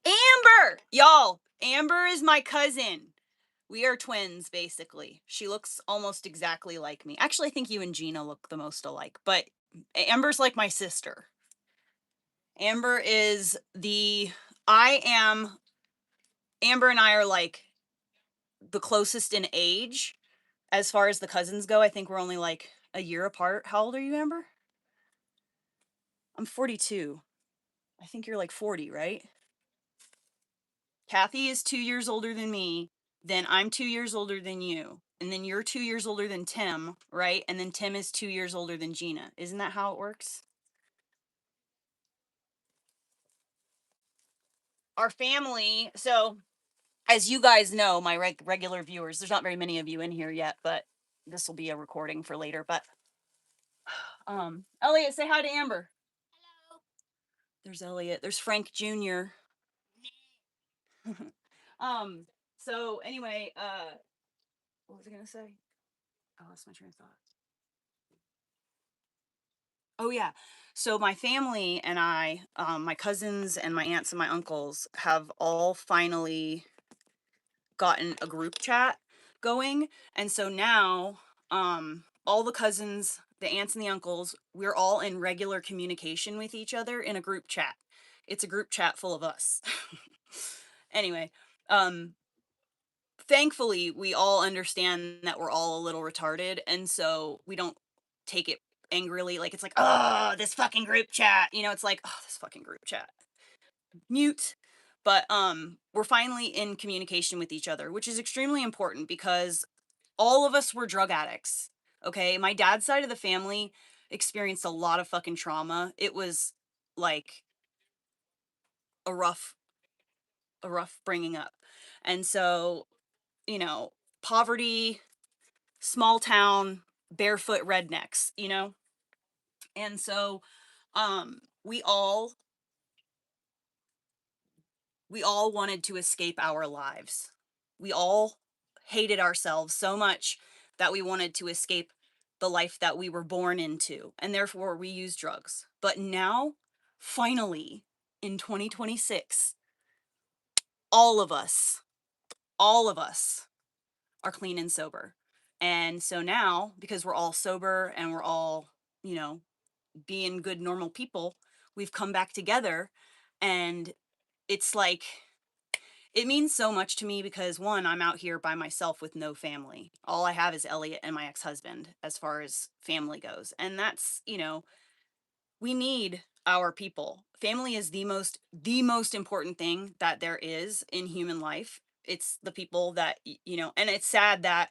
Amber! Y'all, Amber is my cousin. We are twins, basically. She looks almost exactly like me. Actually, I think you and Gina look the most alike, but Amber's like my sister. Amber is the. I am. Amber and I are like the closest in age as far as the cousins go. I think we're only like a year apart. How old are you, Amber? I'm 42. I think you're like 40, right? Kathy is 2 years older than me. Then I'm 2 years older than you. And then you're 2 years older than Tim, right? And then Tim is 2 years older than Gina. Isn't that how it works? Our family, so as you guys know, my regular viewers, there's not very many of you in here yet, but this will be a recording for later. But Elliot, say hi to Amber. There's Elliot. There's Frank Jr. So anyway, what was I gonna say? I lost my train of thought. Oh yeah. So my family and I, my cousins and my aunts and my uncles have all finally gotten a group chat going. And so now, all the cousins, the aunts and the uncles, we're all in regular communication with each other in a group chat. It's a group chat full of us. Anyway, um, thankfully, we all understand that we're all a little retarded, and so we don't take it angrily. Like, it's like, oh, this fucking group chat. It's like, oh, this fucking group chat. Mute. But we're finally in communication with each other, which is extremely important because all of us were drug addicts. Okay. My dad's side of the family experienced a lot of fucking trauma. It was like a rough, a rough bringing up. And so, you know, poverty, small town, barefoot rednecks. And so we all wanted to escape our lives. We all hated ourselves so much that we wanted to escape the life that we were born into, and therefore we used drugs. But now, finally, in 2026, all of us, all of us are clean and sober. And so now, because we're all sober and we're all, you know, being good, normal people, we've come back together. And it's like, it means so much to me because one, I'm out here by myself with no family. All I have is Elliot and my ex-husband as far as family goes. And that's, we need our people. Family is the most important thing that there is in human life. It's the people that, and it's sad that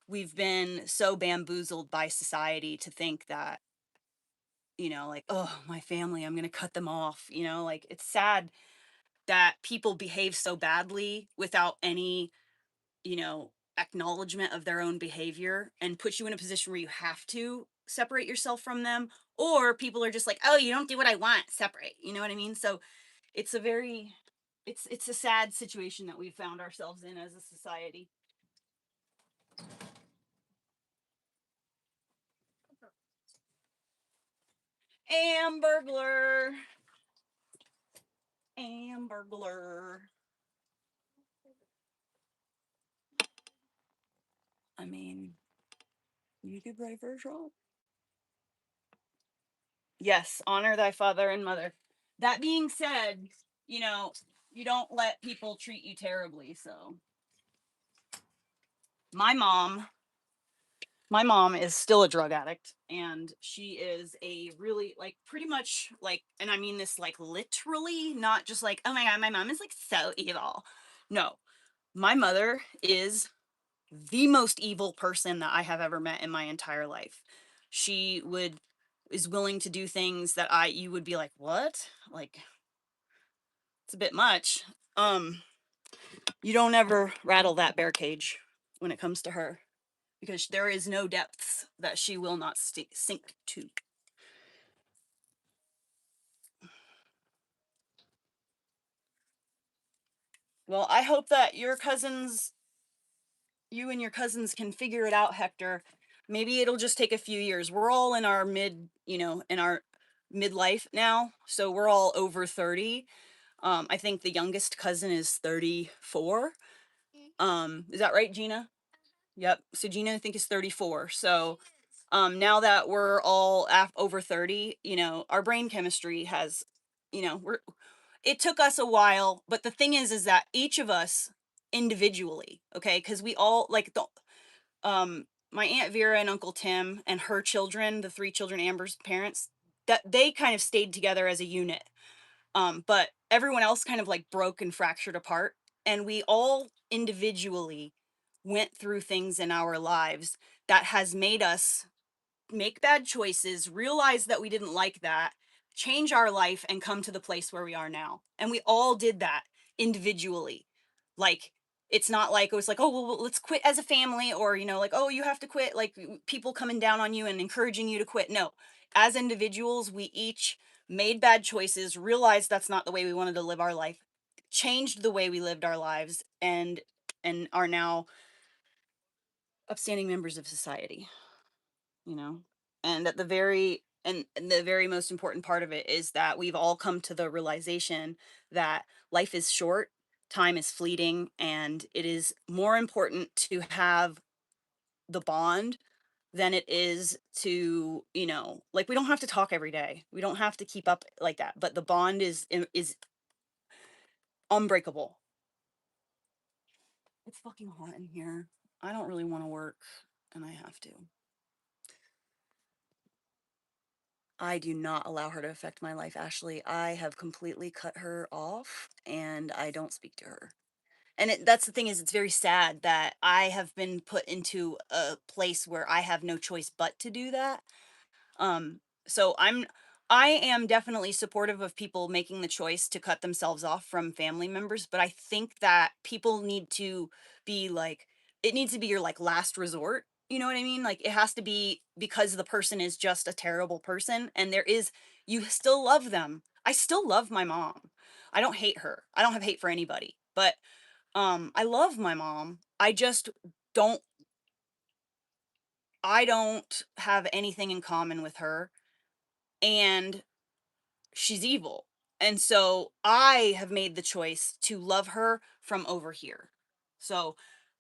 we've been so bamboozled by society to think that, like, oh, my family, I'm going to cut them off. Like, it's sad that people behave so badly without any, acknowledgement of their own behavior and put you in a position where you have to separate yourself from them, or people are just like, oh, you don't do what I want, separate. You know what I mean? So it's a very, it's a sad situation that we've found ourselves in as a society. Ambergler. Ambergler. I mean, you could write verse wrong. Yes, honor thy father and mother. That being said, you know, you don't let people treat you terribly. So my mom, my mom is still a drug addict, and she is a really, like, pretty much like, and I mean this like literally, not just like, oh my god, my mom is like so evil. No, my mother is the most evil person that I have ever met in my entire life. She would is willing to do things that you would be like, what? Like, it's a bit much. Um, you don't ever rattle that bear cage when it comes to her, because there is no depths that she will not sink to. Well, I hope that you and your cousins can figure it out, Hector. Maybe it'll just take a few years. We're all in our in our midlife now, so we're all over 30. I think the youngest cousin is 34. Is that right, Gina? Yep. So Gina, I think, is 34. So now that we're all over 30, our brain chemistry has, it took us a while, but the thing is that each of us individually, okay, because we all like my Aunt Vera and Uncle Tim and her children, the three children, Amber's parents, that they kind of stayed together as a unit. But everyone else kind of like broke and fractured apart. And we all individually went through things in our lives that has made us make bad choices, realize that we didn't like that, change our life, and come to the place where we are now. And we all did that individually. Like, it's not like it was like, oh, well, let's quit as a family, or, like, oh, you have to quit, like people coming down on you and encouraging you to quit. No, as individuals, we each made bad choices, realized that's not the way we wanted to live our life, changed the way we lived our lives, and are now upstanding members of society, you know and at the very and the very most important part of it is that we've all come to the realization that life is short, time is fleeting, and it is more important to have the bond than it is to, like, we don't have to talk every day, we don't have to keep up like that, but the bond is unbreakable. It's fucking hot in here. I don't really want to work, and I have to. I do not allow her to affect my life, Ashley. I have completely cut her off and I don't speak to her. And that's the thing, is it's very sad that I have been put into a place where I have no choice but to do that. Um, so I am definitely supportive of people making the choice to cut themselves off from family members, but I think that people need to be like, it needs to be your like last resort. You know what I mean? Like, it has to be because the person is just a terrible person, and you still love them. I still love my mom. I don't hate her. I don't have hate for anybody, but I love my mom. Don't I don't have anything in common with her, and she's evil. And so I have made the choice to love her from over here. So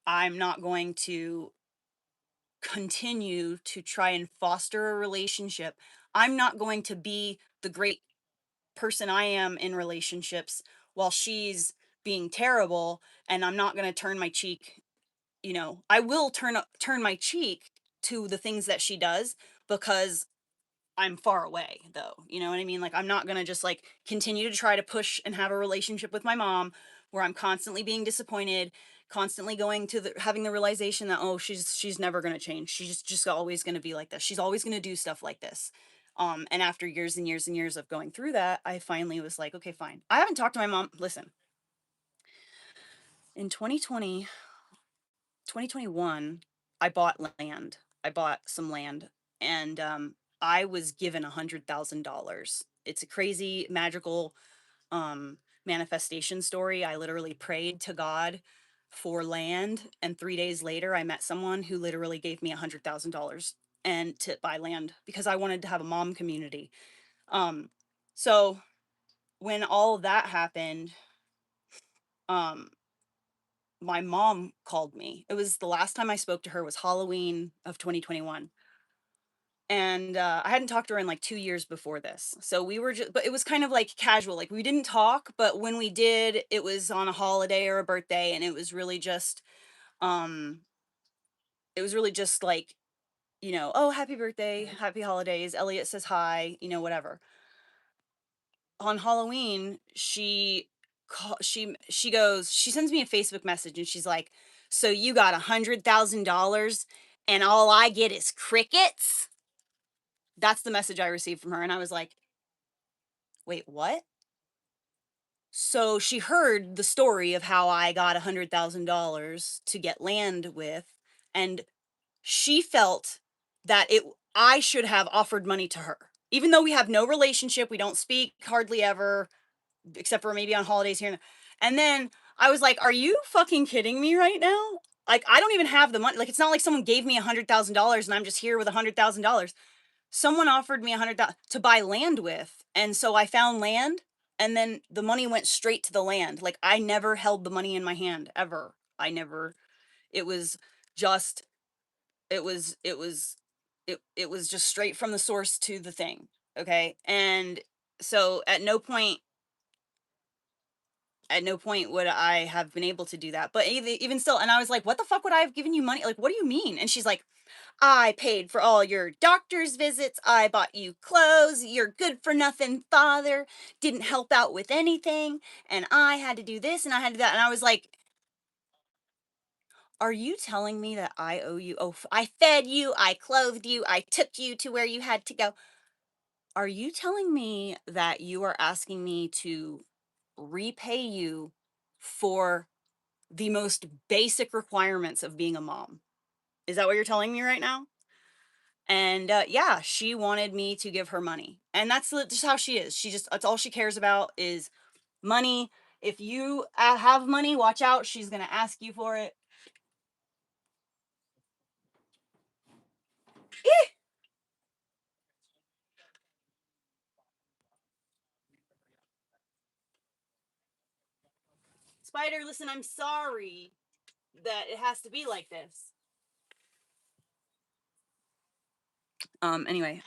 I'm not going to continue to try and foster a relationship. I'm not going to be the great person I am in relationships while she's being terrible, and I'm not going to turn my cheek. I will turn my cheek to the things that she does, because I'm far away, though. You know what I mean? Like, I'm not gonna just like continue to try to push and have a relationship with my mom where I'm constantly being disappointed, constantly going to having the realization that, oh, she's never gonna change. She's just always gonna be like this. She's always gonna do stuff like this. And after years and years and years of going through that, I finally was like, okay, fine. I haven't talked to my mom. Listen, in 2021, I bought land. I bought some land, and I was given $100,000. It's a crazy, magical um, manifestation story. I literally prayed to God for land, and 3 days later, I met someone who literally gave me $100,000 and to buy land because I wanted to have a mom community. Um, so when all of that happened, um, my mom called me. It was the last time I spoke to her was Halloween of 2021. And I hadn't talked to her in like 2 years before this. So we were just, but it was kind of like casual. Like, we didn't talk, but when we did, it was on a holiday or a birthday. And um, it was really just like, oh, happy birthday, happy holidays. Elliot says hi, whatever. On Halloween, she sends me a Facebook message and she's like, "So you got $100,000 and all I get is crickets?" That's the message I received from her, and I was like, "Wait, what?" So she heard the story of how I got $100,000 to get land with, and she felt that I should have offered money to her. Even though we have no relationship, we don't speak hardly ever, except for maybe on holidays here. And then I was like, are you fucking kidding me right now? Like, I don't even have the money. Like, it's not like someone gave me $100,000 and I'm just here with $100,000. Someone offered me 100,000 to buy land with. And so I found land. and then the money went straight to the land. Like, I never held the money in my hand ever. I never it was just it was it was just straight from the source to the thing, okay? And so at no point would I have been able to do that. But even still, and I was like, "What the fuck would I have given you money? Like, what do you mean?" And she's like, "I paid for all your doctor's visits. I bought you clothes. Your good for nothing father didn't help out with anything, and I had to do this and I had to do that." And I was like, "Are you telling me that I owe you? Oh, I fed you, I clothed you, I took you to where you had to go. Are you telling me that you are asking me to repay you for the most basic requirements of being a mom? Is that what you're telling me right now?" And yeah, she wanted me to give her money. And that's just how she is. That's all she cares about is money. If you have money, watch out. She's going to ask you for it. Spider, listen, I'm sorry that it has to be like this. Anyway,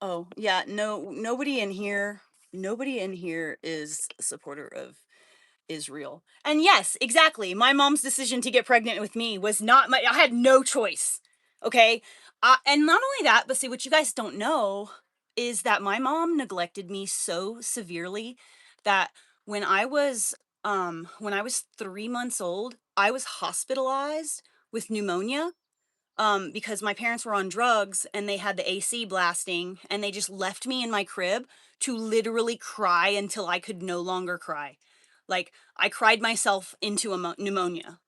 oh, yeah, no, nobody in here is a supporter of Israel. And yes, exactly. My mom's decision to get pregnant with me was not I had no choice. Okay? And not only that, but see, what you guys don't know is that my mom neglected me so severely that when I was when I was 3 months old, I was hospitalized with pneumonia because my parents were on drugs and they had the AC blasting and they just left me in my crib to literally cry until I could no longer cry. Like, I cried myself into a pneumonia.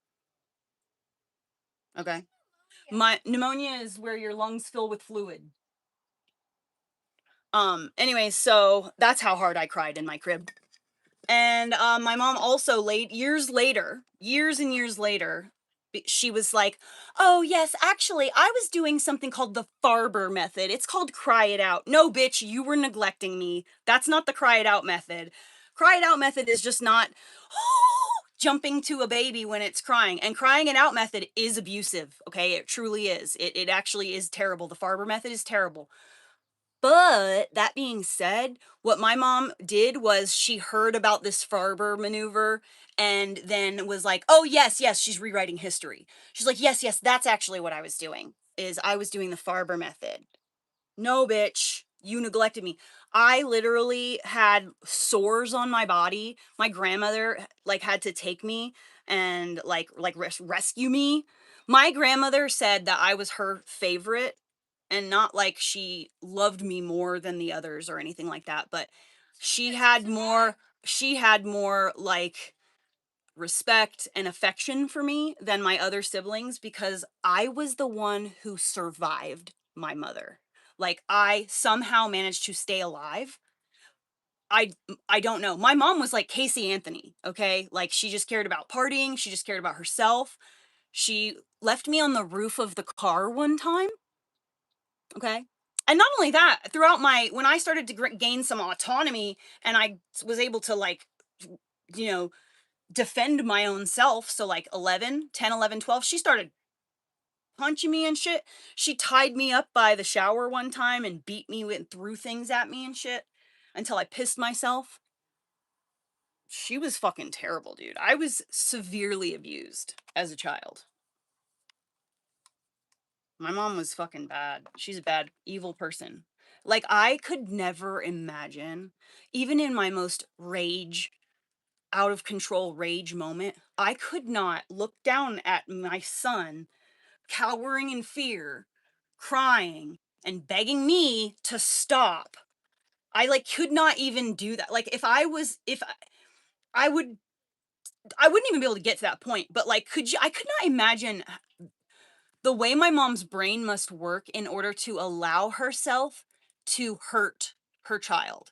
Okay. My pneumonia is where your lungs fill with fluid. Anyway, so that's how hard I cried in my crib. And my mom also years and years later, she was like, "Oh yes, actually, I was doing something called the Farber method. It's called cry it out." No, bitch, you were neglecting me. That's not the cry it out method. Cry it out method is just not jumping to a baby when it's crying. And crying it out method is abusive. Okay, it truly is. It actually is terrible. The Farber method is terrible. But that being said, what my mom did was she heard about this Farber maneuver and then was like, "Oh, yes, yes, she's rewriting history." She's like, "Yes, yes, that's actually what I was doing. Is I was doing the Farber method." No, bitch, you neglected me. I literally had sores on my body. My grandmother like had to take me and rescue me. My grandmother said that I was her favorite and not like she loved me more than the others or anything like that, but she had more like respect and affection for me than my other siblings because I was the one who survived my mother. Like, I somehow managed to stay alive. I I don't know. My mom was like Casey Anthony, okay? Like, she just cared about partying, she just cared about herself. She left me on the roof of the car one time, okay? And not only that, throughout my when I started to gain some autonomy and I was able to like you know defend my own self, so like 11, 10, 11, 12, she started punching me and shit. She tied me up by the shower one time and beat me and threw things at me and shit until I pissed myself. She was fucking terrible, dude. I was severely abused as a child. My mom was fucking bad. She's a bad, evil person. Like, I could never imagine, even in my most out of control rage moment, I could not look down at my son cowering in fear, crying, and begging me to stop. I like could not even do that. Like, if I would, I wouldn't even be able to get to that point. But like, I could not imagine the way my mom's brain must work in order to allow herself to hurt her child.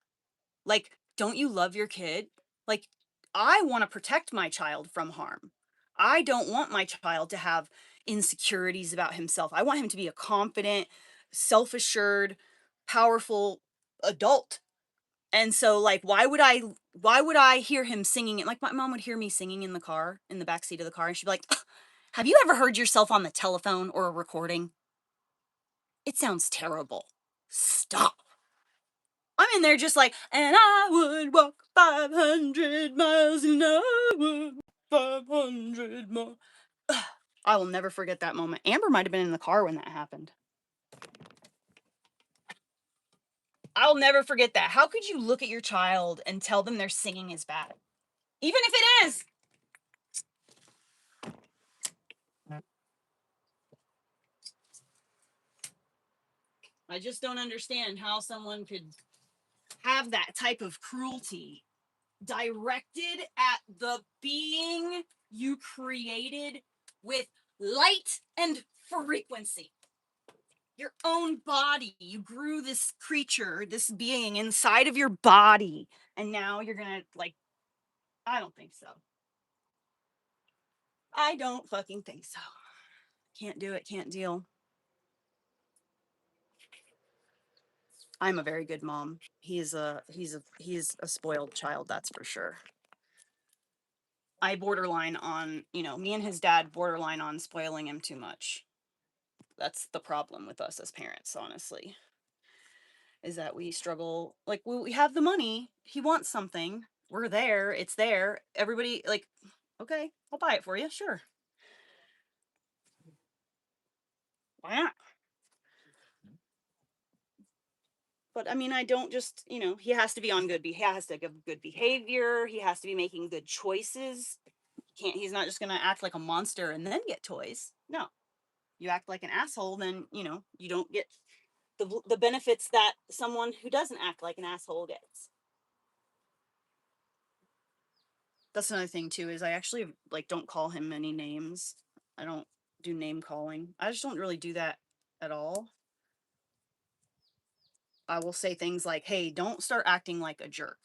Like, don't you love your kid? Like, I want to protect my child from harm. I don't want my child to have insecurities about himself. I want him to be a confident, self-assured, powerful adult. And so, like, why would I hear him singing it? Like, my mom would hear me singing in the car, in the back seat of the car, and she'd be like, "Ugh, have you ever heard yourself on the telephone or a recording? It sounds terrible. Stop." I'm in there just like, and I would walk 500 miles an hour, 500 more. Ugh, I will never forget that moment. Amber might have been in the car when that happened. I'll never forget that. How could you look at your child and tell them their singing is bad? Even if it is. I just don't understand how someone could have that type of cruelty directed at the being you created with light and frequency. Your own body. You grew this creature, this being inside of your body, and now you're gonna, like, I don't think so. I don't fucking think so. Can't do it, can't deal. I'm a very good mom. He's a spoiled child, that's for sure. I borderline on, me and his dad borderline on spoiling him too much. That's the problem with us as parents, honestly. Is that we struggle, like, we have the money, he wants something, we're there, it's there, everybody, like, okay, I'll buy it for you, sure. Why not? But I mean, I don't just, he has to be on he has to give good behavior, he has to be making good choices. He's not just gonna act like a monster and then get toys. No. You act like an asshole, then, you don't get the benefits that someone who doesn't act like an asshole gets. That's another thing too, is I actually, like, don't call him any names. I don't do name calling. I just don't really do that at all. I will say things like, "Hey, don't start acting like a jerk.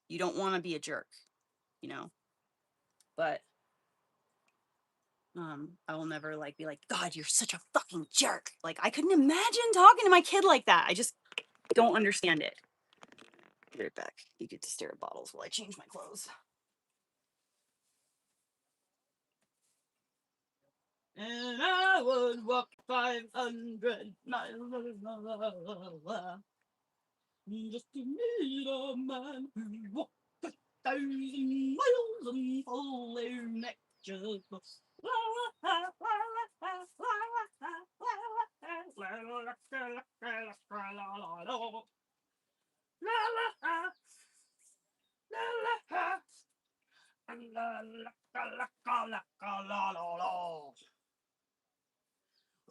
You don't want to be a jerk," you know. But I will never, like, be like, "God, you're such a fucking jerk." Like, I couldn't imagine talking to my kid like that. I just don't understand it. Be right back. You get to stare at bottles while I change my clothes. And I would walk 500 miles just to meet a man who walked 1,000 miles and follow next just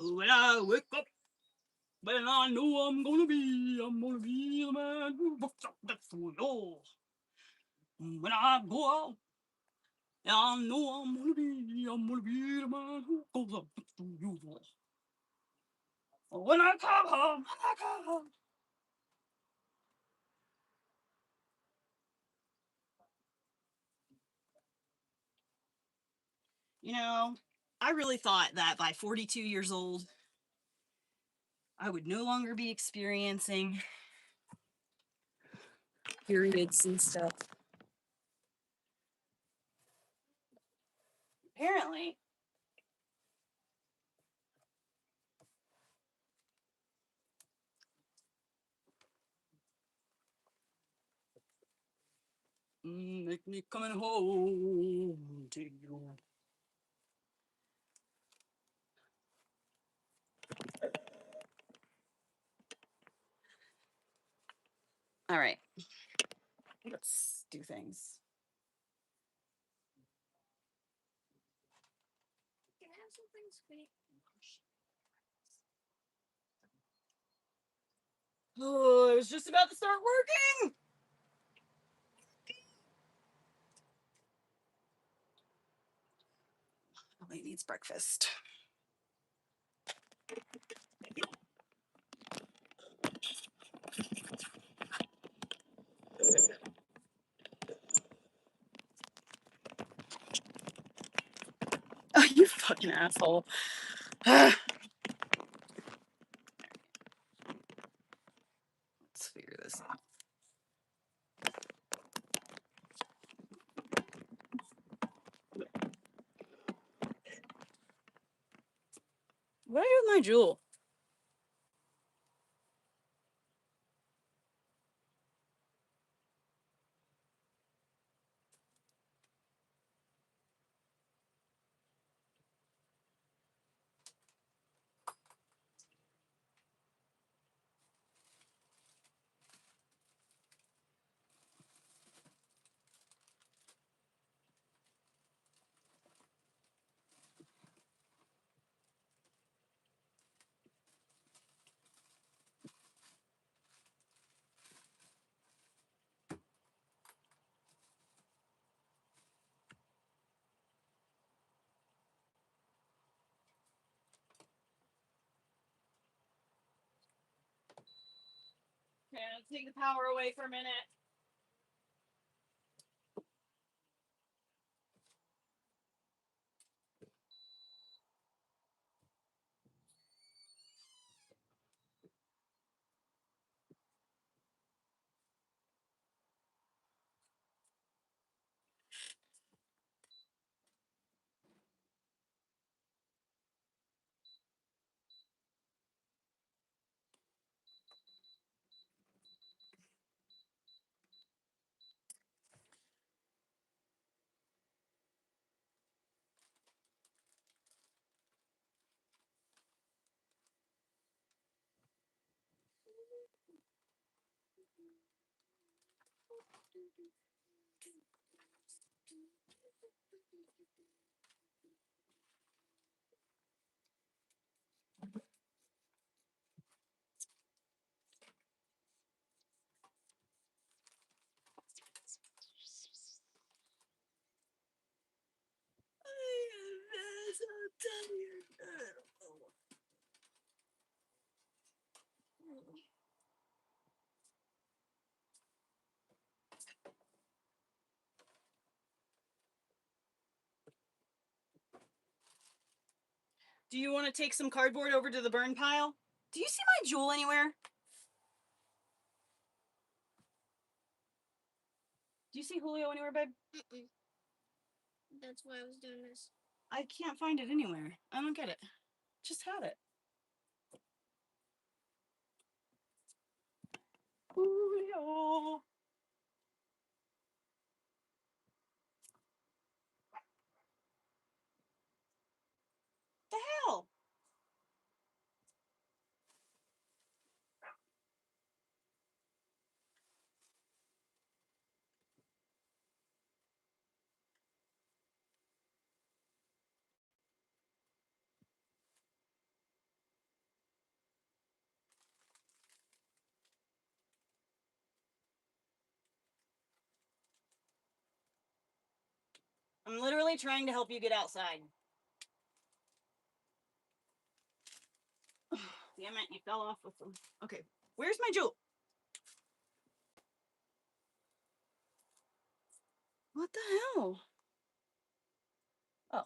when I wake up, when I know I'm gonna be the man who walks up that door. When I go out, I know I'm gonna be the man who goes up to you. When I come home. I really thought that by 42 years old, I would no longer be experiencing periods and stuff. Apparently. Make me coming home to you. All right. Let's do things. Can I have something sweet? Oh, I was just about to start working. Oh, he needs breakfast. Oh, you fucking asshole. my jewel? Okay, let's take the power away for a minute. Do you want to take some cardboard over to the burn pile? Do you see my jewel anywhere? Do you see Julio anywhere, babe? That's why I was doing this. I can't find it anywhere. I don't get it. Just had it. Julio. The hell? I'm literally trying to help you get outside. Damn it, you fell off with them. Okay, where's my jewel? What the hell? Oh.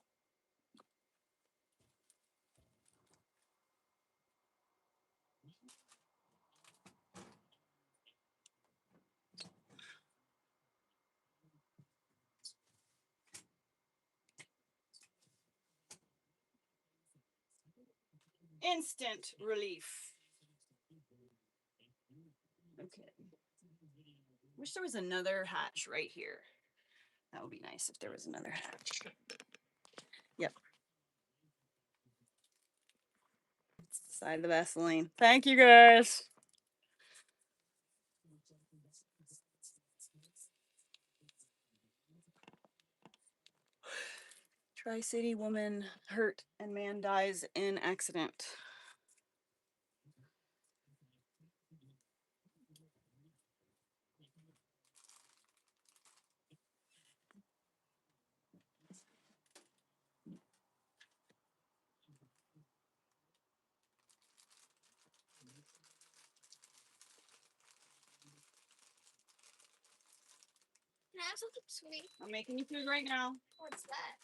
Instant relief. Okay. Wish there was another hatch right here. That would be nice if there was another hatch. Yep. Side of the Vaseline. Thank you guys. Tri-City woman hurt and man dies in accident. Can I have something sweet? I'm making you food right now. What's that?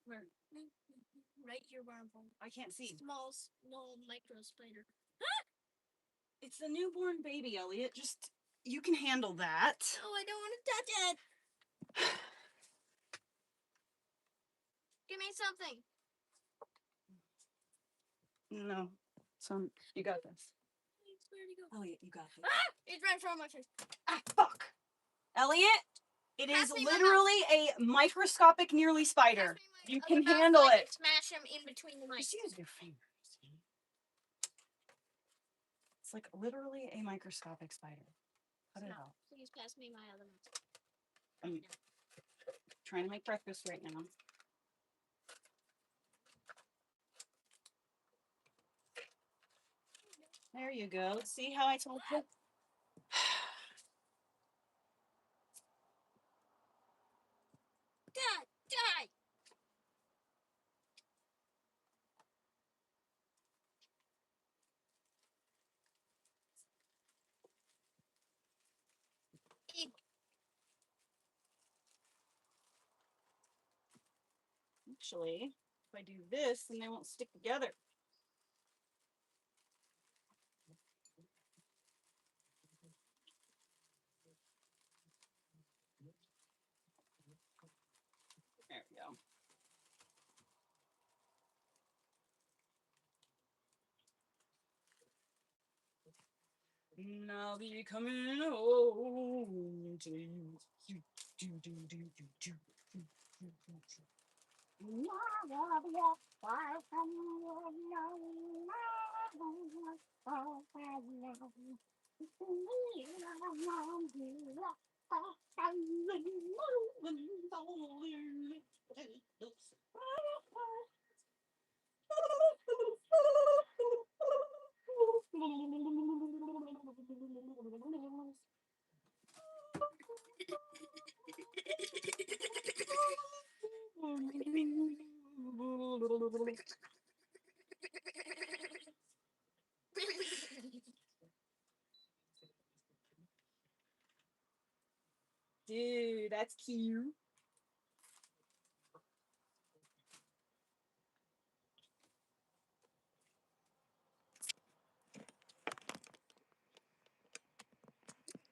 Where? Right here where I'm from. I can't see. Small, no micro spider. It's a newborn baby, Elliot. Just, you can handle that. No, I don't want to touch it. Give me something. No. So, you got this. Where'd he go? Elliot, you got this. Ah! He's right in front of my face. Ah, fuck! Elliot, it is Pass me my literally a microscopic nearly spider. Pass me my You other can mouse so handle I it. can smash him in between the mics. Just use your fingers. It's like literally a microscopic spider. Cut it No, out. please pass me my other mouse. I'm trying to make breakfast right now. There you go. See how I told you? Die! Die! Actually, if I do this, then they won't stick together. There we go. And I'll be coming home to you. Dude, that's cute.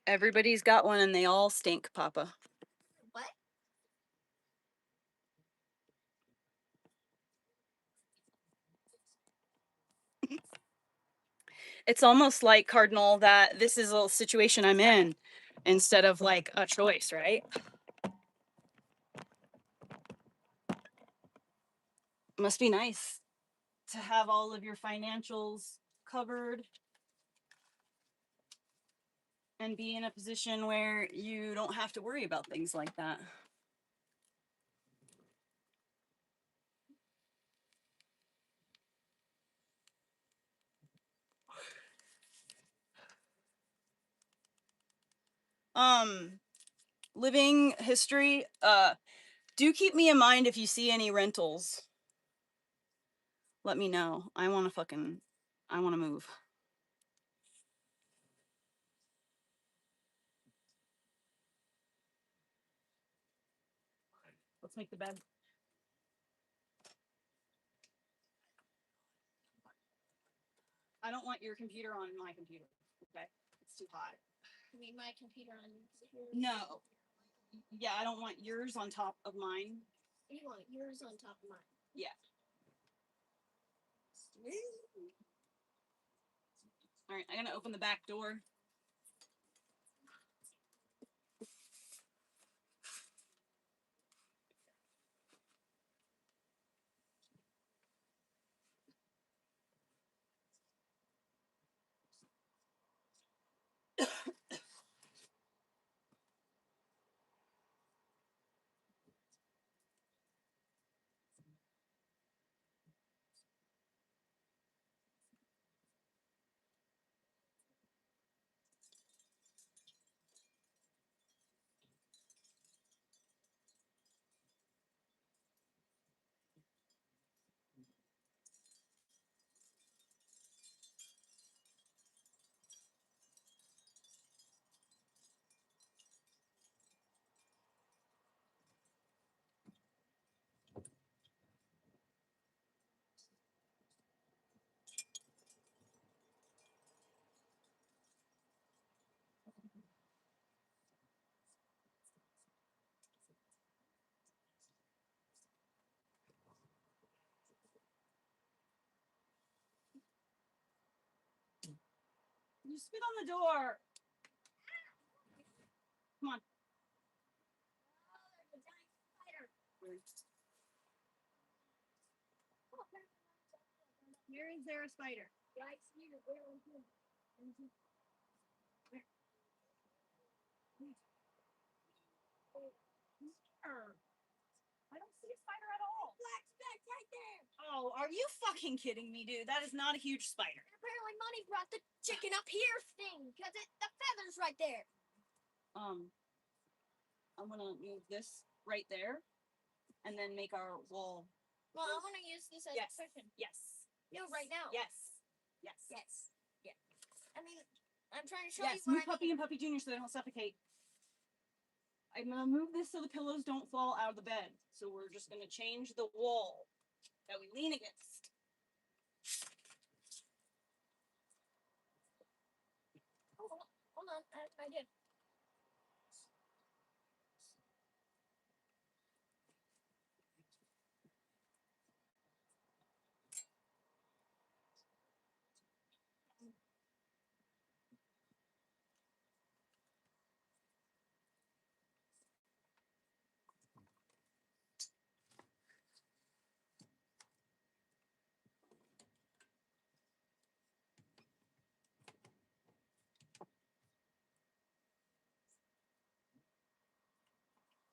Everybody's got one and they all stink, Papa. What? It's almost like, Cardinal, that this is a situation I'm in instead of like a choice, right? Must be nice to have all of your financials covered and be in a position where you don't have to worry about things like that. Living history, do keep me in mind if you see any rentals. Let me know. I want to move. Let's make the bed. I don't want your computer on my computer. Okay, it's too hot. You mean my computer on yours? No. Yeah, I don't want yours on top of mine. You want yours on top of mine? Yeah. All right, I'm gonna open the back door. You spit on the door. Come on. Where is there a spider? Right here. Where is it? I don't see a spider at all. Black speck right there. Oh, are you fucking kidding me, dude? That is not a huge spider. Apparently, Money brought the chicken up here thing because the feather's right there. I'm gonna move this right there, and then make our wall. Well, I want to use this as Yes. a cushion. Yes. No, right now. Yes. Yes. Yes. Yeah. I mean, I'm trying to show Yes. you what Move Puppy and Puppy Junior so they don't suffocate. I'm gonna move this so the pillows don't fall out of the bed. So we're just gonna change the wall that we lean against. Hold on. I did.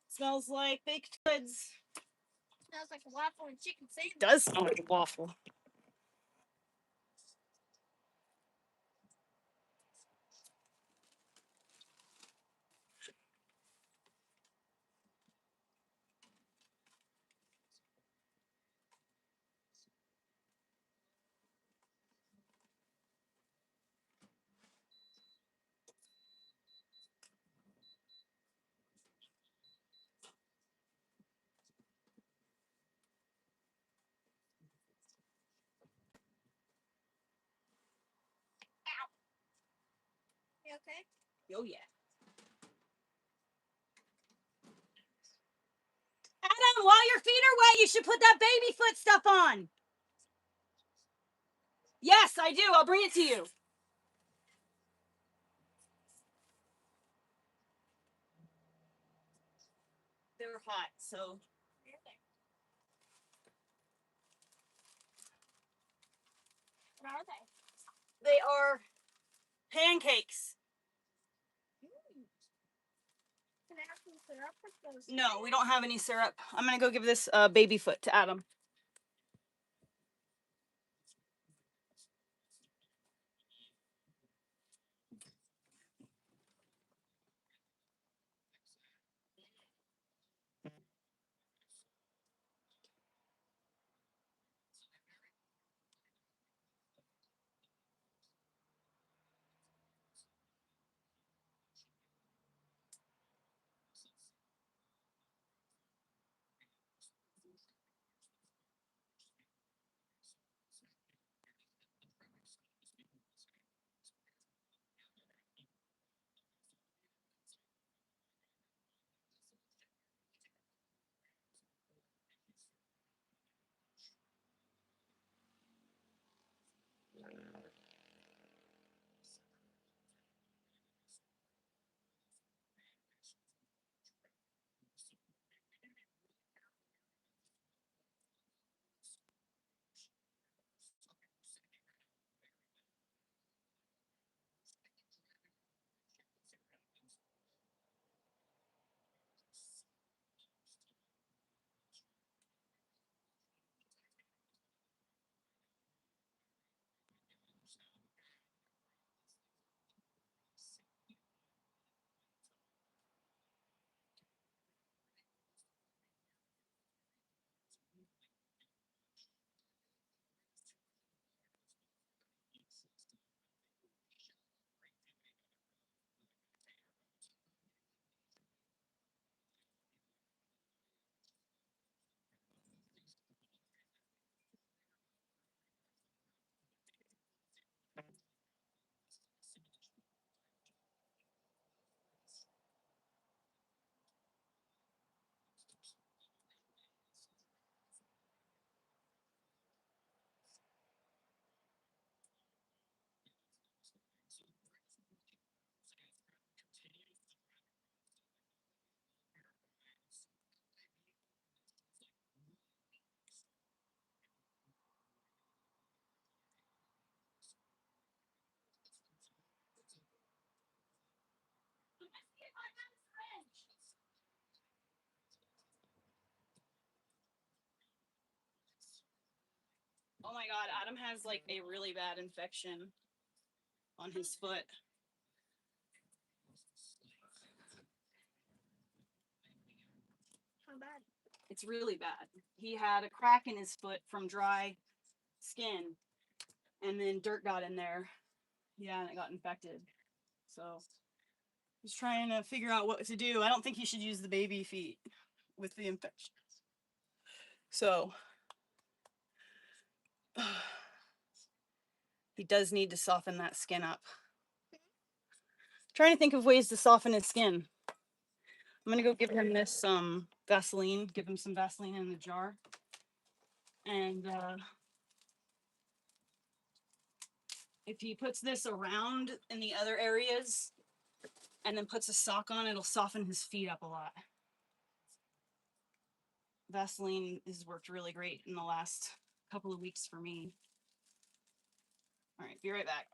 Smells like baked goods. Smells like a waffle and chicken sandwich. It does smell like a waffle. You okay? Oh yeah. Adam, while your feet are wet, you should put that baby foot stuff on. Yes, I do. I'll bring it to you. They're hot, so. What are they? They are pancakes. Can I have some syrup with those? No, we don't have any syrup. I'm gonna go give this baby foot to Adam. God, Adam has like a really bad infection on his foot. How bad? It's really bad. He had a crack in his foot from dry skin, and then dirt got in there. Yeah, and it got infected. So he's trying to figure out what to do. I don't think he should use the baby feet with the infection. So he does need to soften that skin up. Trying to think of ways to soften his skin. I'm gonna go give him this Vaseline. Give him some Vaseline in the jar, and if he puts this around in the other areas, and then puts a sock on, it'll soften his feet up a lot. Vaseline has worked really great in the last couple of weeks for me. All right, be right back.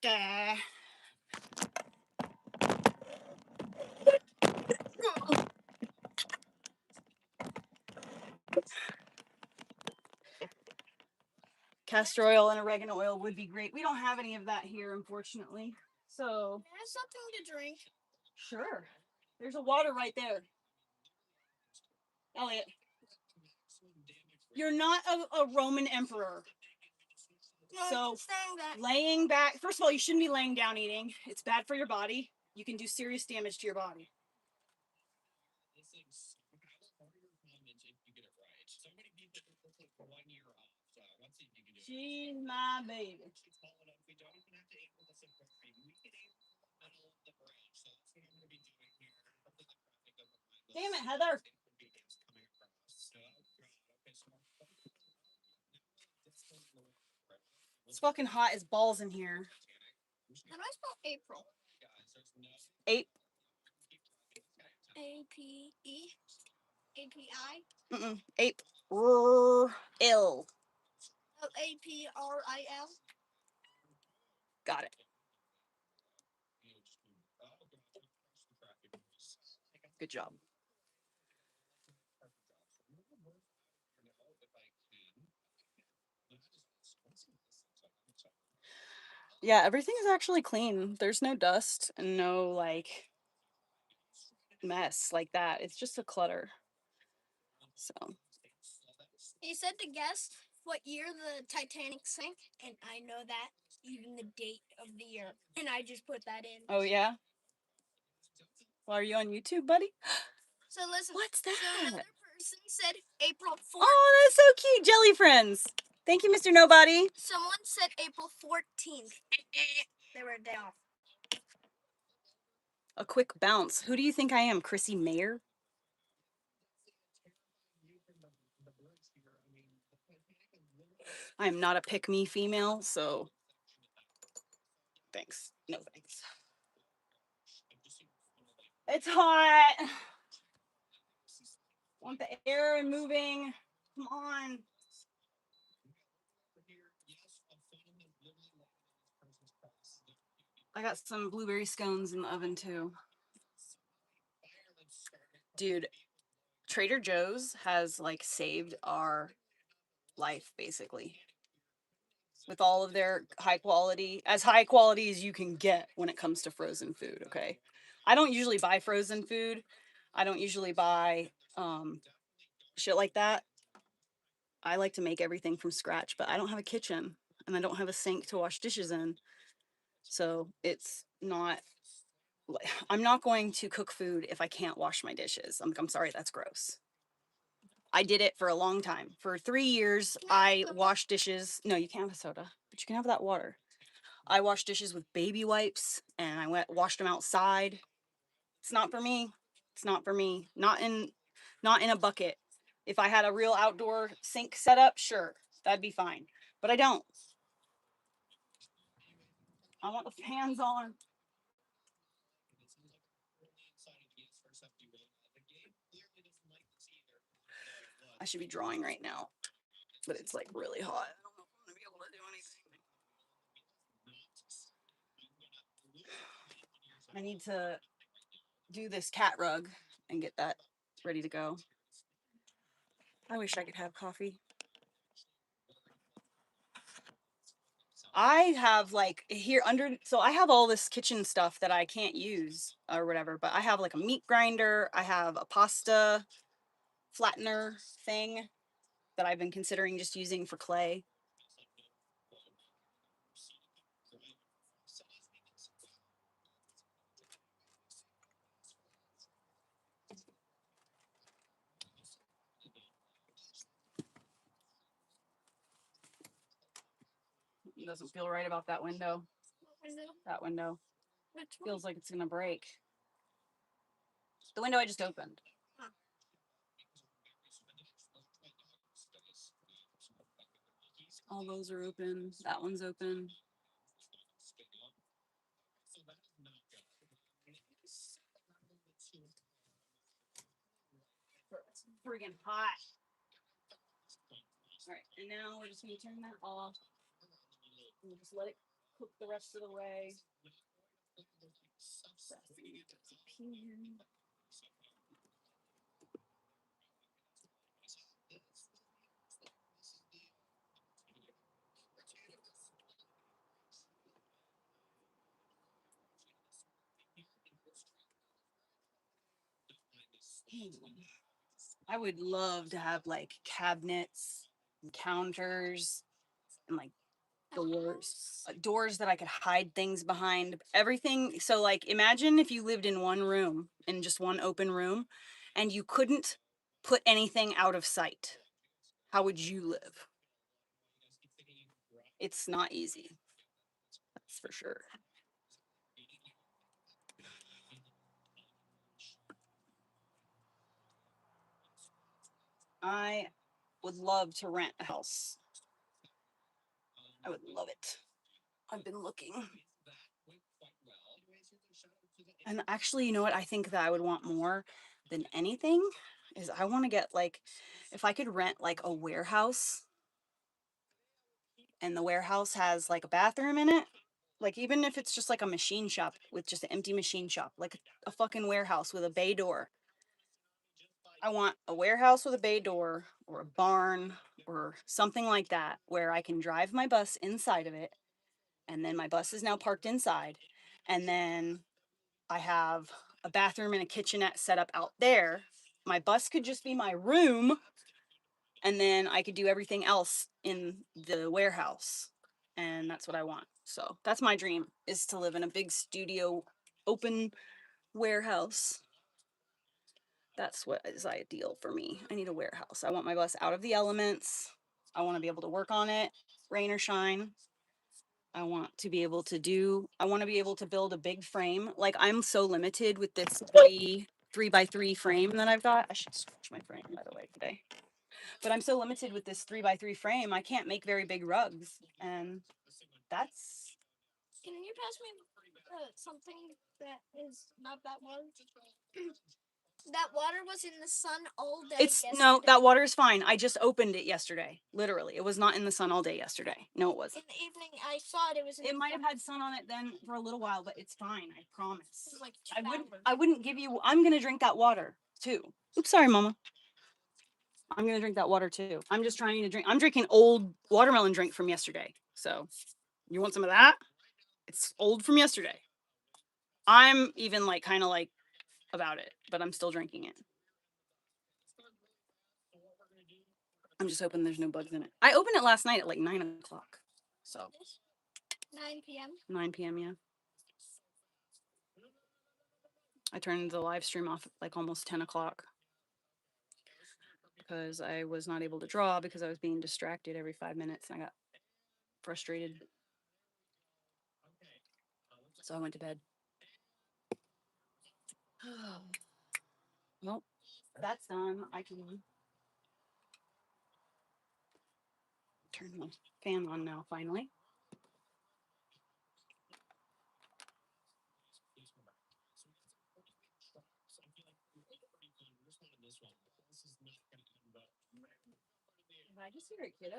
Okay. Castor oil and oregano oil would be great. We don't have any of that here, unfortunately. So, Can I have something to drink? sure. There's a water right there. Elliot, you're not a Roman emperor. No, So, saying that. laying back, first of all, you shouldn't be laying down eating. It's bad for your body. You can do serious damage to your body. She's my baby. Damn it, Heather. It's fucking hot as balls in here. How do I spell April? Ape. A-P-E? A-P-I? Ape. Ill. L-A-P-R-I-L? Got it. Good job. Yeah, everything is actually clean. There's no dust and no like mess like that. It's just a clutter. So, He said to guess what year the Titanic sank, and I know that, even the date of the year. And I just put that in. oh yeah? Well, are you on YouTube, buddy? So listen. What's that? So another person said April 4th. Oh, that's so cute. Jelly friends. Thank you, Mr. Nobody. Someone said April 14th. They were a day off. A quick bounce. Who do you think I am, Chrissy Mayer? I am not a pick-me female, so thanks. No thanks. It's hot. Want the air and moving. Come on. I got some blueberry scones in the oven too. Dude, Trader Joe's has like saved our life basically. With all of their high quality, as high quality as you can get when it comes to frozen food, okay? I don't usually buy frozen food. I don't usually buy shit like that. I like to make everything from scratch, but I don't have a kitchen and I don't have a sink to wash dishes in. So it's not, I'm not going to cook food if I can't wash my dishes. I'm sorry, that's gross. I did it for a long time. For 3 years, I washed dishes. No, you can't have a soda, but you can have that water. I washed dishes with baby wipes and I washed them outside. It's not for me. It's not for me. Not in a bucket. If I had a real outdoor sink setup, sure, that'd be fine. But I don't. I want the hands on. I should be drawing right now, but it's like really hot. I don't know if I'm gonna be able to do anything. I need to do this cat rug and get that ready to go. I wish I could have coffee. I have like here under, so I have all this kitchen stuff that I can't use or whatever, but I have like a meat grinder, I have a pasta flattener thing that I've been considering just using for clay. It doesn't feel right about that window. That window feels like it's gonna break. The window I just opened. All those are open. That one's open. It's friggin' hot. All right, and now we're just gonna turn that off and just let it cook the rest of the way. I would love to have like cabinets and counters and like doors that I could hide things behind. Everything. So like imagine if you lived in one room, in just one open room, and you couldn't put anything out of sight. How would you live? It's not easy. That's for sure. I would love to rent a house. I would love it. I've been looking. And actually, you know what? I think that I would want more than anything is I want to get like, if I could rent like a warehouse and the warehouse has like a bathroom in it, like even if it's just like a machine shop with just an empty machine shop, like a fucking warehouse with a bay door. I want a warehouse with a bay door or a barn or something like that where I can drive my bus inside of it. And then my bus is now parked inside. And then I have a bathroom and a kitchenette set up out there. My bus could just be my room. And then I could do everything else in the warehouse. And that's what I want. So that's my dream, is to live in a big studio, open warehouse. That's what is ideal for me. I need a warehouse. I want my bus out of the elements. I want to be able to work on it, rain or shine. I want to be able to build a big frame. Like I'm so limited with this three by three frame that I've got. I should stretch my frame by the way today. But I'm so limited with this 3x3 frame. I can't make very big rugs, and that's. Can you pass me something that is not that one? that water was in the sun all day No, yesterday. that water is fine. I just opened it yesterday. Literally. It was not in the sun all day yesterday. No, it wasn't. In the evening, I saw it was in It the might sun. have had sun on it then for a little while, but it's fine. I promise. It was like 2 hours. I wouldn't give you. I'm gonna drink that water too. Oops, sorry, Mama. I'm gonna drink that water too. I'm just trying to drink. I'm drinking old watermelon drink from yesterday. So, you want some of that? It's old from yesterday. I'm even like kind of like about it, but I'm still drinking it. I'm just hoping there's no bugs in it. I opened it last night at like 9 o'clock. So 9 p.m. 9 p.m. Yeah. I turned the live stream off at like almost 10 o'clock because I was not able to draw because I was being distracted every 5 minutes and I got frustrated. So I went to bed. Well, that's done. I can turn the fan on now, finally. Did I just hear a kiddo?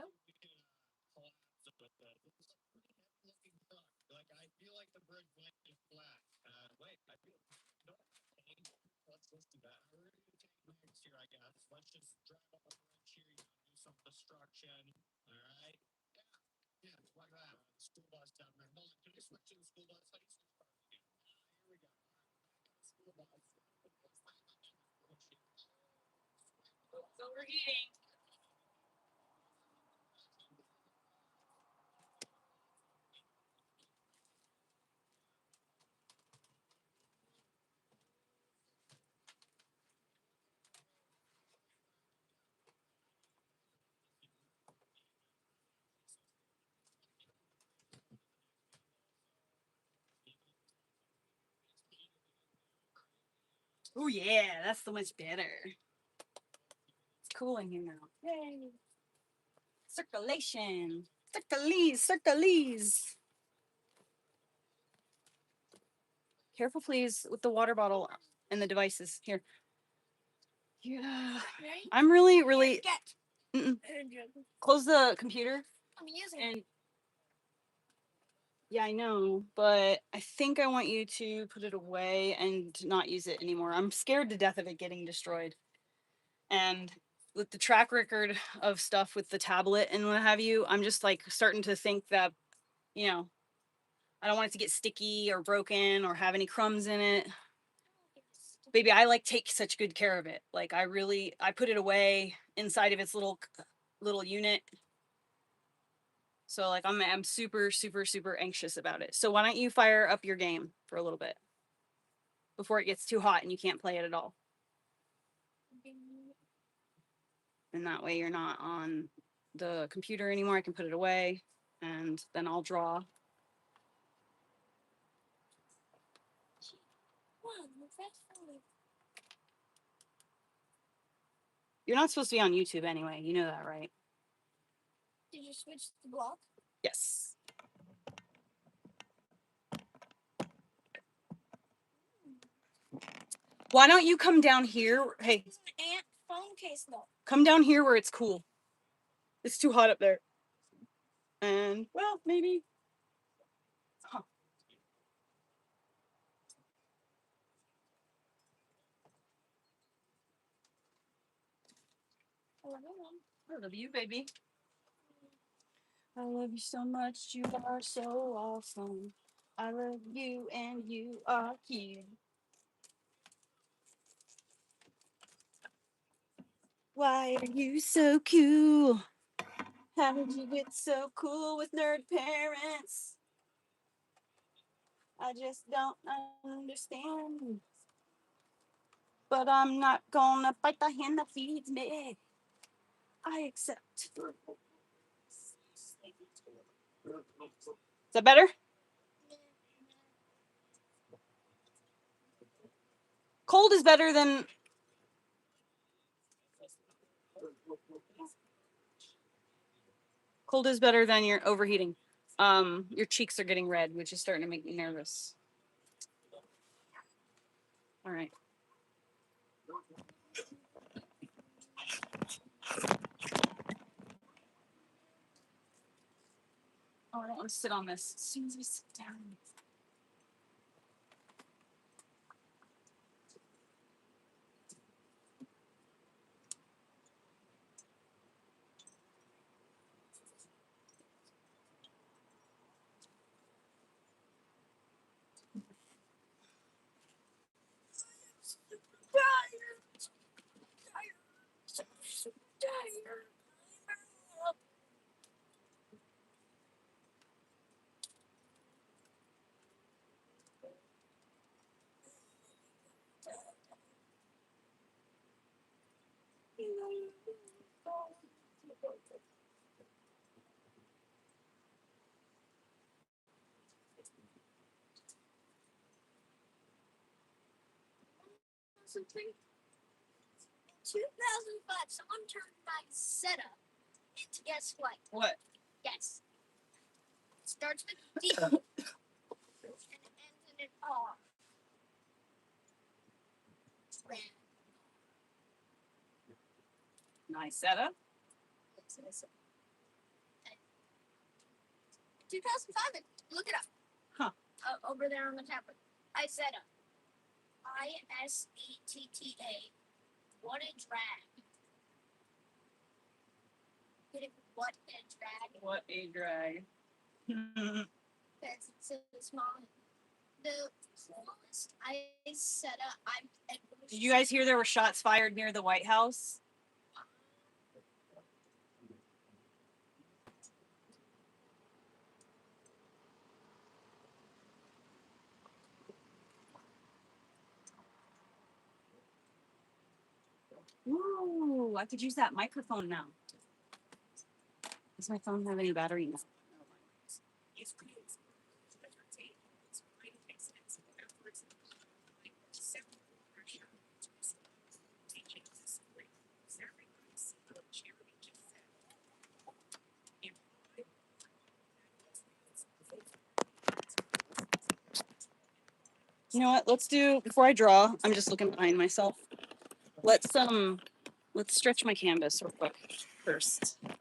It's overheating. Oh yeah, that's so much better. It's cool in here now. Yay! Circulation. Circulese. Careful, please, with the water bottle and the devices. Here. Yeah. Right? I'm really. Get. Close the computer. I'm using And yeah, I know, but I think I want you to put it away and not use it anymore. I'm scared to death of it getting destroyed. And with the track record of stuff with the tablet and what have you, I'm just like starting to think that, you know, I don't want it to get sticky or broken or have any crumbs in it. Baby, I like take such good care of it. Like I put it away inside of its little unit. So like I'm super anxious about it. So why don't you fire up your game for a little bit before it gets too hot and you can't play it at all. And that way you're not on the computer anymore. I can put it away and then I'll draw. You're not supposed to be on YouTube anyway. You know that, right? Did you switch the block? Yes. Why don't you come down here? Hey. It's an ant phone case though. Come down here where it's cool. It's too hot up there. And, well, maybe. Huh. I love you, baby. I love you so much. You are so awesome. I love you and you are cute. Why are you so cool? How did you get so cool with nerd parents? I just don't understand. But I'm not gonna bite the hand that feeds me. I accept. Is that better? Cold is better than. Cold is better than your overheating. Your cheeks are getting red, which is starting to make me nervous. All right. Oh, I don't want to sit on this. As soon as we sit down. Something. 2005, someone turned my setup into guess what? What? Guess. It starts with D and it ends in an R. Red. Nice setup. 2005. Look it up. Huh. Over there on the tablet. I set up. ISETTA. What a drag. Get it? What a drag. What a drag. That's so small. The smallest I set up. Did you guys hear there were shots fired near the White House? Ooh, I could use that microphone now. Does my phone have any battery now? You know what? Let's do, before I draw, I'm just looking behind myself. Let's stretch my canvas real quick first. Blah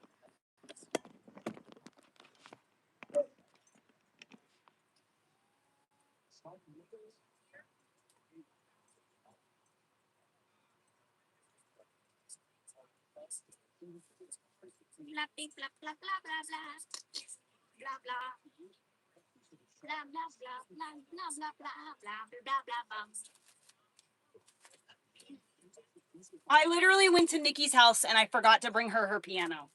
blah blah blah blah blah blah blah blah blah blah blah blah blah blah blah blah blah blah. I literally went to Nikki's house and I forgot to bring her her piano.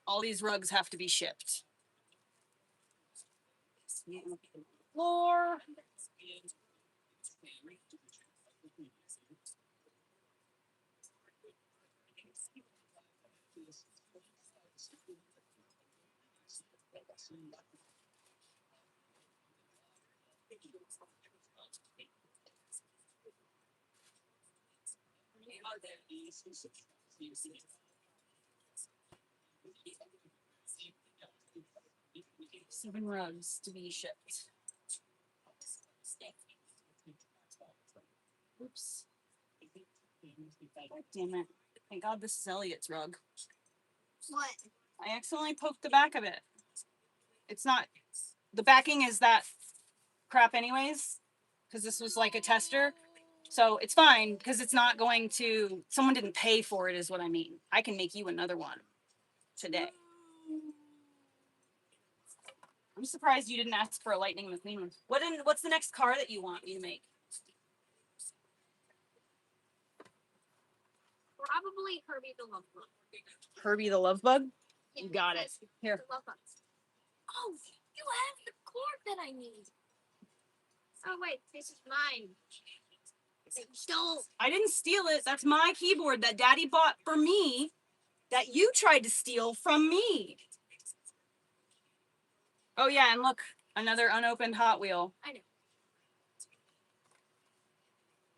All these rugs have to be shipped. Floor. Seven rugs to be shipped. Oops. God damn it. Thank God this is Elliot's rug. What? I accidentally poked the back of it. It's not, the backing is that crap anyways, because this was like a tester. So it's fine because it's not going to, someone didn't pay for it is what I mean. I can make you another one today. I'm surprised you didn't ask for a Lightning McQueen one. What's the next car that you want me to make? Probably Herbie the Love Bug. Herbie the Love Bug? Yeah, You got it. Here. the love bugs. Oh, you have the cord that I need. Oh wait, this is mine. Don't. I didn't steal it. That's my keyboard that Daddy bought for me that you tried to steal from me. Oh yeah, and look, another unopened Hot Wheel. I know.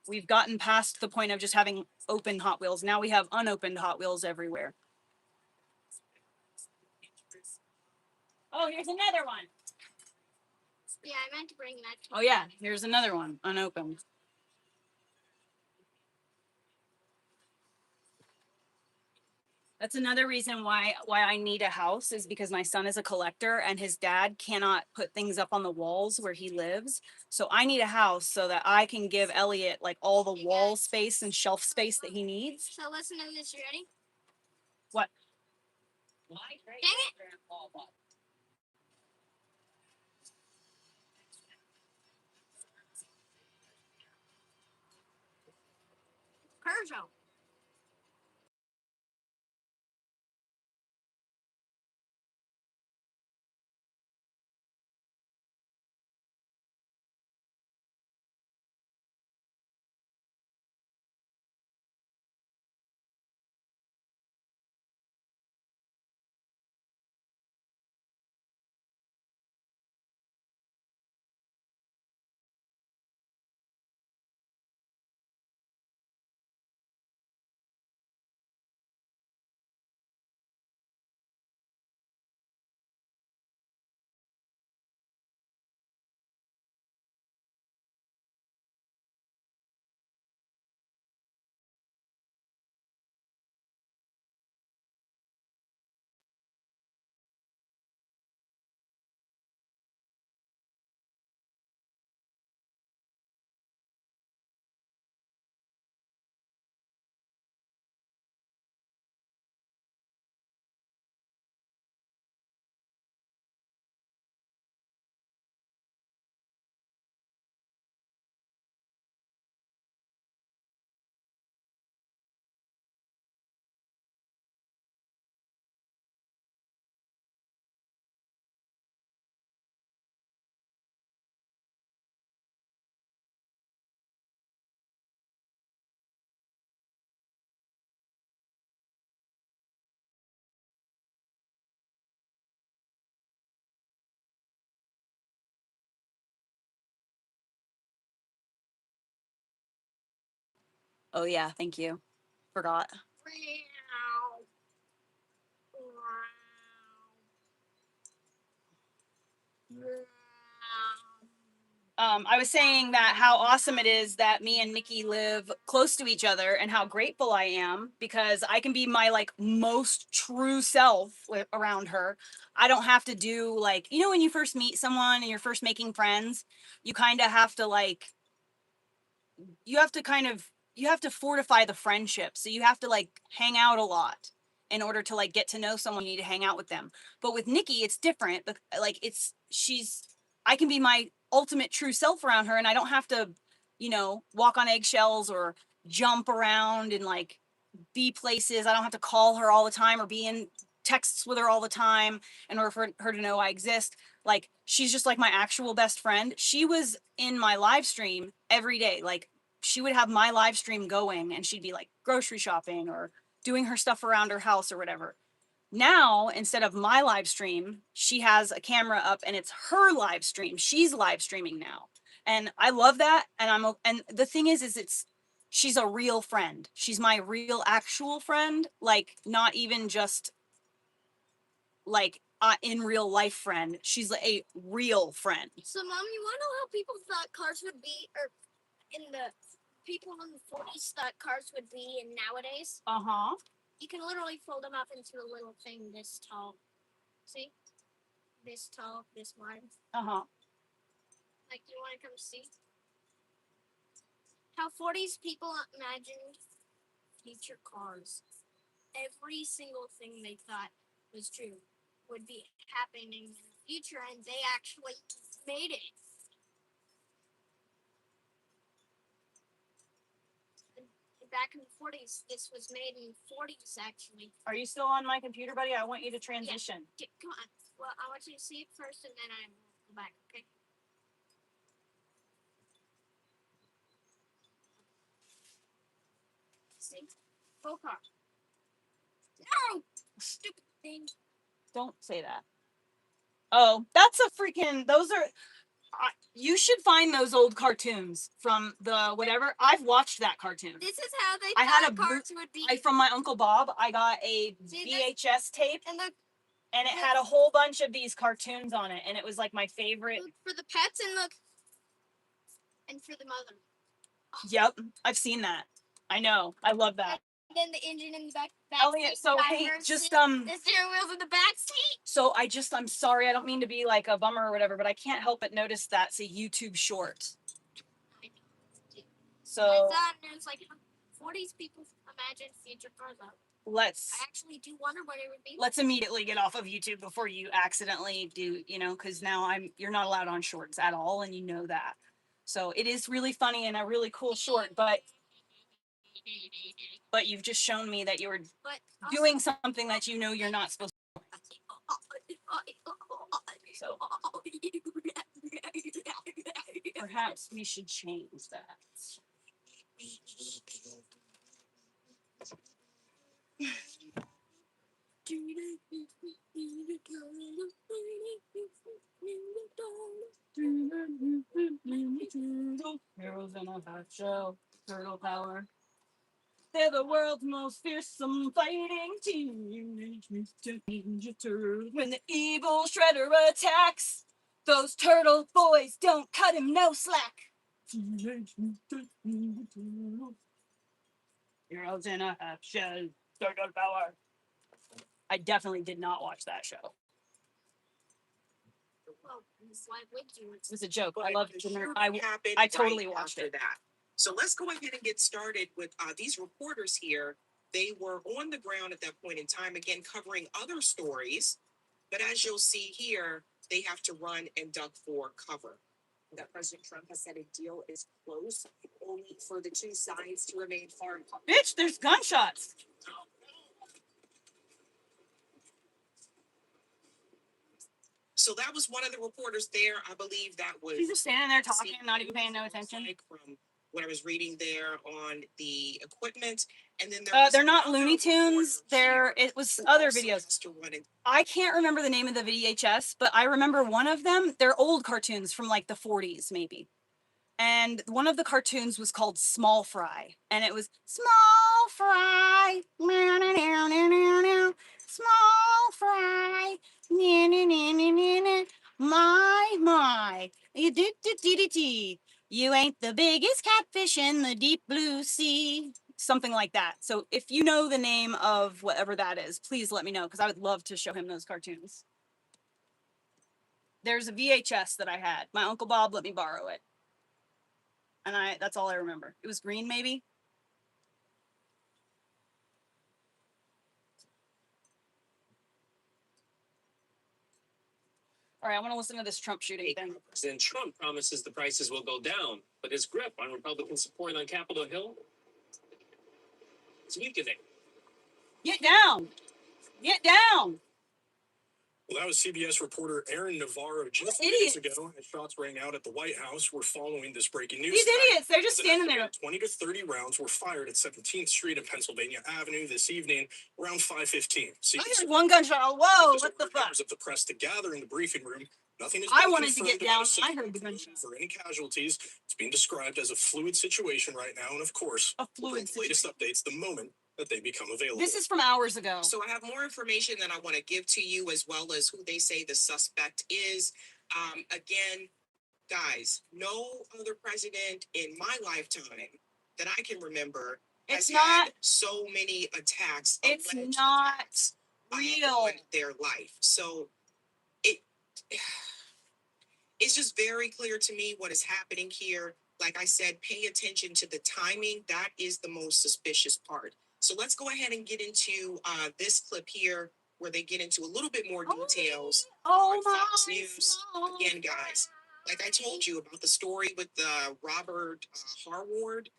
We've gotten past the point of just having open Hot Wheels. Now we have unopened Hot Wheels everywhere. Oh, here's another one. Yeah, I meant to bring that. Oh yeah, here's another one, unopened. That's another reason why I need a house, is because my son is a collector and his dad cannot put things up on the walls where he lives. So I need a house so that I can give Elliot like all the wall space and shelf space that he needs. So listen to this. You ready? What? Dang it! Peugeot. Oh yeah, thank you. Forgot. I was saying that how awesome it is that me and Nikki live close to each other, and how grateful I am because I can be my like most true self around her. I don't have to do like, you know, when you first meet someone and you're first making friends, you kind of have to like, you have to kind of, you have to fortify the friendship. So you have to like hang out a lot in order to like get to know someone. You need to hang out with them. But with Nikki, it's different. But like, I can be my ultimate true self around her, and I don't have to, you know, walk on eggshells or jump around and like be places. I don't have to call her all the time or be in texts with her all the time in order for her to know I exist. Like, she's just like my actual best friend. She was in my live stream every day. Like, she would have my live stream going and she'd be like grocery shopping or doing her stuff around her house or whatever. Now, instead of my live stream, she has a camera up and it's her live stream. She's live streaming now. And I love that. And the thing is she's a real friend. She's my real actual friend. Like, not even just like in real life friend. She's a real friend. So, Mom, you want to know how people thought cars would be, or in the people in the 40s thought cars would be in nowadays? Uh-huh. You can literally fold them up into a little thing this tall. See? This tall, this wide. Uh-huh. Like, you want to come see? How 40s people imagined future cars. Every single thing they thought was true would be happening in the future, and they actually made it. Back in the 40s, this was made in the 40s, actually. Are you still on my computer, buddy? I want you to transition. Yeah. Come on. Well, I want you to see it first, and then I will go back, okay? See? Full car. No! Stupid thing. Don't say that. Oh, that's a freaking, those are, you should find those old cartoons from the whatever. I've watched that cartoon. This is how they I had thought a cars would be. from my Uncle Bob, I got a VHS tape. And look, And it had a whole bunch of these cartoons on it, and it was like my favorite. Look for the pets and for the mother. Yep, I've seen that. I know. I love that. And then the engine in the back Elliot, seat, so hey, just the steering wheel's in the back seat. So I'm sorry, I don't mean to be like a bummer or whatever, but I can't help but notice that's a YouTube short. So I thought there's like 40 people imagine future cars out. I actually do wonder what it would be. Let's immediately get off of YouTube before you accidentally do, because now you're not allowed on shorts at all, and you know that. So it is really funny and a really cool short, but you've just shown me that you were doing something that you're not supposed to. So perhaps we should change that. Heroes in a hot shell, turtle power. They're the world's most fearsome fighting Teenage Mutant Ninja Turtles. When the evil Shredder attacks, those turtle boys don't cut him no slack. Teenage Mutant Ninja Turtles. Heroes in a half shell, turtle power. I definitely did not watch that show. It was a joke. I loved it. I totally watched it. That. So let's go ahead and get started with these reporters here. They were on the ground at that point in time, again, covering other stories. But as you'll see here, they have to run and duck for cover. That President Trump has said a deal is close, only for the two sides to remain far. Bitch, there's gunshots. So that was one of the reporters there. I believe that was. She's just standing there talking, not even paying no attention. From what I was reading there on the equipment, and then they're not Looney Tunes. It was other videos. I can't remember the name of the VHS, but I remember one of them. They're old cartoons from like the 40s, maybe. And one of the cartoons was called Small Fry, and it was Small Fry, Small Fry, my, you ain't the biggest catfish in the deep blue sea. Something like that. So if you know the name of whatever that is, please let me know, because I would love to show him those cartoons. There's a VHS that I had. My Uncle Bob let me borrow it. And that's all I remember. It was green, maybe? All right, I want to listen to this Trump shooting thing. President Trump promises the prices will go down, but his grip on Republican support on Capitol Hill is weakening. Get down! Get down! Well, that was CBS reporter Aaron Navarro just minutes ago as shots rang out at the White House. We're following this breaking news. These idiots, they're just standing there. 20 to 30 rounds were fired at 17th Street and Pennsylvania Avenue this evening around 5:15. I heard one gunshot. Whoa, what the fuck? Members of the press to gather in the briefing room. Nothing is. I wanted to get down. I heard the gunshot. For any casualties, it's being described as a fluid situation right now, and of course, a fluid situation. Latest updates the moment that they become available. This is from hours ago. So I have more information that I want to give to you, as well as who they say the suspect is. Again, guys, no other president in my lifetime that I can remember has had so many attacks. It's not real. On their life. So it's just very clear to me what is happening here. Like I said, pay attention to the timing. That is the most suspicious part. So let's go ahead and get into this clip here, where they get into a little bit more details on Fox News. Again, guys, like I told you about the story with Robert Harward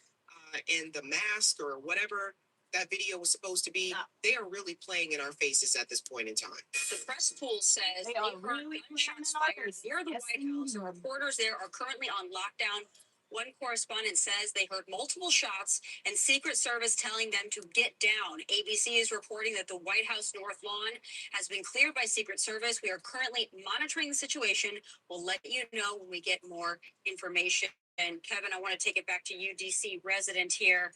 and the mask, or whatever that video was supposed to be. They are really playing in our faces at this point in time. The press pool says they heard gunshots fired near the White House, and reporters there are currently on lockdown. One correspondent says they heard multiple shots and Secret Service telling them to get down. ABC is reporting that the White House North Lawn has been cleared by Secret Service. We are currently monitoring the situation. We'll let you know when we get more information. And Kevin, I want to take it back to you, DC resident here.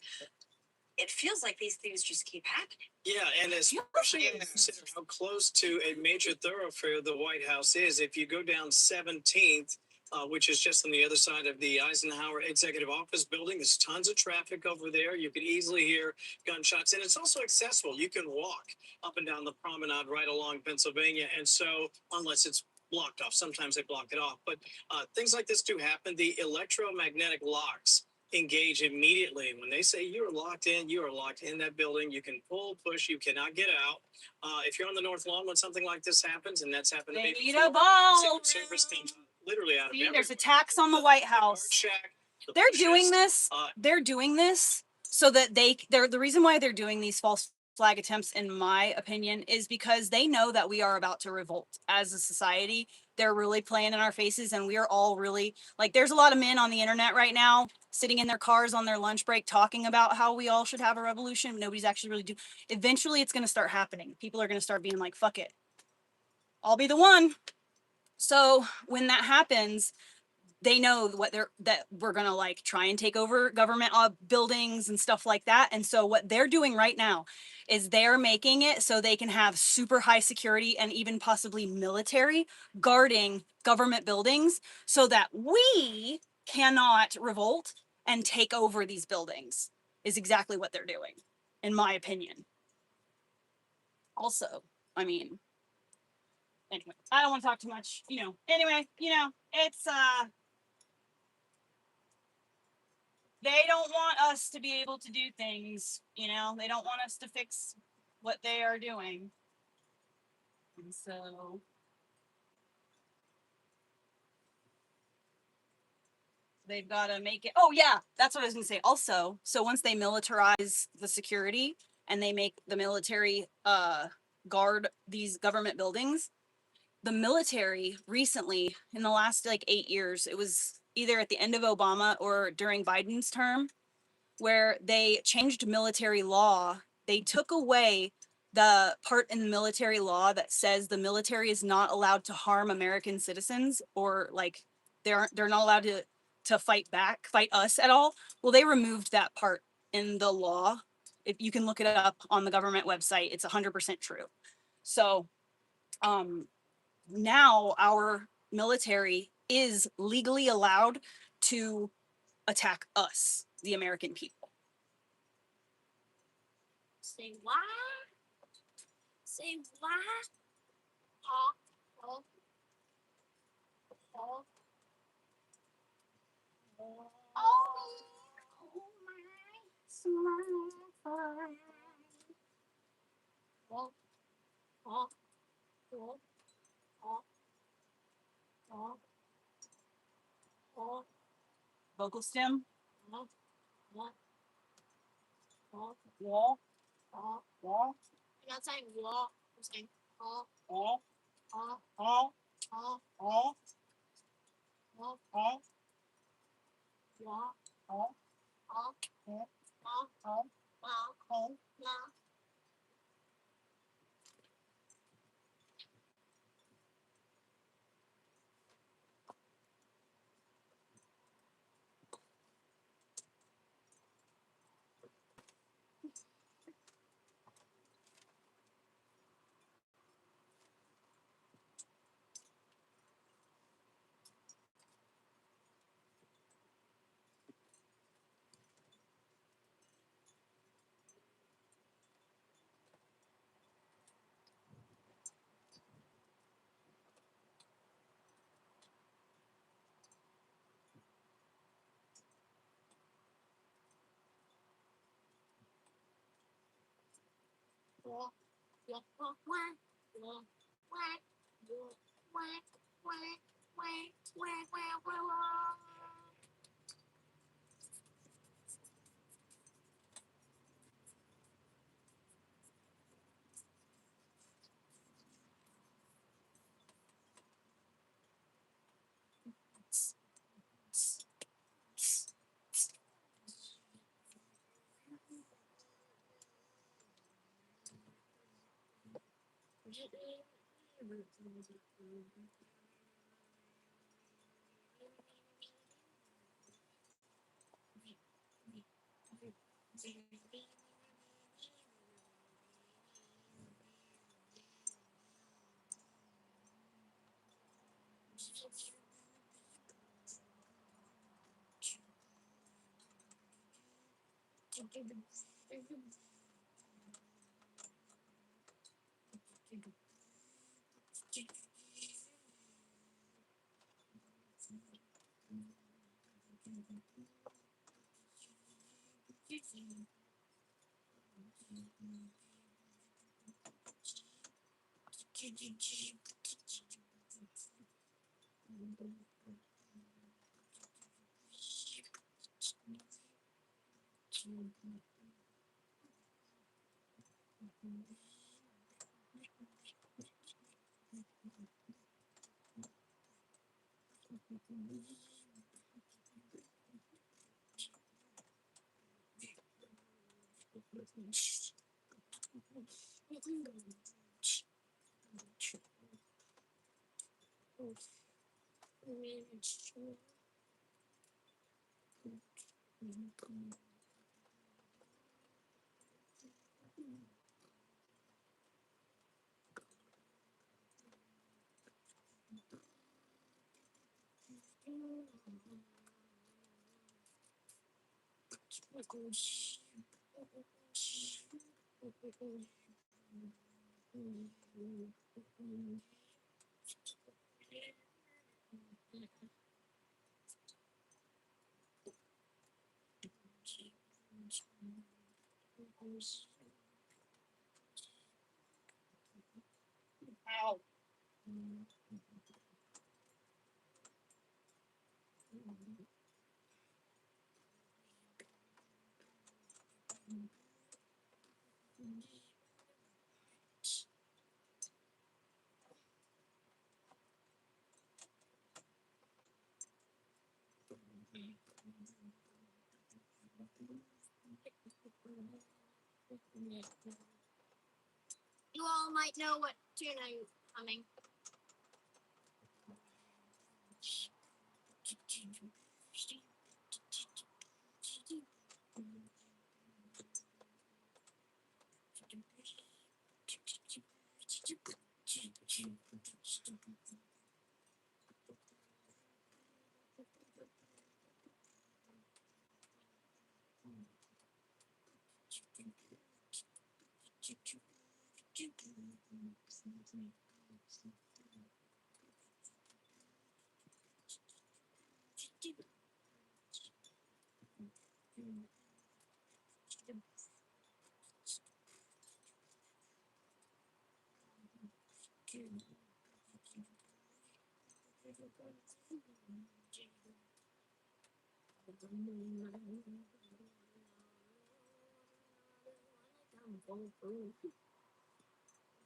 it feels like these things just keep happening. Yeah, and especially when you consider how close to a major thoroughfare the White House is. If you go down 17th, which is just on the other side of the Eisenhower Executive Office building, there's tons of traffic over there. You could easily hear gunshots, and it's also accessible. You can walk up and down the promenade right along Pennsylvania, and so unless it's blocked off, sometimes they block it off. But things like this do happen. The electromagnetic locks engage immediately. When they say you are locked in, you are locked in that building. You can pull, push, you cannot get out. If you're on the North Lawn when something like this happens, and that's happened to me They need before, a ball. Secret Service comes literally out of See, everywhere. there's attacks on the White House. They're doing this. They're doing this so that they're the reason why they're doing these false flag attempts, in my opinion, is because they know that we are about to revolt as a society. They're really playing in our faces, and we are all really like, there's a lot of men on the internet right now sitting in their cars on their lunch break talking about how we all should have a revolution. Nobody's actually really do. Eventually it's going to start happening. People are going to start being like, fuck it, I'll be the one. So when that happens, they know that we're gonna like try and take over government buildings and stuff like that. And so what they're doing right now is they're making it so they can have super high security and even possibly military guarding government buildings so that we cannot revolt and take over these buildings, is exactly what they're doing, in my opinion. Also, I mean, anyway, I don't want to talk too much, anyway, it's they don't want us to be able to do things, they don't want us to fix what they are doing. And so they've got to make it. Oh, yeah, that's what I was going to say. Also, so once they militarize the security and they make the military guard these government buildings, the military recently, in the last like 8 years, it was either at the end of Obama or during Biden's term, where they changed military law. They took away the part in the military law that says the military is not allowed to harm American citizens, or like they're not allowed to fight us at all. Well, they removed that part in the law. If you can look it up on the government website, it's 100% true. So now our military is legally allowed to attack us, the American people. Say what? Say what? Oh, oh, oh, oh my smile. Oh, oh, oh, oh, oh, oh, Vocal stem. oh, oh, oh, Wall. oh. Wall. I'm not saying wall. I'm saying oh, Wall. oh, Oh. oh, Oh. oh, Oh. wall, Oh. oh, Oh. oh, Oh. well, Oh. no. Wall, wall, wall, wall, wall, wall, wall, wall, wall, wall, wall, wall, wall. Ow. You all might know what tune I'm humming.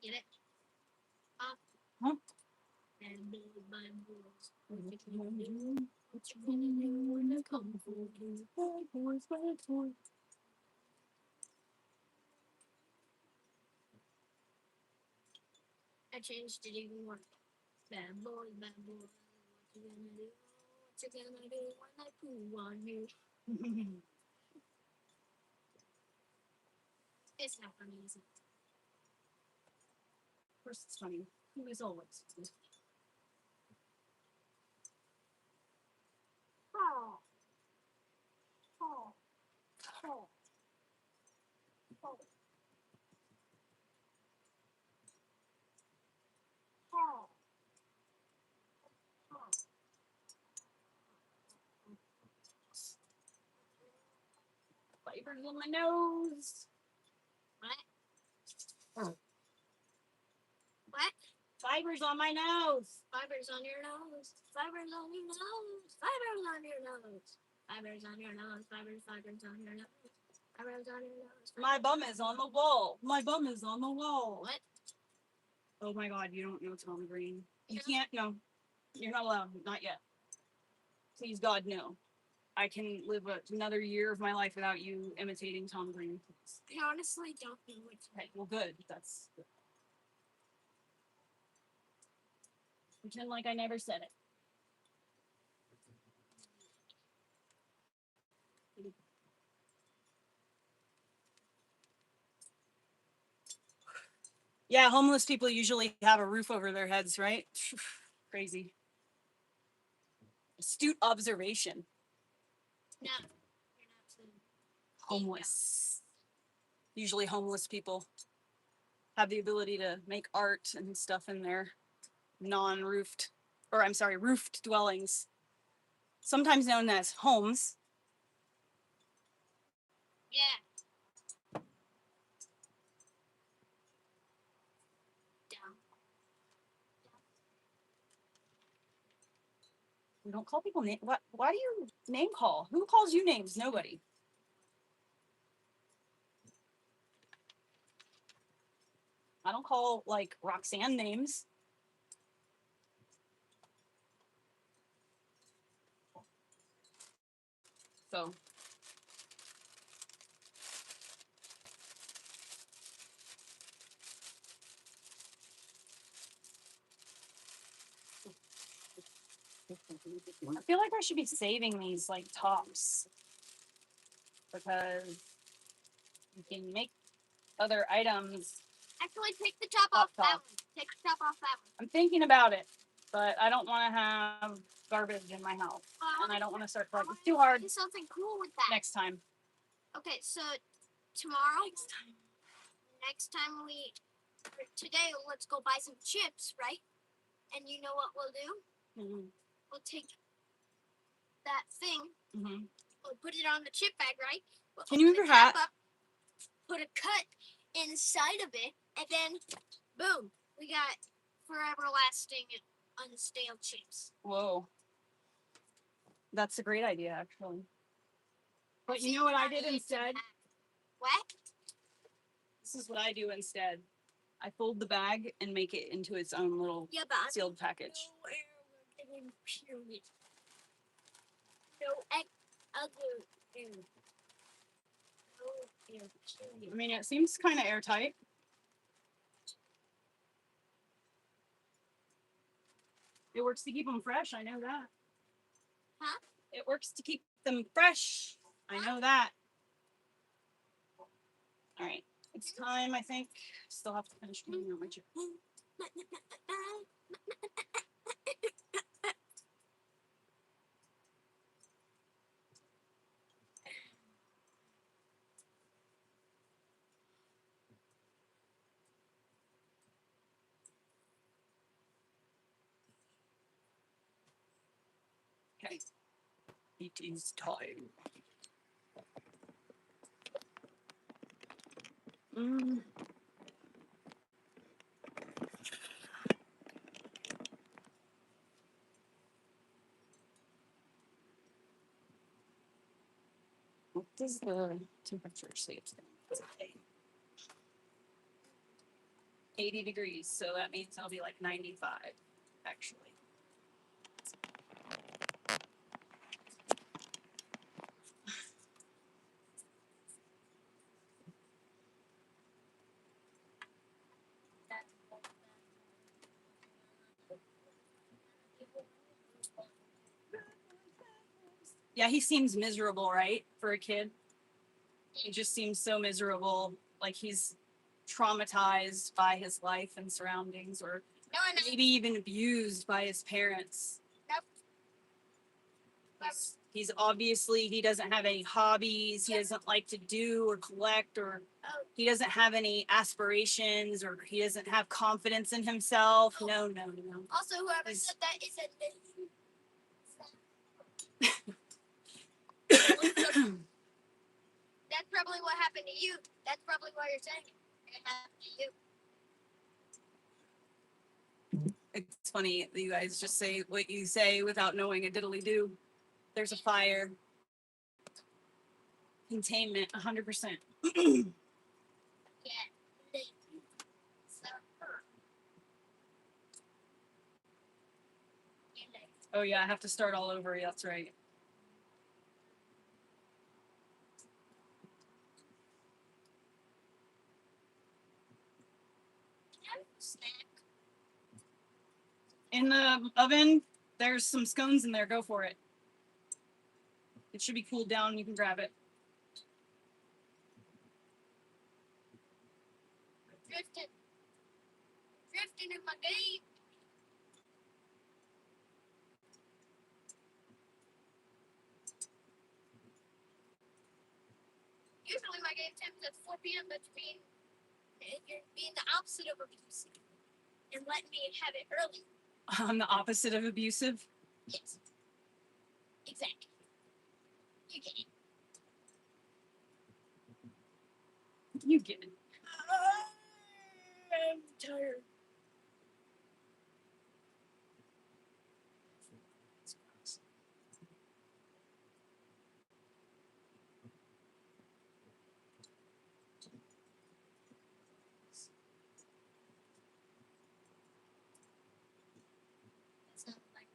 Get it? Huh? And my boys, what you gonna do? What you gonna do when they come for you? Bad boys, bad boys. I changed it even more. Bad boys, what you gonna do? What you gonna do when I poo on you? It's not funny, is it? Of course it's funny. Who is always? Oh. Oh. Oh. Oh. Oh. Oh. Fibers on my nose. What? What? Fibers on my nose. Fibers on your nose. Fibers on your nose. Fibers on your nose. Fibers on your nose. Fibers on your nose. Fibers on your nose. My bum is on the wall. My bum is on the wall. What? Oh my god, you don't know Tom Green. You can't, no. You're not allowed. Not yet. Please, God, no. I can live another year of my life without you imitating Tom Green. I honestly don't know what to Okay, well, good. That's good. Pretend like I never said it. Yeah, homeless people usually have a roof over their heads, right? Crazy. Astute observation. No, you're not so Homeless. Usually homeless people have the ability to make art and stuff in their non-roofed, or I'm sorry, roofed dwellings, sometimes known as homes. Yeah. Down. We don't call people name. What? Why do you name call? Who calls you names? Nobody. I don't call like Roxanne names. So I feel like I should be saving these like tops because you can make other items. Actually, take the top off that one. Take the top off that one. I'm thinking about it, but I don't want to have garbage in my house, and I don't want to start like it's too hard. Do something cool with that. Next time. Okay, so tomorrow. Next time today, let's go buy some chips, right? And you know what we'll do? Mm-hmm. We'll take that thing. Mm-hmm. We'll put it on the chip bag, right? We'll Can you move your hat? Up, put a cut inside of it, and then boom, we got forever lasting unstale chips. Whoa. That's a great idea, actually. But you know what I did instead? What? This is what I do instead. I fold the bag and make it into its own little sealed package. No air, period. No other air. No air, period. I mean, it seems kind of airtight. It works to keep them fresh. I know that. Huh? It works to keep them fresh. I know that. All right. It's time, I think. Still have to finish cleaning out my chip. Okay. It is time. What does the temperature say today? 80 degrees, so that means I'll be like 95, actually. Yeah, he seems miserable, right? For a kid. He just seems so miserable, like he's traumatized by his life and surroundings, or maybe even abused by his parents. Nope. He's obviously, he doesn't have any hobbies, he doesn't like to do or collect, or he doesn't have any aspirations, or he doesn't have confidence in himself. No. Also, whoever said that is a That's probably what happened to you. That's probably why you're saying it happened to you. It's funny that you guys just say what you say without knowing a diddly do. There's a fire. Containment, 100%. Yeah. Oh yeah, I have to start all over. That's right. In the oven, there's some scones in there. Go for it. It should be cooled down. You can grab it. Drifting in my game. Usually my game time is at 4 p.m., but you're being the opposite of abusive and letting me have it early. I'm the opposite of abusive. Yes. Exactly. You get it. You get it. I'm tired. It's not like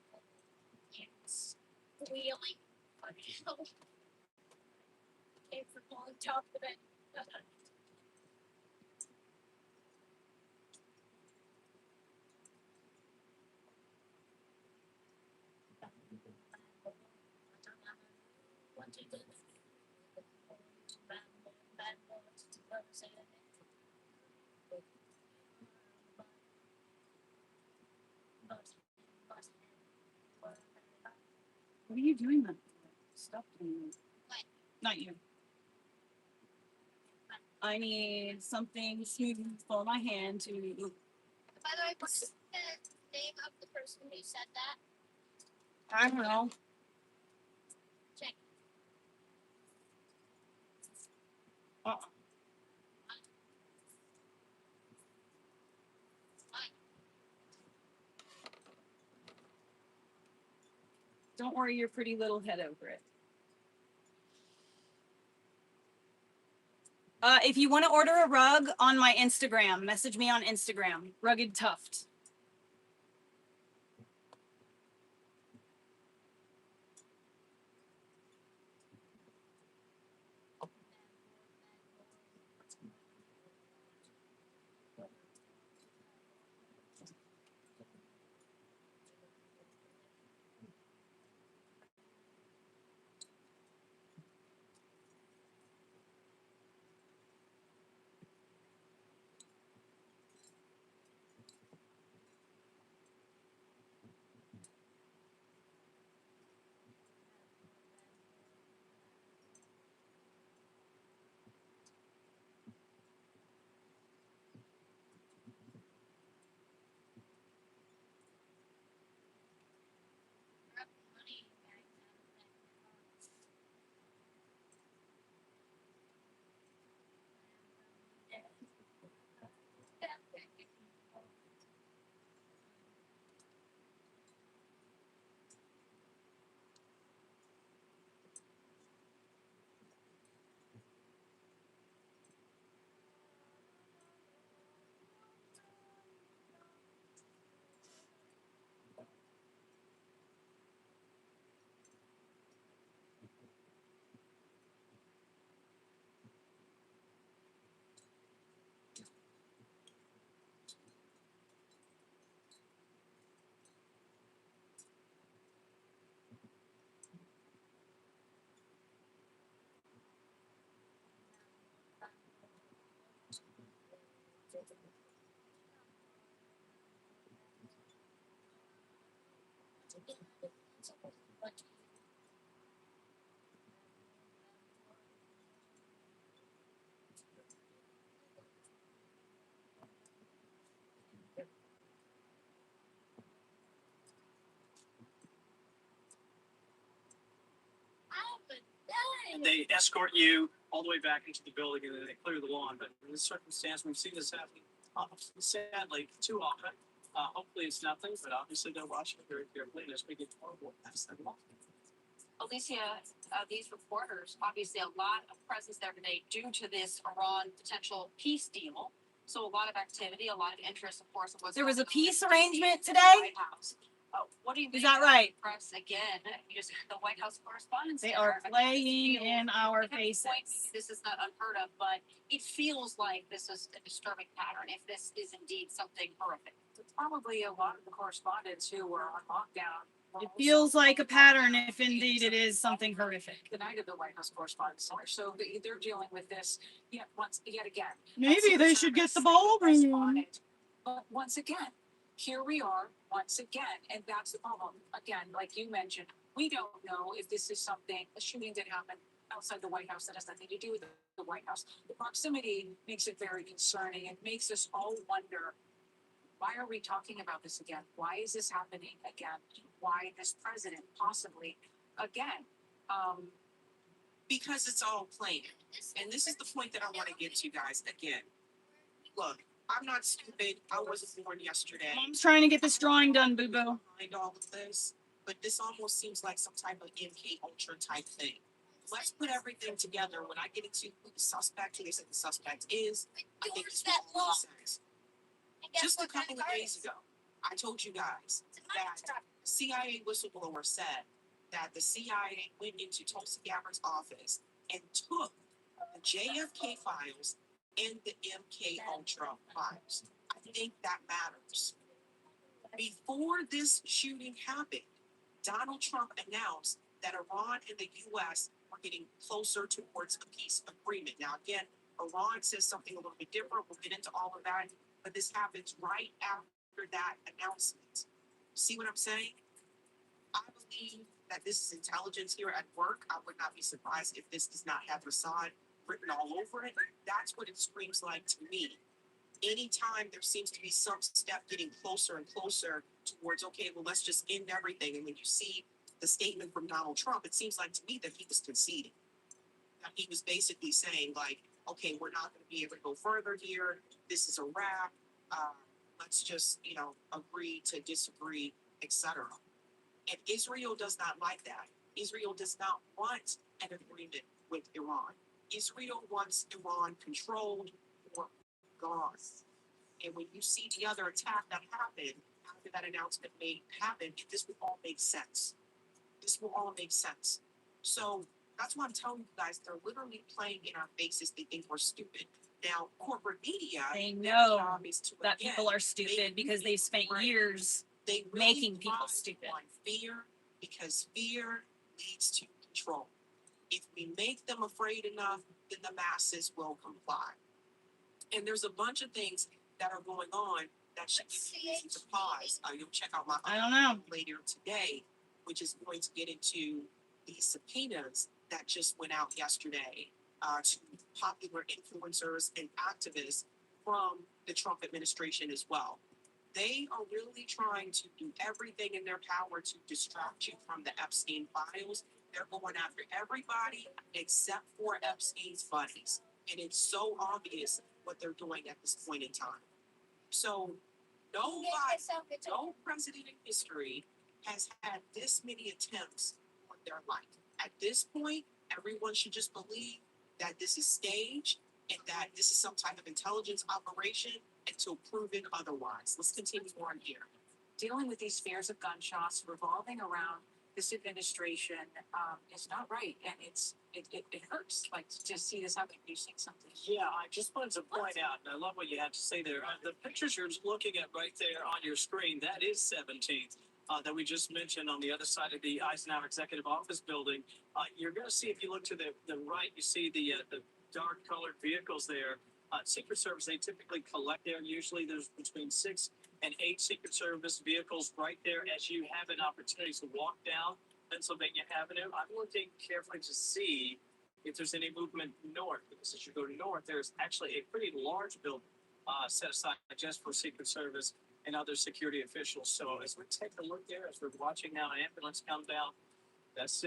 it's wheeling. Came from on top of it. What are you doing then? Stop doing that. What? Not you. I need something smooth for my hand to. By the way, what's the name of the person who said that? I don't know. Check. Uh-uh. Don't worry your pretty little head over it. If you want to order a rug on my Instagram, message me on Instagram, Rugged Tuft. They escort you all the way back into the building and then they clear the lawn. But in this circumstance, we've seen this happen sadly too often. Hopefully it's nothing, but obviously they're watching it very carefully as we get horrible past them. Alicia, these reporters, obviously a lot of presence there today due to this Iran potential peace deal. So a lot of activity, a lot of interest, of course. There was a peace in arrangement the today? White House. What do you Is make that of right? Press again, you just the White House correspondents. They there. are I mean, playing this in feels- our at this point, faces. maybe this is not unheard of, but it feels like this is a disturbing pattern. If this is indeed something horrific, Probably a lot of the correspondents who were on lockdown. It feels like a pattern if indeed it is something horrific. The night of the White House Correspondents' Center, so they're dealing with this yet again. Maybe Secret they should get Service the ballroom. responded. But once again, here we are once again, and that's the problem. Again, like you mentioned, we don't know if this is something a shooting did happen. outside the White House that has nothing to do with the White House. The proximity makes it very concerning. It makes us all wonder, why are we talking about this again? Why is this happening again? Why this president possibly again? Because it's all planned. And this is the point that I want to get to, guys. Again, look, I'm not stupid. I wasn't born yesterday. Mom's trying to get this drawing done, boo boo. Behind all of this, but this almost seems like some type of MK Ultra type thing. Let's put everything together. When I get into who the suspect, who they said the suspect is, I think this will make sense. Just a couple of days ago, I told you guys that the CIA whistleblower said that the CIA went into Tulsi Gabbard's office and took the JFK files and the MK Ultra files. I think that matters. Before this shooting happened, Donald Trump announced that Iran and the U.S. were getting closer towards a peace agreement. Now, again, Iran says something a little bit different. We'll get into all of that, but this happens right after that announcement. See what I'm saying? I believe that this is intelligence here at work. I would not be surprised if this does not have Mossad written all over it. That's what it screams like to me. Anytime there seems to be some step getting closer and closer towards, okay, well, let's just end everything. And when you see the statement from Donald Trump, it seems like to me that he was conceding. That he was basically saying, like, okay, we're not going to be able to go further here. This is a wrap. Let's just, agree to disagree, etc. And Israel does not like that. Israel does not want an agreement with Iran. Israel wants Iran controlled or gone. And when you see the other attack that happened after that announcement happened, this will all make sense. This will all make sense. So that's why I'm telling you guys, they're literally playing in our faces. They think we're stupid. Now, corporate media, They their know job is to, that again, people are stupid because they've spent years they really making people thrive stupid. on fear, because fear leads to control. If we make them afraid enough, then the masses will comply. And there's a bunch of things that are going on that should give you reason to pause. You'll check out my I don't know. later today, which is going to get into the subpoenas that just went out yesterday to popular influencers and activists from the Trump administration as well. They are really trying to do everything in their power to distract you from the Epstein files. They're going after everybody except for Epstein's buddies. And it's so obvious what they're doing at this point in time. So no president in history has had this many attempts on their life. At this point, everyone should just believe that this is staged and that this is some type of intelligence operation until proven otherwise. Let's continue on here. Dealing with these fears of gunshots revolving around this administration is not right, and it hurts. Like to see this happen. You saying something? Yeah, I just wanted to point out, and I love what you had to say there. The pictures you're looking at right there on your screen, that is 17th. That we just mentioned on the other side of the Eisenhower Executive Office building. You're going to see, if you look to the right, you see the dark colored vehicles there. Secret Service, they typically collect there. Usually there's between 6 and 8 Secret Service vehicles right there as you have an opportunity to walk down Pennsylvania Avenue. I'm looking carefully to see if there's any movement north, because as you go north, there's actually a pretty large building set aside just for Secret Service and other security officials. So as we take a look there, as we're watching now an ambulance come down, that's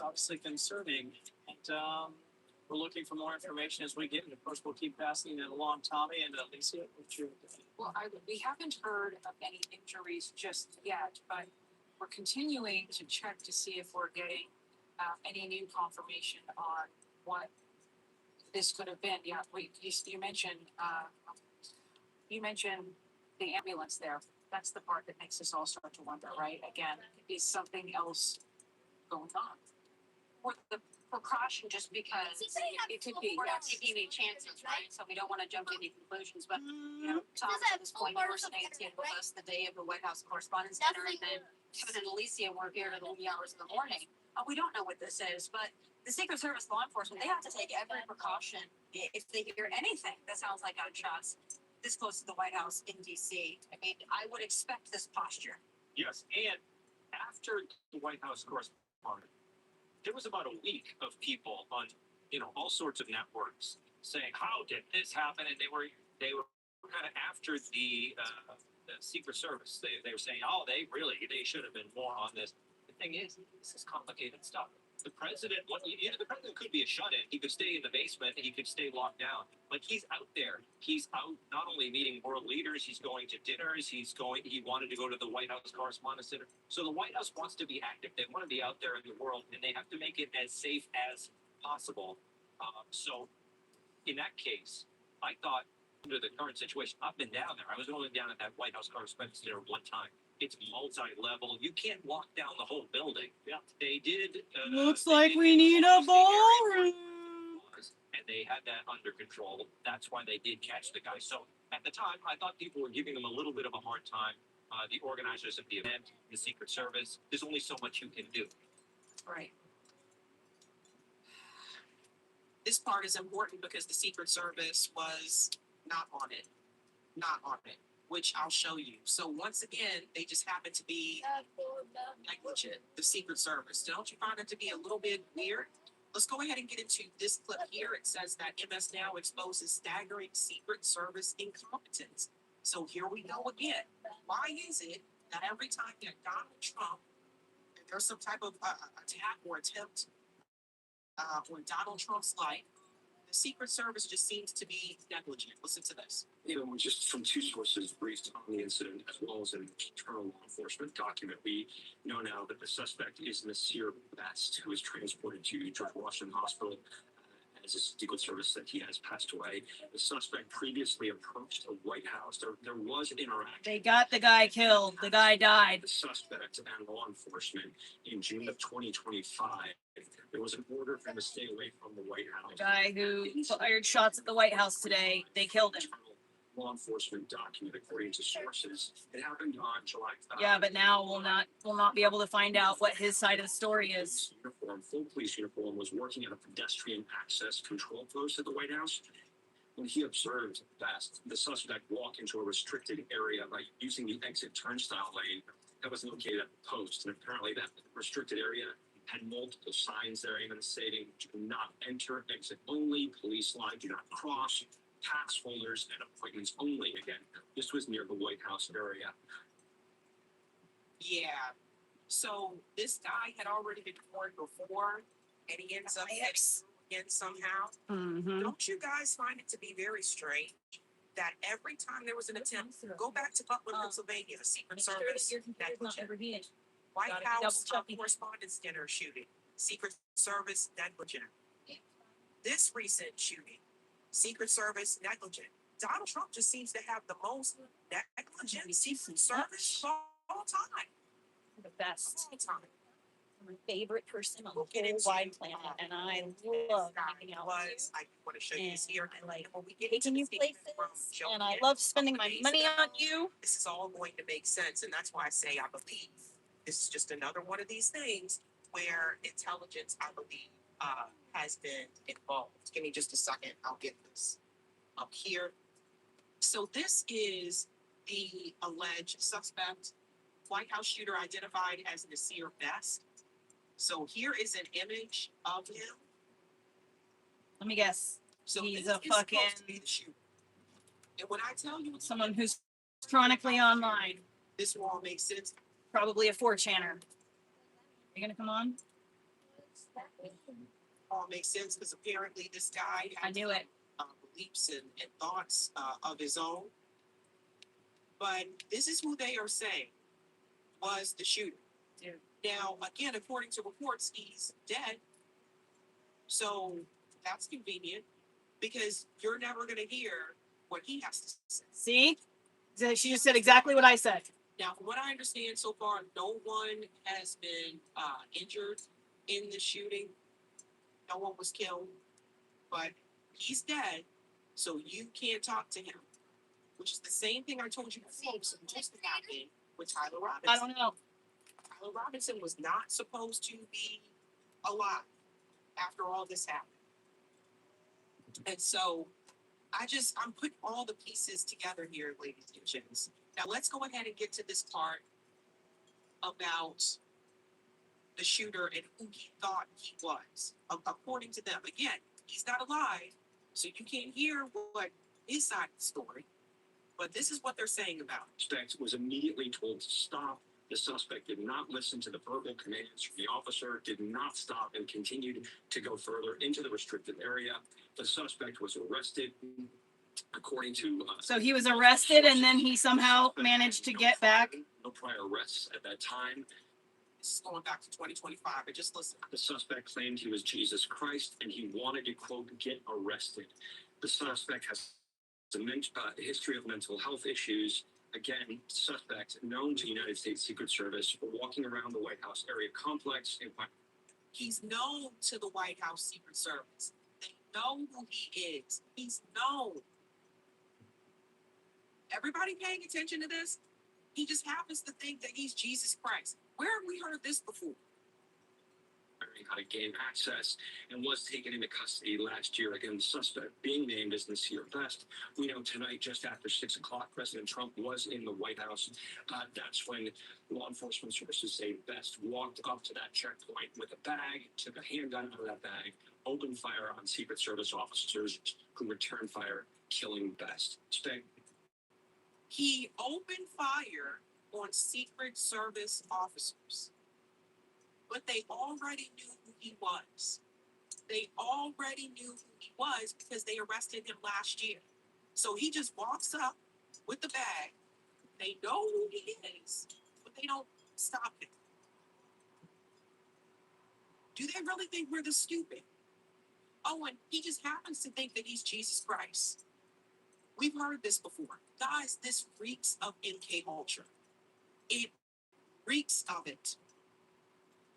obviously concerning. And we're looking for more information as we get, and of course we'll keep passing it along. Tommy and Alicia, what's your opinion? Well, we haven't heard of any injuries just yet, but we're continuing to check to see if we're getting any new confirmation on what this could have been. Yeah, you mentioned the ambulance there. That's the part that makes us all start to wonder, right? Again, is something else going on? Or the precaution, just because it could be. We're not taking any chances, right? So we don't want to jump to any conclusions. But Tom, at this point, you were staying with us the day of the White House Correspondents' Dinner, and then Kevin and Alicia were here to the wee hours of the morning. We don't know what this is, but the Secret Service, law enforcement, they have to take every precaution if they hear anything that sounds like gunshots this close to the White House in D.C. I mean, I would expect this posture. Yes, and after the White House correspondent, there was about a week of people on, all sorts of networks saying, "How did this happen?" And they were kind of after the Secret Service. They were saying, "Oh, they should have been more on this." The thing is, this is complicated stuff. The president, the president could be a shut-in. He could stay in the basement and he could stay locked down. Like, he's out there. He's out not only meeting world leaders, he's going to dinners. He wanted to go to the White House Correspondents' Dinner. So the White House wants to be active. They want to be out there in the world, and they have to make it as safe as possible. So in that case, I thought, under the current situation, I've been down there. I was only down at that White House Correspondents' Dinner one time. It's multi-level. You can't walk down the whole building. Yeah, they did. Looks like we need a ballroom. And they had that under control. That's why they did catch the guy. So at the time, I thought people were giving them a little bit of a hard time. The organizers of the event, the Secret Service. There's only so much you can do. Right. This part is important because the Secret Service was not on it, which I'll show you. So once again, they just happen to be negligent, the Secret Service. Don't you find it to be a little bit weird? Let's go ahead and get into this clip here. It says that MS Now exposes staggering Secret Service incompetence. So here we go again. Why is it that every time that Donald Trump, if there's some type of attack or attempt on Donald Trump's life, the Secret Service just seems to be negligent? Listen to this. Just from two sources briefed on the incident, as well as an internal law enforcement document, we know now that the suspect is Nasir Best, who was transported to George Washington Hospital. As the Secret Service said, he has passed away. The suspect previously approached the White House. There was an interaction. They got the guy killed. The guy died. The suspect and law enforcement in June of 2025. There was an order for him to stay away from the White House. The guy who fired shots at the White House today, they killed him. Law enforcement document, according to sources, it happened on July 5th. Yeah, but now we'll not be able to find out what his side of the story is. Full police uniform, was working at a pedestrian access control post at the White House. When he observed Best, the suspect walked into a restricted area by using the exit turnstile lane that was located at the post, and apparently that restricted area had multiple signs there, even stating "Do not enter, exit only, police line, do not cross, tax holders and appointments only." Again, this was near the White House area. Yeah. So this guy had already been warned before, and he ends up getting through again somehow. Mm-hmm. Don't you guys find it to be very strange that every time there was an attempt, go back to Butler, Pennsylvania, the Secret Service negligent. White House Correspondents' Dinner shooting, Secret Service negligent. This recent shooting, Secret Service negligent. Donald Trump just seems to have the most negligent Secret Service of all time. The best. All time. My favorite person on the Get whole into, wide planet, and I love hanging out with you. I want to show you this here. I like when we get taking you into places, and I love spending my money on you. This is all going to make sense, and that's why I say I believe this is just another one of these things where intelligence, I believe, has been involved. Give me just a second. I'll get this up here. So this is the alleged suspect, White House shooter identified as Nasir Best. So here is an image of him. Let me guess. So He's this a is fucking supposed to be the shooter. And when I tell you someone who's chronically online, this will all make sense. probably a 4chaner. You gonna come on? All makes sense because apparently this guy I has knew it. beliefs and thoughts of his own. But this is who they are saying was the shooter. Dude. Now, again, according to reports, he's dead. So that's convenient because you're never going to hear what he has to say. See? She just said exactly what I said. Now, from what I understand so far, no one has been injured in the shooting. No one was killed, but he's dead, so you can't talk to him, which is the same thing I told you before. So just happened with Tyler Robinson. I don't know. Tyler Robinson was not supposed to be alive after all this happened. And so I'm putting all the pieces together here, ladies and gents. Now let's go ahead and get to this part about the shooter and who he thought he was. According to them, again, he's not alive, so you can't hear what his side of the story. But this is what they're saying about it. Suspect was immediately told to stop. The suspect did not listen to the verbal commands from the officer, did not stop, and continued to go further into the restricted area. The suspect was arrested, according to. So he was arrested, and then he somehow managed to get back. No prior arrests at that time. This is going back to 2025. I just listened. The suspect claimed he was Jesus Christ, and he wanted to, quote, get arrested. The suspect has a history of mental health issues. Again, suspect known to United States Secret Service for walking around the White House area complex. He's known to the White House Secret Service. They know who he is. He's known. Everybody paying attention to this? He just happens to think that he's Jesus Christ. Where have we heard this before? How to gain access, and was taken into custody last year. Again, the suspect being named as Nasir Best. We know tonight, just after 6 o'clock, President Trump was in the White House. That's when law enforcement sources say Best walked up to that checkpoint with a bag, took a handgun out of that bag, opened fire on Secret Service officers who returned fire, killing Best. He opened fire on Secret Service officers. But they already knew who he was. They already knew who he was because they arrested him last year. So he just walks up with the bag. They know who he is, but they don't stop him. Do they really think we're this stupid? Oh, and he just happens to think that he's Jesus Christ. We've heard this before. Guys, this reeks of MK Ultra. It reeks of it.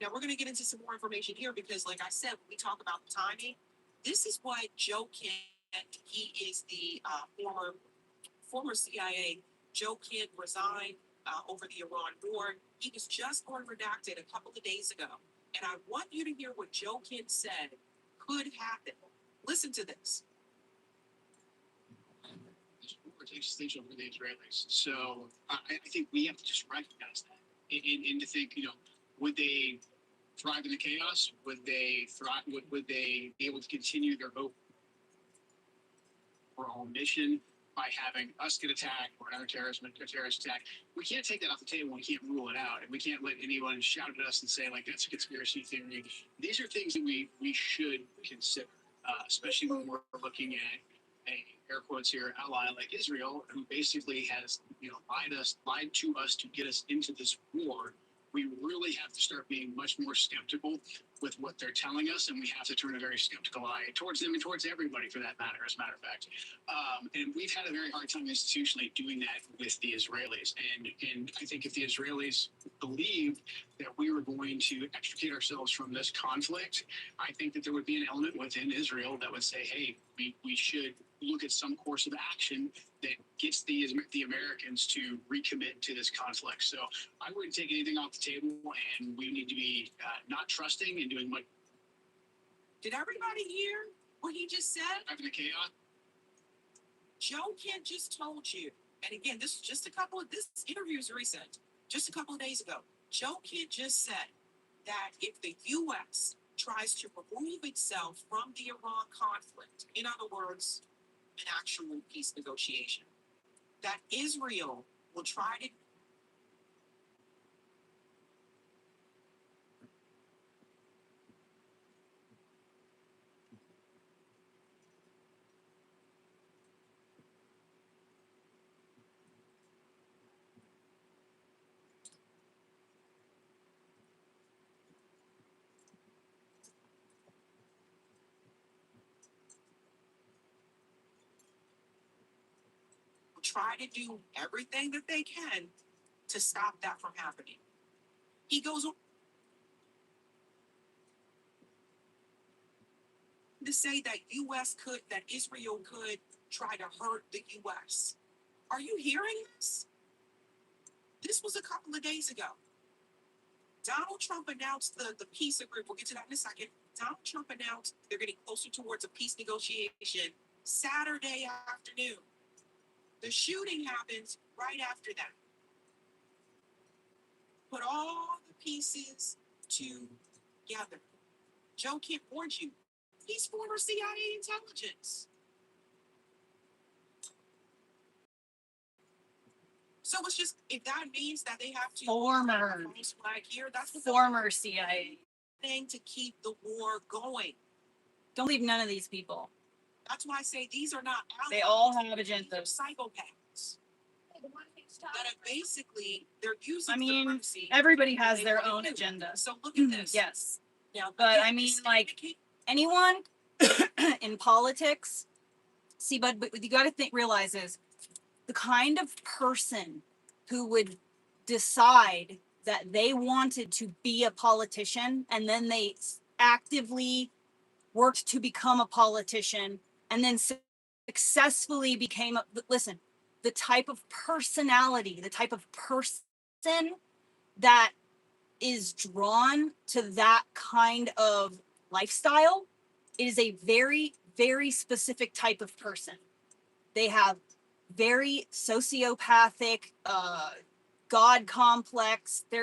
Now, we're going to get into some more information here because, like I said, when we talk about the timing, this is what Joe Kent, he is the former CIA. Joe Kent resigned over the Iran war. He was just on redacted a couple of days ago. And I want you to hear what Joe Kent said could happen. Listen to this. This war takes stage over the Israelis. So I think we have to just recognize that and to think, would they thrive in the chaos? Would they thrive? Would they be able to continue their hope for our mission by having us get attacked or another terrorist attack? We can't take that off the table. We can't rule it out, and we can't let anyone shout at us and say like that's a conspiracy theory. These are things that we should consider, especially when we're looking at a air quotes here ally like Israel, who basically has lied to us to get us into this war. We really have to start being much more skeptical with what they're telling us, and we have to turn a very skeptical eye towards them and towards everybody, for that matter, as a matter of fact. And we've had a very hard time institutionally doing that with the Israelis. And I think if the Israelis believed that we were going to extricate ourselves from this conflict, I think that there would be an element within Israel that would say, hey, we should look at some course of action that gets the Americans to recommit to this conflict. So I wouldn't take anything off the table, and we need to be not trusting and doing what. Did everybody hear what he just said? Having the chaos. Joe Kent just told you, and again, this interview is recent, just a couple of days ago. Joe Kent just said that if the U.S. tries to remove itself from the Iran conflict, in other words, an actual peace negotiation, that Israel will try to do everything that they can to stop that from happening. He goes on to say that Israel could try to hurt the U.S. Are you hearing this? This was a couple of days ago. Donald Trump announced the peace agreement. We'll get to that in a second. Donald Trump announced they're getting closer towards a peace negotiation Saturday afternoon. The shooting happens right after that. Put all the pieces together. Joe can't warrant you. He's former CIA intelligence. So it's just, if that means that they have to Former. false flag here, that's what Former CIA. thing to keep the war going. Don't leave none of these people. That's why I say these are not allies. They all have These are agendas. psychopaths. That are basically, they're using I mean, supremacy. everybody has They their wanna own do. agenda. So look at this. Yes. Now, But again, I mean, this like, indicate- anyone in politics, see, but you got to realize is the kind of person who would decide that they wanted to be a politician and then they actively worked to become a politician and then successfully became a, listen, the type of personality, the type of person that is drawn to that kind of lifestyle is a very, very specific type of person. They have very sociopathic, God complex. They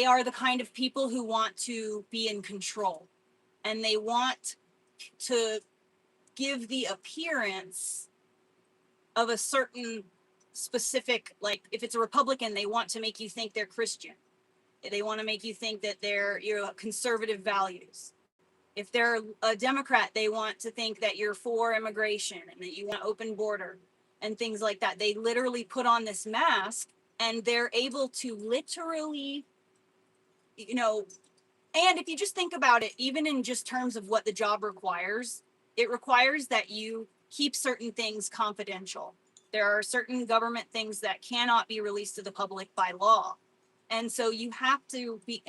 are the kind of people who want to be in control, and they want to give the appearance of a certain specific, like if it's a Republican, they want to make you think they're Christian. They want to make you think that they're, conservative values. If they're a Democrat, they want to think that you're for immigration and that you want open border and things like that. They literally put on this mask and they're able to literally, and if you just think about it, even in just terms of what the job requires, it requires that you keep certain things confidential. There are certain government things that cannot be released to the public by law. And so you have to be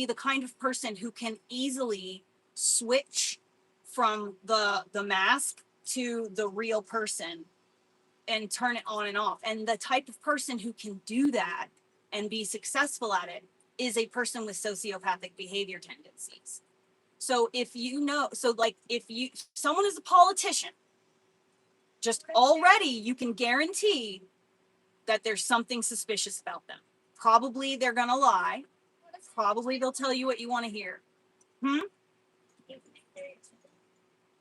the kind of person who can easily switch from the mask to the real person and turn it on and off. And the type of person who can do that and be successful at it is a person with sociopathic behavior tendencies. So if someone is a politician, just already you can guarantee that there's something suspicious about them. Probably they're gonna lie. Probably they'll tell you what you want to hear.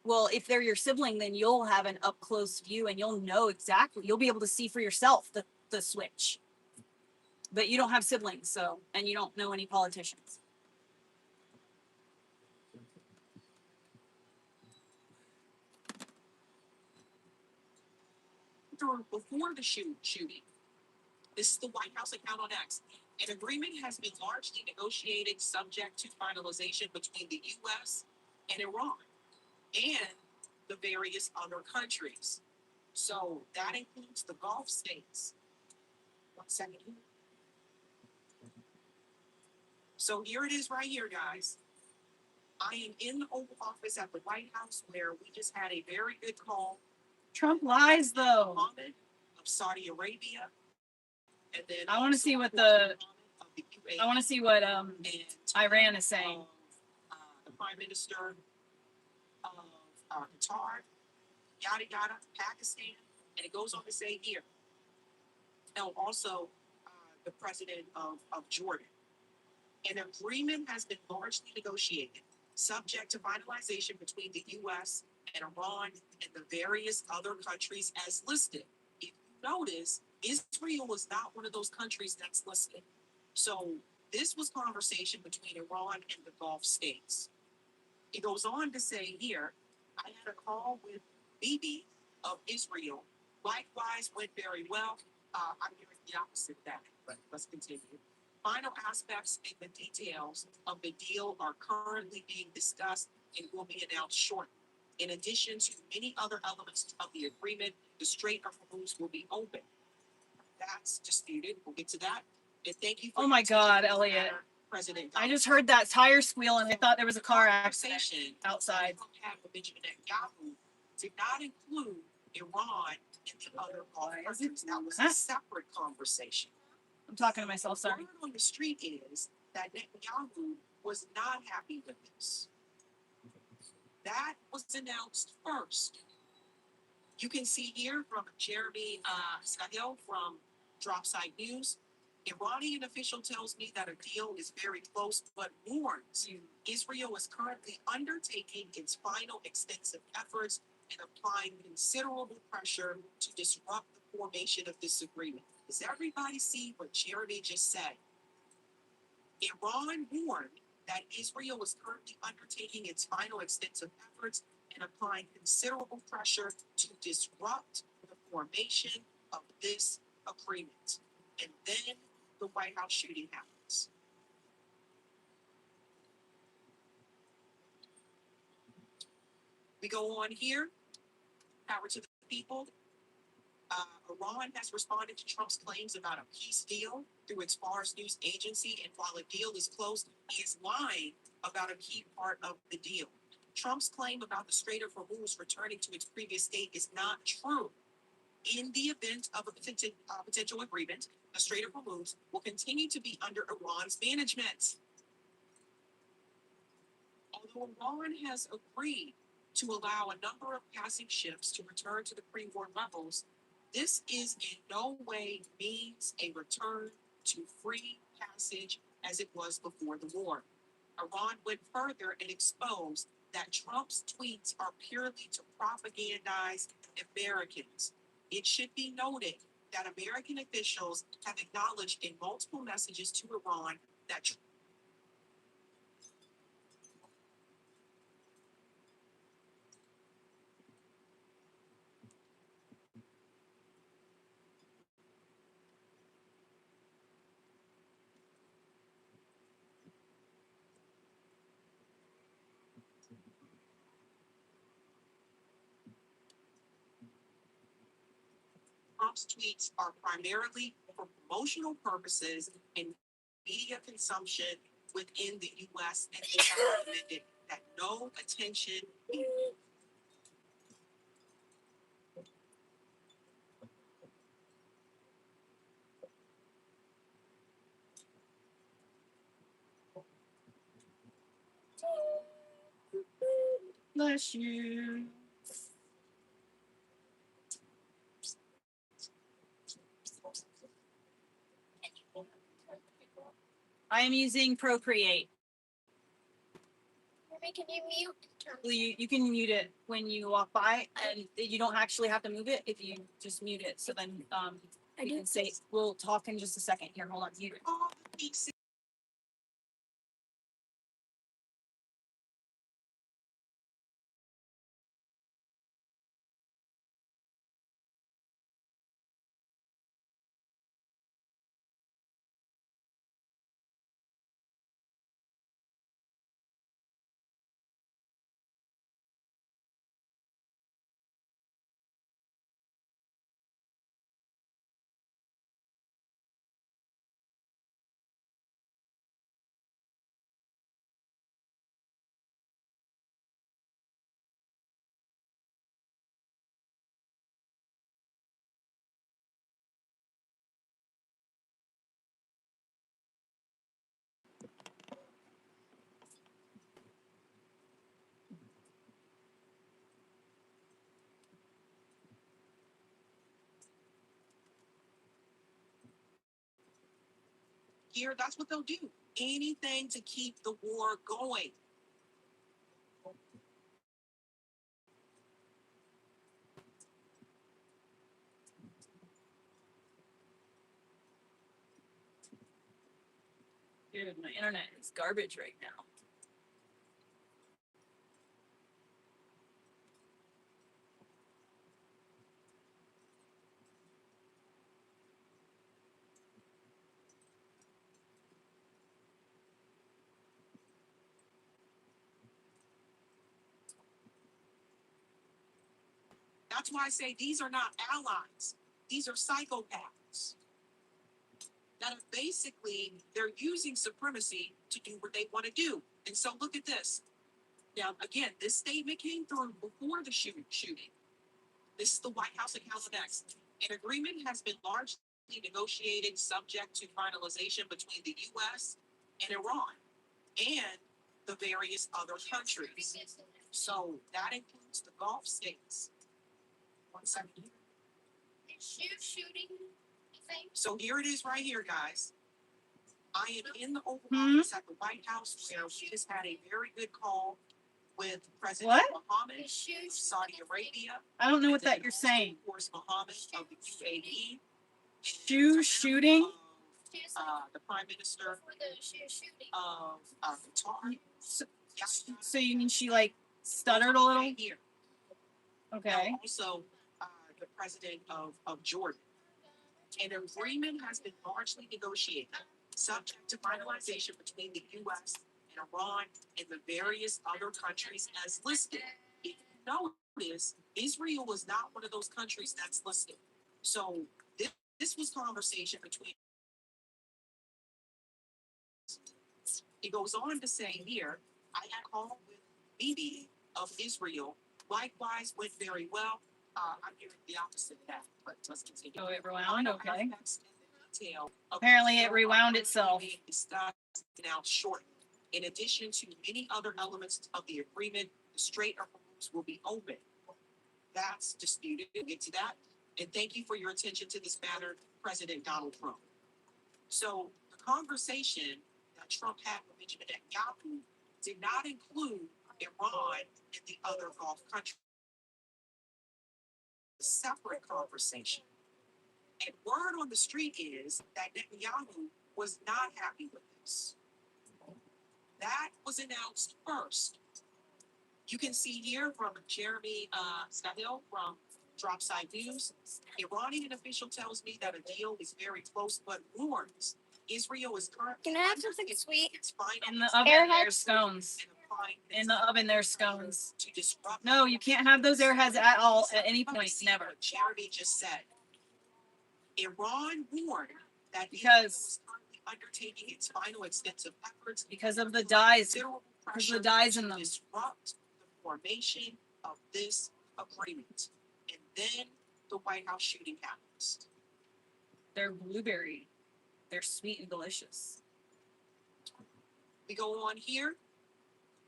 Well, if they're your sibling, then you'll have an up close view and you'll know exactly. You'll be able to see for yourself the switch. But you don't have siblings, so, and you don't know any politicians. Before the shooting, this is the White House account on X. An agreement has been largely negotiated subject to finalization between the U.S. and Iran and the various other countries. So that includes the Gulf states. 1 second here. So here it is right here, guys. I am in the Oval Office at the White House where we just had a very good call. Trump lies, though. Mohammed of Saudi Arabia. And then I want to see what Iran is saying. The Prime Minister of Qatar, yada yada, Pakistan, and it goes on to say here. And also the president of Jordan. An agreement has been largely negotiated, subject to finalization between the U.S. and Iran and the various other countries as listed. If you notice, Israel was not one of those countries that's listed. So this was conversation between Iran and the Gulf states. It goes on to say here, I had a call with Bibi of Israel. Likewise, went very well. I'm hearing the opposite of that, but let's continue. Final aspects and the details of the deal are currently being discussed and will be announced shortly. In addition to many other elements of the agreement, the Strait of Hormuz will be open. That's disputed. We'll get to that. And thank you for Oh my God, Elliot. President. I just heard that tire squeal and I thought there was a car accident outside. Benjamin Netanyahu did not include Iran and the other Gulf countries. That was a separate conversation. I'm talking to myself, sorry. The word on the street is that Netanyahu was not happy with this. That was announced first. You can see here from Jeremy Scahill from Dropside News. Iranian official tells me that a deal is very close, but warns Israel is currently undertaking its final extensive efforts and applying considerable pressure to disrupt the formation of this agreement. Does everybody see what Jeremy just said? Iran warned that Israel is currently undertaking its final extensive efforts and applying considerable pressure to disrupt the formation of this agreement. And then the White House shooting happens. We go on here. Power to the people. Iran has responded to Trump's claims about a peace deal through its Fars news agency, and while a deal is close, he is lying about a key part of the deal. Trump's claim about the Strait of Hormuz returning to its previous state is not true. In the event of a potential agreement, the Strait of Hormuz will continue to be under Iran's management. Although Iran has agreed to allow a number of passing ships to return to the pre-war levels, this is in no way means a return to free passage as it was before the war. Iran went further and exposed that Trump's tweets are purely to propagandize Americans. It should be noted that American officials have acknowledged in multiple messages to Iran that Trump's tweets are primarily for promotional purposes and media consumption within the U.S. and they have recommended that no attention be bless you. I am using Procreate. Can you mute? Well, you can mute it when you walk by, and you don't actually have to move it if you just mute it. So then you can say, we'll talk in just a second. Here, hold on, mute it. All the peaks here, that's what they'll do. Anything to keep the war going. Dude, my internet is garbage right now. That's why I say these are not allies. These are psychopaths that are basically, they're using supremacy to do what they want to do. And so look at this. Now, again, this statement came through before the shooting. This is the White House account next. An agreement has been largely negotiated subject to finalization between the U.S. and Iran and the various other countries. So that includes the Gulf states. 1 second here. Is you shooting? So here it is right here, guys. I am in the Oval Hmm? Office at the White House where we just had a very good call with President What? Mohammed of Saudi Arabia. I don't know what And that you're also, saying. of course, Mohammed of the UAE. Shoe shooting? The Prime Minister of Qatar. So you mean she like stuttered a little? Here. Okay. Now, also, the President of Jordan. An agreement has been largely negotiated, subject to finalization between the U.S. and Iran and the various other countries as listed. If you notice, Israel was not one of those countries that's listed. So this was conversation between. He goes on to say here, I had a call with Bibi of Israel. Likewise, went very well. I'm hearing the opposite of that, but let's continue. Oh, it rewound? Okay. Detail Apparently it rewound itself. Now shortly. In addition to many other elements of the agreement, the Strait of Hormuz will be open. That's disputed. We'll get to that. And thank you for your attention to this matter, President Donald Trump. So the conversation that Trump had with Benjamin Netanyahu did not include Iran and the other Gulf countries. A separate conversation. And word on the street is that Netanyahu was not happy with this. That was announced first. You can see here from Jeremy Sahil from Dropside News. Iranian official tells me that a deal is very close, but warns Israel is currently. Can I have something sweet? In the oven, there's scones. In the oven, there's scones. To disrupt. No, you can't have those airheads at all at any point. Never. What Jeremy just said. Iran warned that Because undertaking its final extensive efforts because of the dyes. Because of the dyes in them. Disrupt the formation of this agreement. And then the White House shooting happens. They're blueberry. They're sweet and delicious. We go on here.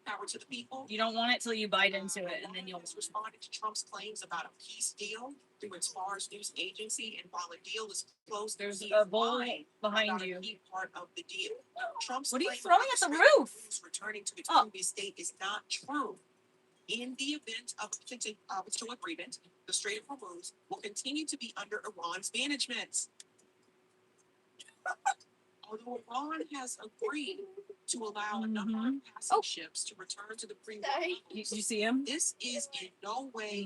Power to the people. You don't want it till you bite into it, and then you'll. Responded to Trump's claims about a peace deal through its Fars News agency, and while a deal is closed, there's a bowl behind you. A key part of the deal. Trump's what are you throwing at the roof? Returning to its previous state is not true. In the event of a potential agreement, the Strait of Hormuz will continue to be under Iran's management. Although Iran has agreed to allow a number of passing ships to return to the pre-war levels, You see him? this is in no way